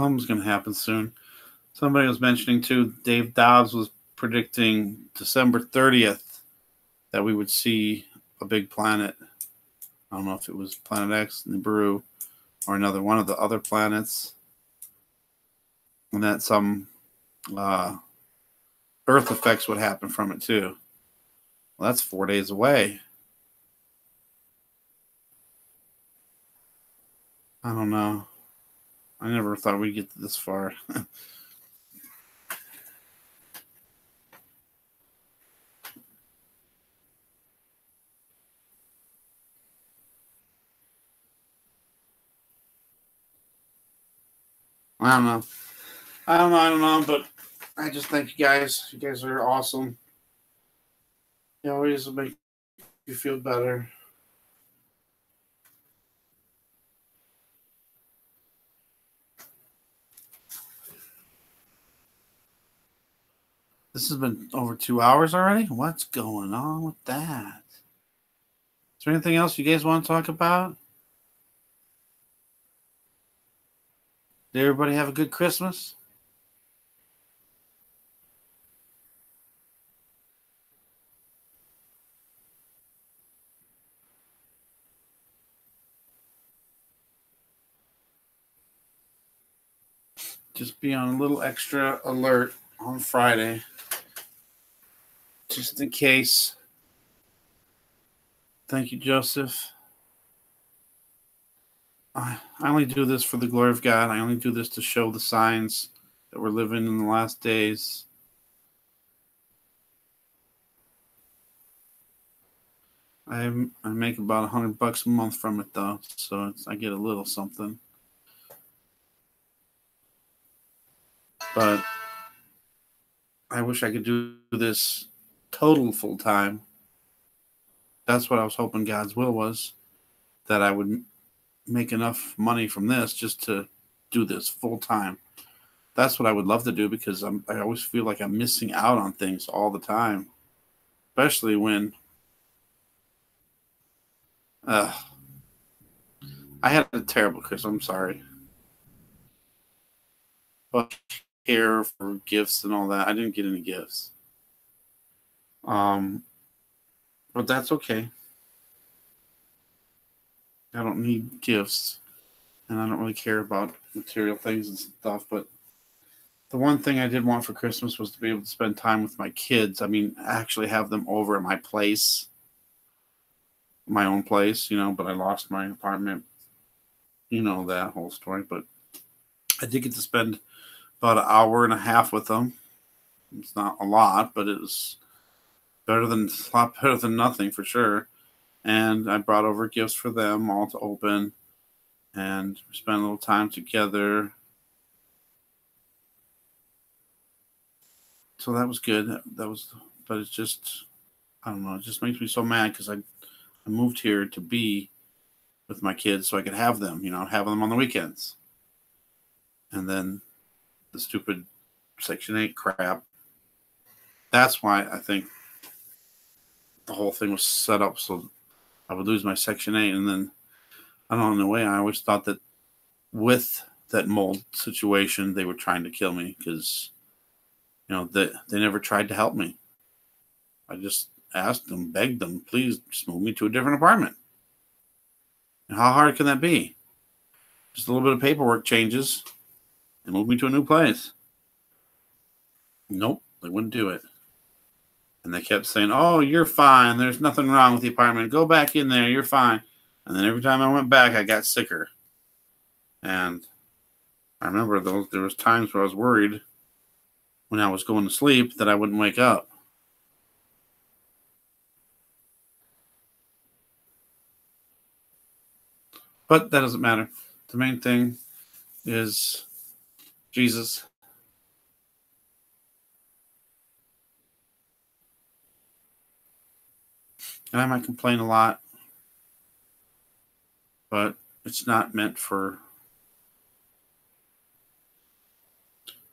Something's going to happen soon. Somebody was mentioning too, Dave Dobbs was predicting December 30th that we would see a big planet. I don't know if it was Planet X, Nibiru, or another one of the other planets. And that some Earth effects would happen from it too. Well, that's 4 days away. I don't know. I never thought we'd get this far. I don't know, but I just thank you guys. You guys are awesome. You always make you feel better. This has been over 2 hours already? What's going on with that? Is there anything else you guys want to talk about? Did everybody have a good Christmas? Just be on a little extra alert on Friday, just in case. Thank you, Joseph. I only do this for the glory of God. I only do this to show the signs that we're living in the last days. I make about $100 a month from it though, so I get a little something. But I wish I could do this total full time. That's what I was hoping God's will was, that I would make enough money from this just to do this full time. That's what I would love to do, because I always feel like I'm missing out on things all the time, especially when I had a terrible Christmas. I'm sorry. But here for gifts and all that, I didn't get any gifts. But that's okay. I don't need gifts, and I don't really care about material things and stuff. But the one thing I did want for Christmas was to be able to spend time with my kids. I mean, actually have them over at my place, my own place, but I lost my apartment. That whole story. But I did get to spend about an hour and a half with them. It's not a lot, but it was a lot better than nothing for sure. And I brought over gifts for them all to open, and spend a little time together. So that was good. But it's just, I don't know. It just makes me so mad because I moved here to be with my kids so I could have them, have them on the weekends. And then the stupid Section 8 crap. That's why I think the whole thing was set up so I would lose my Section 8. And then, I don't know, in a way, I always thought that with that mold situation, they were trying to kill me because, they never tried to help me. I just asked them, begged them, please just move me to a different apartment. And how hard can that be? Just a little bit of paperwork changes and move me to a new place. Nope, they wouldn't do it. And they kept saying, oh, you're fine. There's nothing wrong with the apartment. Go back in there. You're fine. And then every time I went back, I got sicker. And I remember there was times where I was worried when I was going to sleep that I wouldn't wake up. But that doesn't matter. The main thing is Jesus. And I might complain a lot, but it's not meant for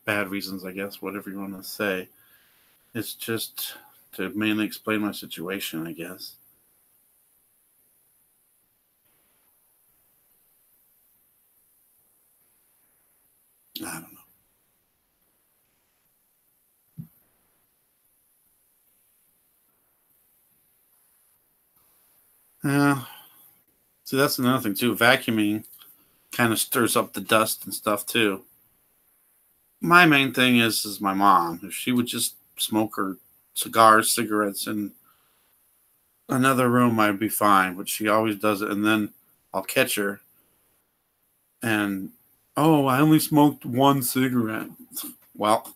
bad reasons, I guess, whatever you want to say. It's just to mainly explain my situation, I guess. Yeah. See, that's another thing too. Vacuuming kind of stirs up the dust and stuff too. My main thing is my mom. If she would just smoke her cigars, cigarettes in another room, I'd be fine. But she always does it, and then I'll catch her, and oh, I only smoked one cigarette. Well,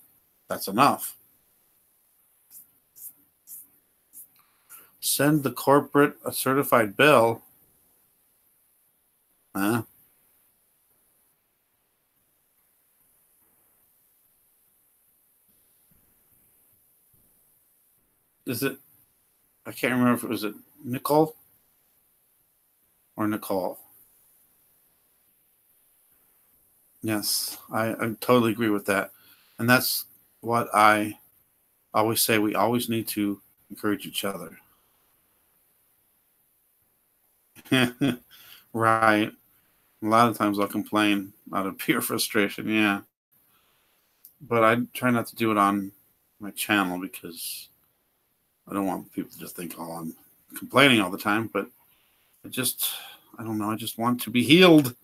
that's enough. Send the corporate a certified bill. Huh? Is it? I can't remember if it was Nicole or Nicole. Yes, I totally agree with that. And that's what I always say. We always need to encourage each other. Right. A lot of times I'll complain out of pure frustration. Yeah. But I try not to do it on my channel because I don't want people to just think, oh, I'm complaining all the time. But I don't know. I just want to be healed.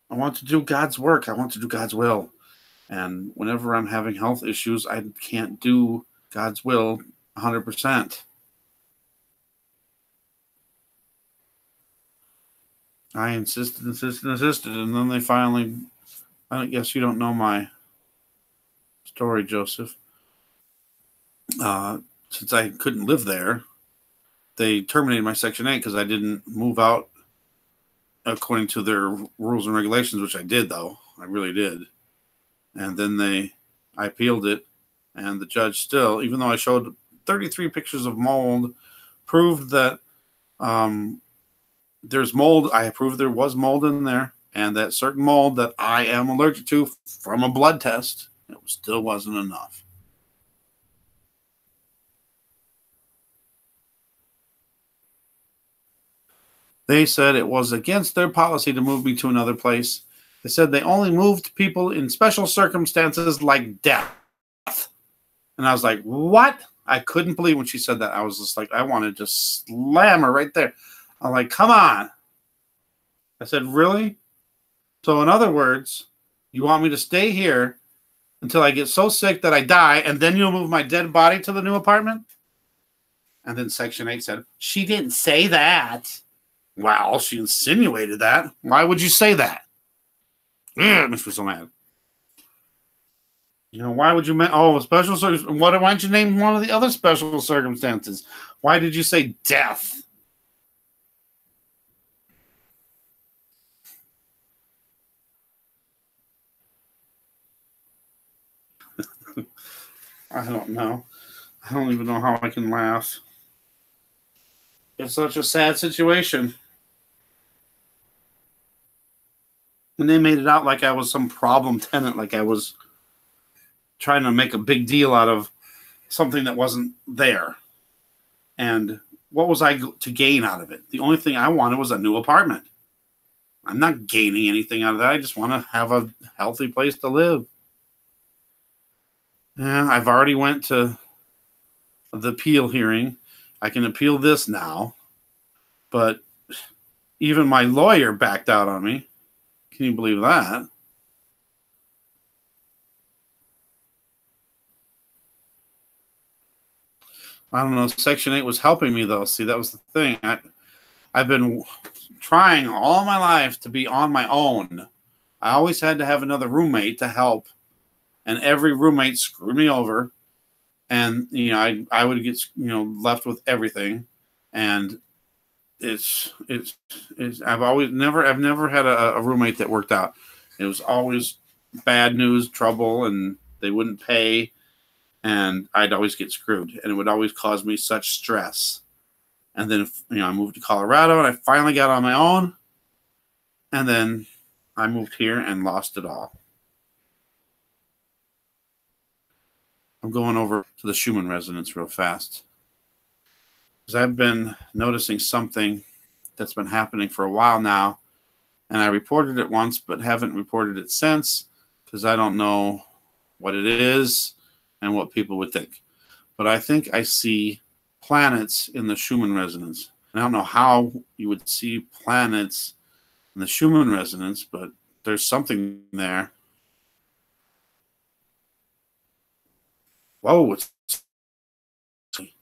I want to do God's work. I want to do God's will. And whenever I'm having health issues, I can't do God's will 100%. I insisted, and then they finally, I guess you don't know my story, Joseph. Since I couldn't live there, they terminated my Section 8 because I didn't move out according to their rules and regulations, which I did, though. I really did. And then I appealed it, and the judge still, even though I showed 33 pictures of mold, proved that there's mold. I proved there was mold in there, and that certain mold that I am allergic to from a blood test, it still wasn't enough. They said it was against their policy to move me to another place. They said they only moved people in special circumstances like death. And I was like, what? I couldn't believe when she said that. I was just like, I wanted to slam her right there. I'm like, come on. I said, really? So in other words, you want me to stay here until I get so sick that I die, and then you'll move my dead body to the new apartment? And then Section 8 said, she didn't say that. Well, she insinuated that. Why would you say that? It makes me so mad. You know, why would you special circumstances? Why don't you name one of the other special circumstances? Why did you say death? I don't know. I don't even know how I can laugh. It's such a sad situation. And they made it out like I was some problem tenant, like I was trying to make a big deal out of something that wasn't there. And what was I to gain out of it? The only thing I wanted was a new apartment. I'm not gaining anything out of that. I just want to have a healthy place to live. Yeah, I've already went to the appeal hearing. I can appeal this now. But even my lawyer backed out on me. Can you believe that? I don't know. Section 8 was helping me, though. See, that was the thing. I've been trying all my life to be on my own. I always had to have another roommate to help. And every roommate screwed me over. And, you know, I would get, you know, left with everything. And I've never had a roommate that worked out. It was always bad news, trouble, and they wouldn't pay. And I'd always get screwed. And it would always cause me such stress. And then, you know, I moved to Colorado and I finally got on my own. And then I moved here and lost it all. I'm going over to the Schumann resonance real fast. Because I've been noticing something that's been happening for a while now. And I reported it once, but haven't reported it since. Because I don't know what it is and what people would think. But I think I see planets in the Schumann resonance. I don't know how you would see planets in the Schumann resonance, but there's something there. Whoa,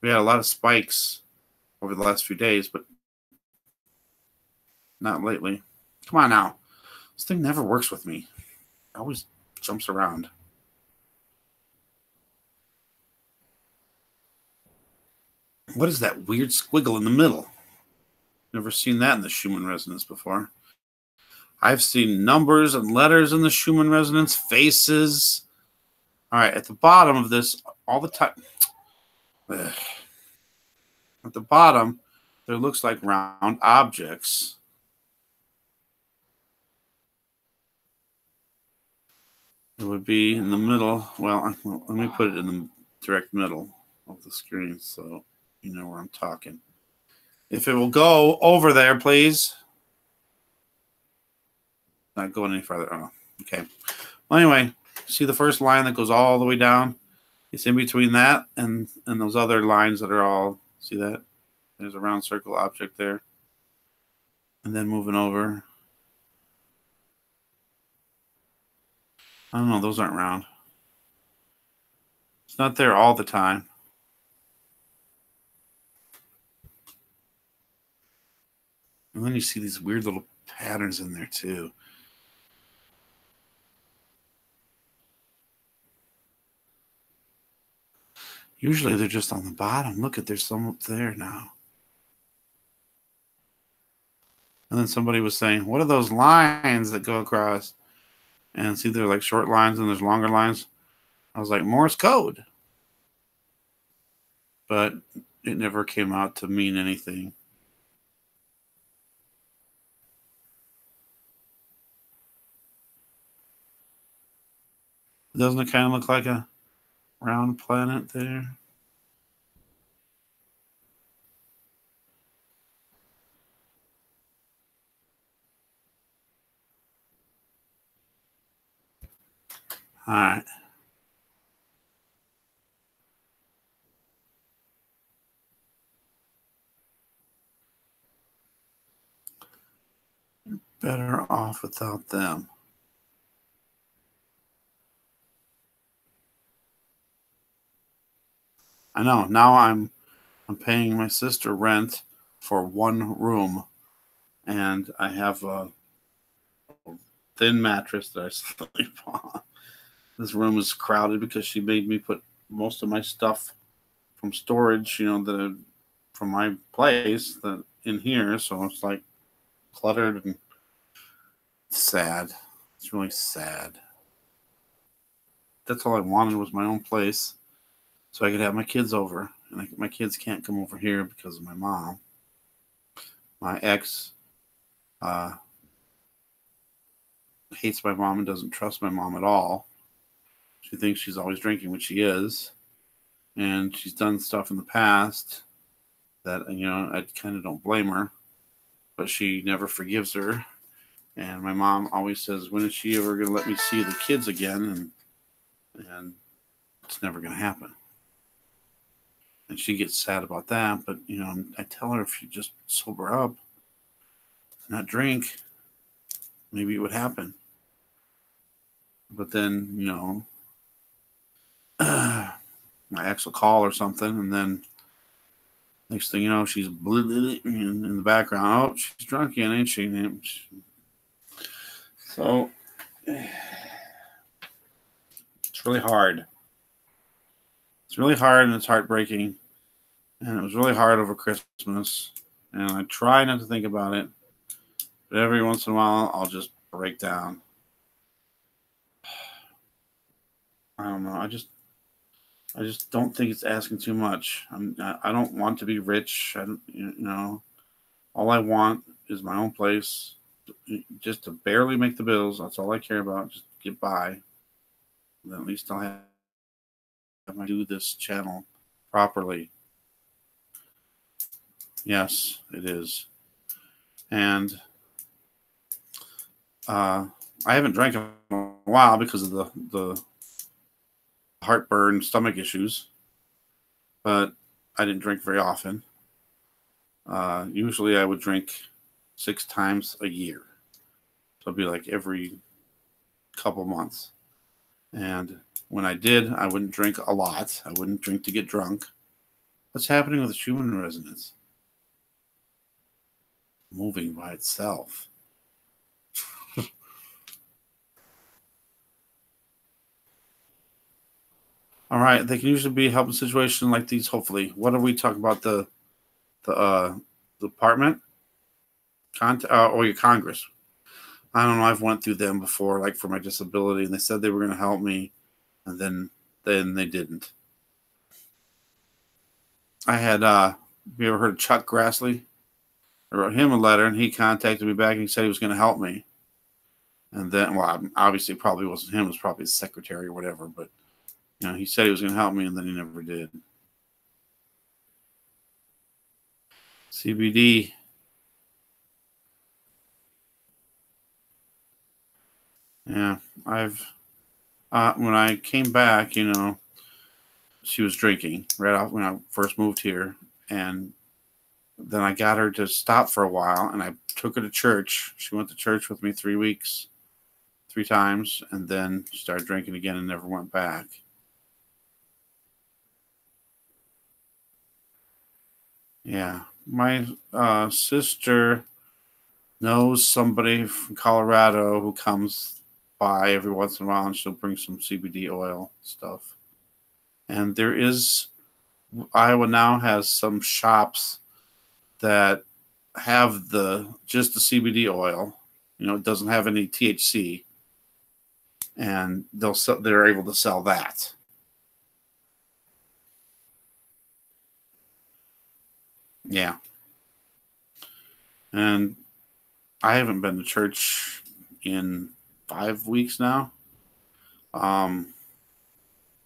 we had a lot of spikes over the last few days, but not lately. Come on now. This thing never works with me. It always jumps around. What is that weird squiggle in the middle? Never seen that in the Schumann resonance before. I've seen numbers and letters in the Schumann resonance, faces. All right, at the bottom of this, all the time. Ugh. At the bottom, there looks like round objects. It would be in the middle. Well, let me put it in the direct middle of the screen so you know where I'm talking. If it will go over there, please. Not going any further. Oh, okay. Well, anyway, see the first line that goes all the way down? It's in between that and those other lines that are all, see that? There's a round circle object there. And then moving over. I don't know, those aren't round. It's not there all the time. And then you see these weird little patterns in there too. Usually they're just on the bottom. Look at, there's some up there now. And then somebody was saying, what are those lines that go across? And see, they're like short lines and there's longer lines. I was like, Morse code. But it never came out to mean anything. Doesn't it kind of look like a round planet there? All right. Better off without them. I know. Now I'm paying my sister rent for one room, and I have a thin mattress that I sleep on. This room is crowded because she made me put most of my stuff from storage, you know, from my place that in here, so it's like cluttered and sad. It's really sad. That's all I wanted was my own place, so I could have my kids over, and my kids can't come over here because of my mom. My ex hates my mom and doesn't trust my mom at all. She thinks she's always drinking, which she is, and she's done stuff in the past that, you know, I kind of don't blame her, but she never forgives her. And my mom always says, when is she ever going to let me see the kids again? And it's never going to happen. And she gets sad about that. But, you know, I tell her if you just sober up, not drink, maybe it would happen. But then, you know, my ex will call or something, and then next thing you know, she's in the background. Oh, she's drunk again, ain't she? So it's really hard. It's really hard and it's heartbreaking. And it was really hard over Christmas. And I try not to think about it. But every once in a while, I'll just break down. I don't know. I just don't think it's asking too much. I don't want to be rich. I don't, you know, all I want is my own place, just to barely make the bills. That's all I care about. Just get by. Then at least I'll have to do this channel properly. Yes, it is. And I haven't drank in a while because of the heartburn, stomach issues. But I didn't drink very often. Usually I would drink 6 times a year. So it'd be like every couple months. And when I did, I wouldn't drink a lot. I wouldn't drink to get drunk. What's happening with the Schumann resonance? Moving by itself. All right, they can usually be helping situations like these. Hopefully, what are we talking about? The department, or your Congress? I don't know. I've went through them before, like for my disability, and they said they were going to help me, and then they didn't. I had have you ever heard of Chuck Grassley? I wrote him a letter, and he contacted me back, and he said he was going to help me. And then, well, obviously, it probably wasn't him; it was probably his secretary or whatever. But he said he was going to help me, and then he never did. CBD. Yeah, I've when I came back, she was drinking right off when I first moved here, and then I got her to stop for a while, and I took her to church. She went to church with me 3 weeks, 3 times, and then she started drinking again and never went back. Yeah, my sister knows somebody from Colorado who comes by every once in a while, and she'll bring some CBD oil stuff. And Iowa now has some shops that have just the CBD oil. It doesn't have any THC, and they're able to sell that. Yeah, and I haven't been to church in 5 weeks now.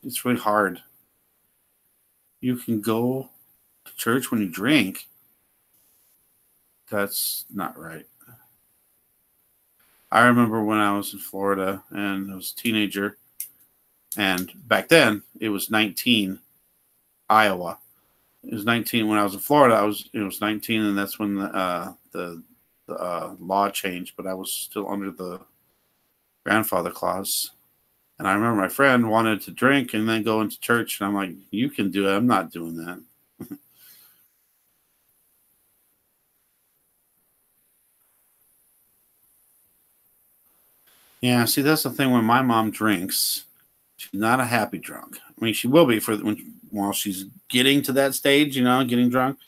It's really hard. You can go to church when you drink. That's not right. I remember when I was in Florida and I was a teenager, and back then it was 19 Iowa. It was 19 when I was in Florida. It was 19, and that's when the law changed. But I was still under the grandfather clause. And I remember my friend wanted to drink and then go into church, and I'm like, "You can do it. I'm not doing that." Yeah, see, that's the thing. When my mom drinks, she's not a happy drunk. I mean, she will be while she's getting to that stage, getting drunk.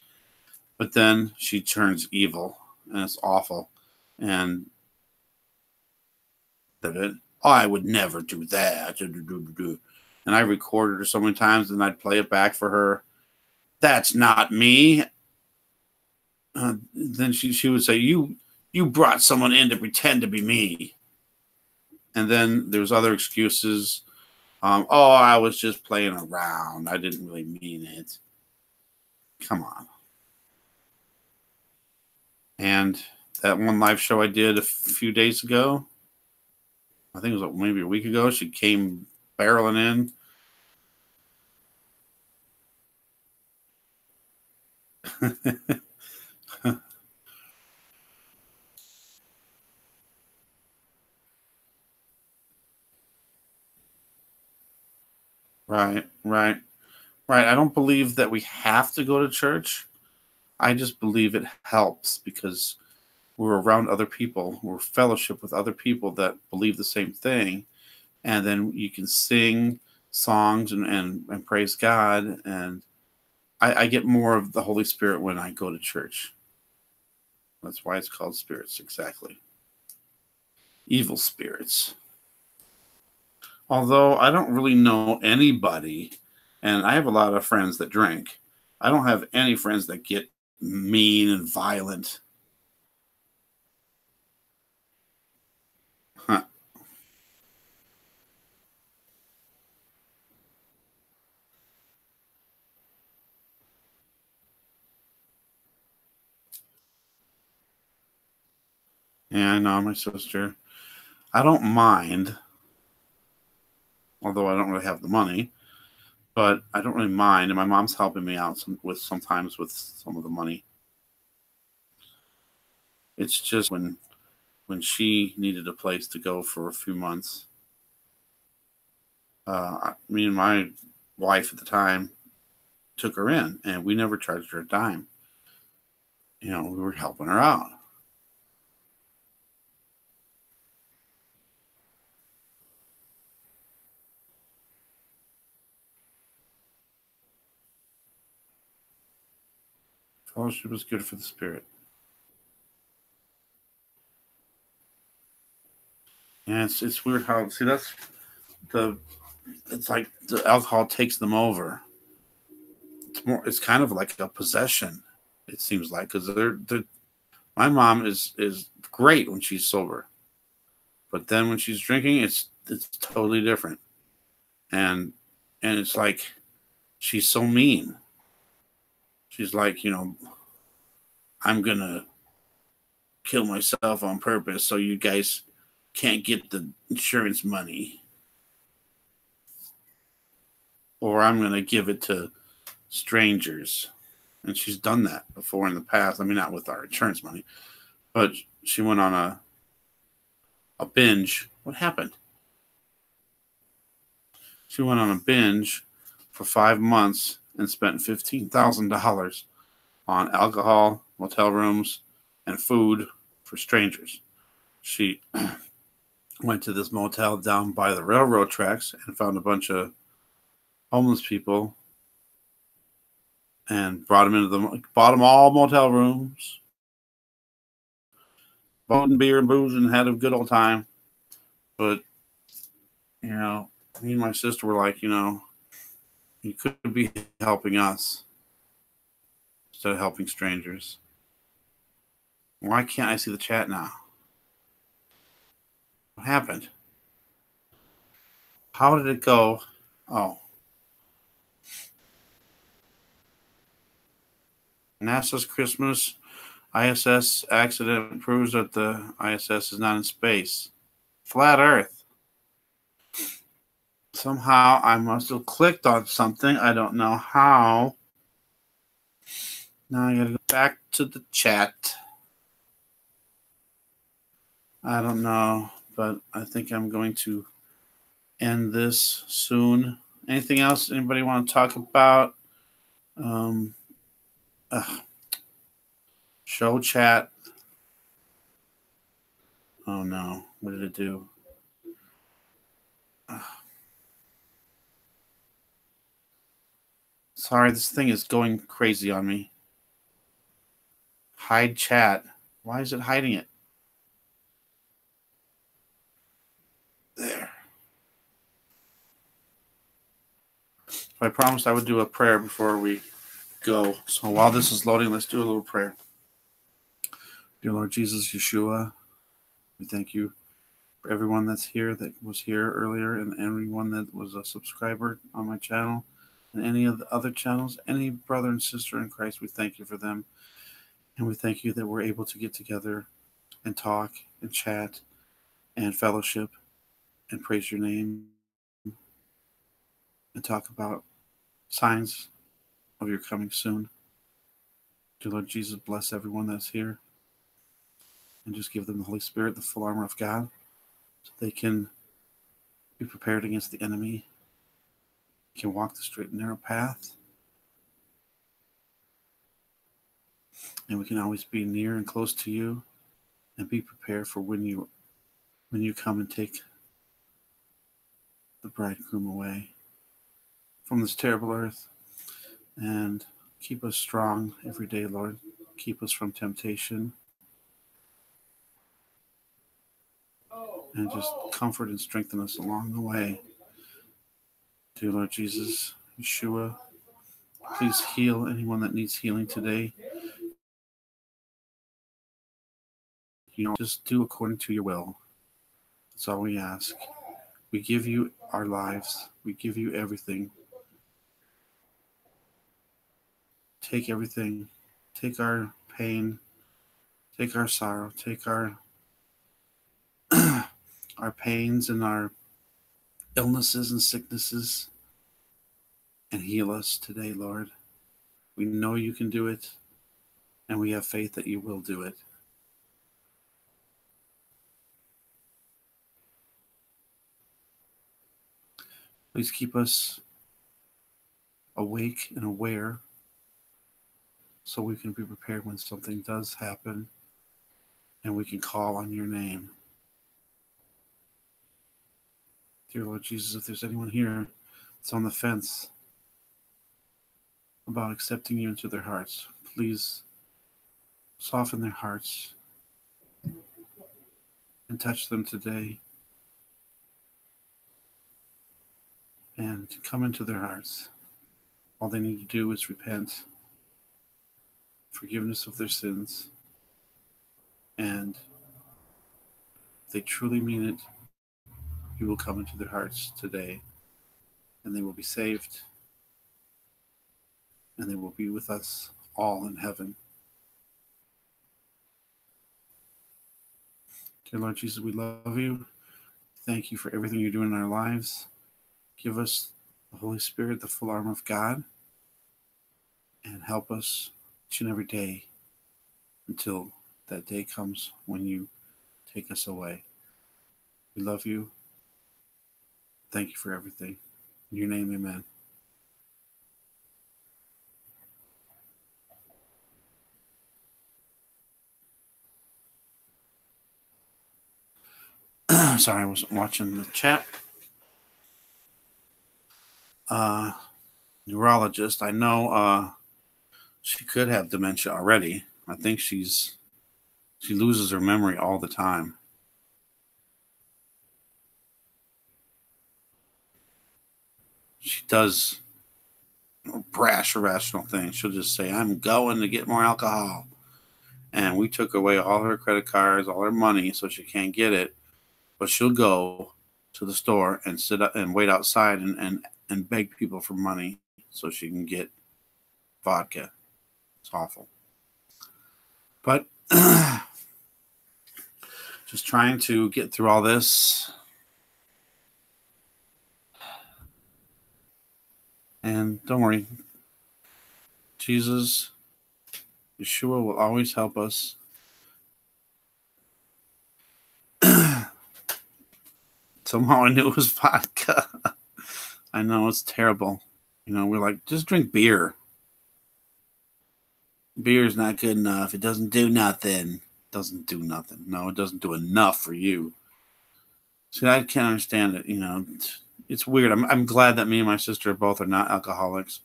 But then she turns evil, and it's awful. And it, I would never do that. And I recorded her so many times, and I'd play it back for her. That's not me. Then she would say, "You brought someone in to pretend to be me." And then there's other excuses. Oh, I was just playing around. I didn't really mean it. Come on. And that one live show I did a few days ago, I think it was maybe a week ago, she came barreling in. Right, right, right. I don't believe that we have to go to church. I just believe it helps because we're around other people, we're fellowship with other people that believe the same thing, and then you can sing songs and praise God. And I get more of the Holy Spirit when I go to church. That's why it's called spirits, exactly. Evil spirits. Although I don't really know anybody, and I have a lot of friends that drink. I don't have any friends that get mean and violent. Huh. Yeah, I know my sister. I don't mind, although I don't really have the money, but I don't really mind. And my mom's helping me out sometimes with some of the money. It's just when she needed a place to go for a few months, me and my wife at the time took her in, and we never charged her a dime. We were helping her out. Fellowship is good for the spirit. Yeah, it's weird how that's it's like the alcohol takes them over. It's kind of like a possession. It seems like, because they're my mom is great when she's sober, but then when she's drinking, it's totally different. And it's like she's so mean. She's like, I'm gonna kill myself on purpose so you guys can't get the insurance money, or I'm gonna give it to strangers. And she's done that before in the past. I mean, not with our insurance money, but she went on a binge. What happened? She went on a binge for 5 months and spent $15,000 on alcohol, motel rooms, and food for strangers. She went to this motel down by the railroad tracks and found a bunch of homeless people and bought them all motel rooms, bought beer and booze, and had a good old time. But me and my sister were like, you could be helping us instead of helping strangers. Why can't I see the chat now? What happened? How did it go? Oh. NASA's Christmas ISS accident proves that the ISS is not in space. Flat Earth. Somehow I must have clicked on something. I don't know how. Now I gotta go back to the chat. I don't know, but I think I'm going to end this soon. Anything else anybody want to talk about? Show chat. Oh no, what did it do? Sorry, this thing is going crazy on me. Hide chat. Why is it hiding it? There. I promised I would do a prayer before we go. So while this is loading, let's do a little prayer. Dear Lord Jesus, Yeshua, we thank you for everyone that's here, that was here earlier, and everyone that was a subscriber on my channel and any of the other channels, any brother and sister in Christ. We thank you for them. And we thank you that we're able to get together and talk and chat and fellowship and praise your name and talk about signs of your coming soon. Dear Lord Jesus, bless everyone that's here and just give them the Holy Spirit, the full armor of God, so they can be prepared against the enemy, can walk the straight and narrow path, and we can always be near and close to you and be prepared for when you come and take the bridegroom away from this terrible earth. And keep us strong every day, Lord. Keep us from temptation. And just comfort and strengthen us along the way. Dear Lord Jesus, Yeshua, please heal anyone that needs healing today. Just do according to your will. That's all we ask. We give you our lives. We give you everything. Take everything. Take our pain. Take our sorrow. Take our our pains and our illnesses and sicknesses, and heal us today, Lord. We know you can do it, and we have faith that you will do it. Please keep us awake and aware so we can be prepared when something does happen and we can call on your name. Dear Lord Jesus, if there's anyone here that's on the fence about accepting you into their hearts, please soften their hearts and touch them today and come into their hearts. All they need to do is repent, forgiveness of their sins, and if they truly mean it, you will come into their hearts today, and they will be saved, and they will be with us all in heaven. Dear Lord Jesus, we love you. Thank you for everything you're doing in our lives. Give us the Holy Spirit, the full armor of God, and help us each and every day until that day comes when you take us away. We love you. Thank you for everything. In your name, amen. Sorry, I wasn't watching the chat. Neurologist, I know she could have dementia already. I think she loses her memory all the time. She does brash, irrational things. She'll just say, I'm going to get more alcohol. And we took away all her credit cards, all her money, so she can't get it. But she'll go to the store and sit up and wait outside and beg people for money so she can get vodka. It's awful. But just trying to get through all this. And don't worry, Jesus, Yeshua will always help us. Somehow I knew it was vodka. I know, it's terrible. You know, we're like, just drink beer. Beer is not good enough. It doesn't do nothing. It doesn't do nothing. No, it doesn't do enough for you. See, I can't understand it. You know, it's weird. I'm glad that me and my sister both are not alcoholics.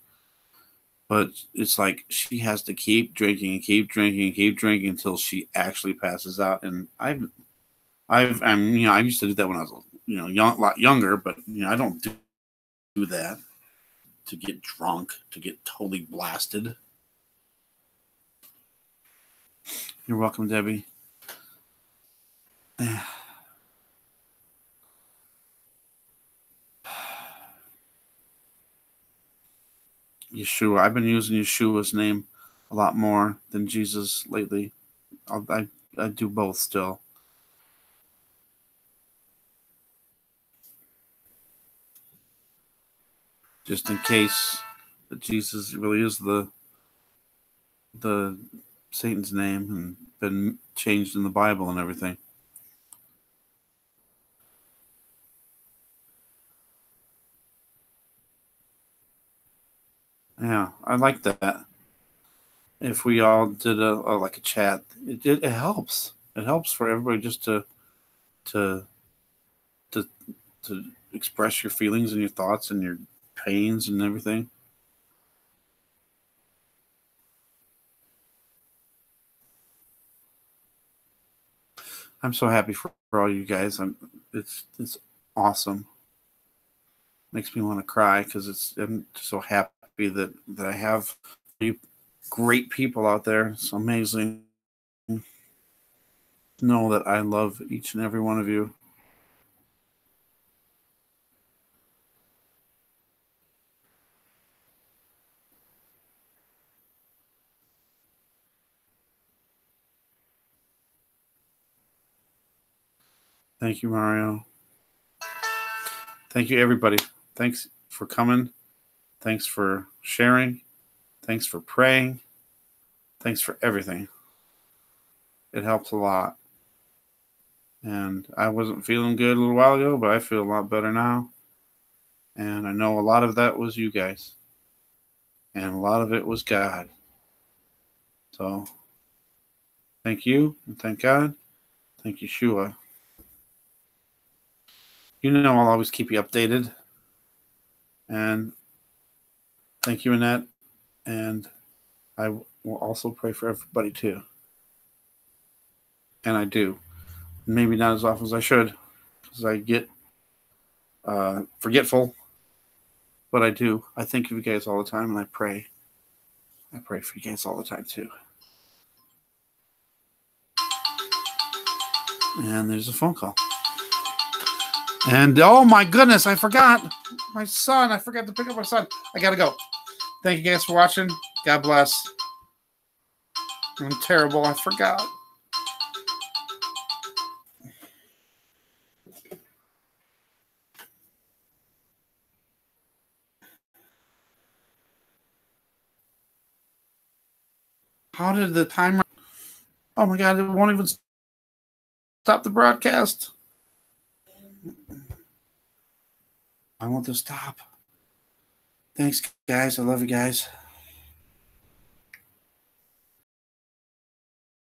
But it's like she has to keep drinking and keep drinking and keep drinking until she actually passes out. And I used to do that when I was, a lot younger, but I don't do that to get drunk, to get totally blasted. You're welcome, Debbie. Yeshua. I've been using Yeshua's name a lot more than Jesus lately. I do both still. Just in case that Jesus really is the Satan's name and been changed in the Bible and everything. Yeah, I like that. If we all did a chat, it helps. It helps for everybody just to express your feelings and your thoughts and your pains and everything. I'm so happy for all you guys. It's awesome. Makes me want to cry because I'm so happy that I have you great people out there. It's amazing. Know that I love each and every one of you. Thank you, Mario. Thank you, everybody. Thanks for coming. Thanks for sharing. Thanks for praying. Thanks for everything. It helps a lot. And I wasn't feeling good a little while ago, but I feel a lot better now. And I know a lot of that was you guys. And a lot of it was God. So thank you and thank God. Thank you, Shua. You know I'll always keep you updated. And thank you, Annette. And I will also pray for everybody too. And I do. Maybe not as often as I should, because I get forgetful. But I do. I think of you guys all the time, and I pray. I pray for you guys all the time too. And there's a phone call. And oh my goodness, I forgot my son. I forgot to pick up my son. I gotta go. Thank you guys for watching. God bless. I'm terrible. I forgot. How did the timer? Oh my God, it won't even stop the broadcast. I want to stop. Thanks, guys. I love you guys.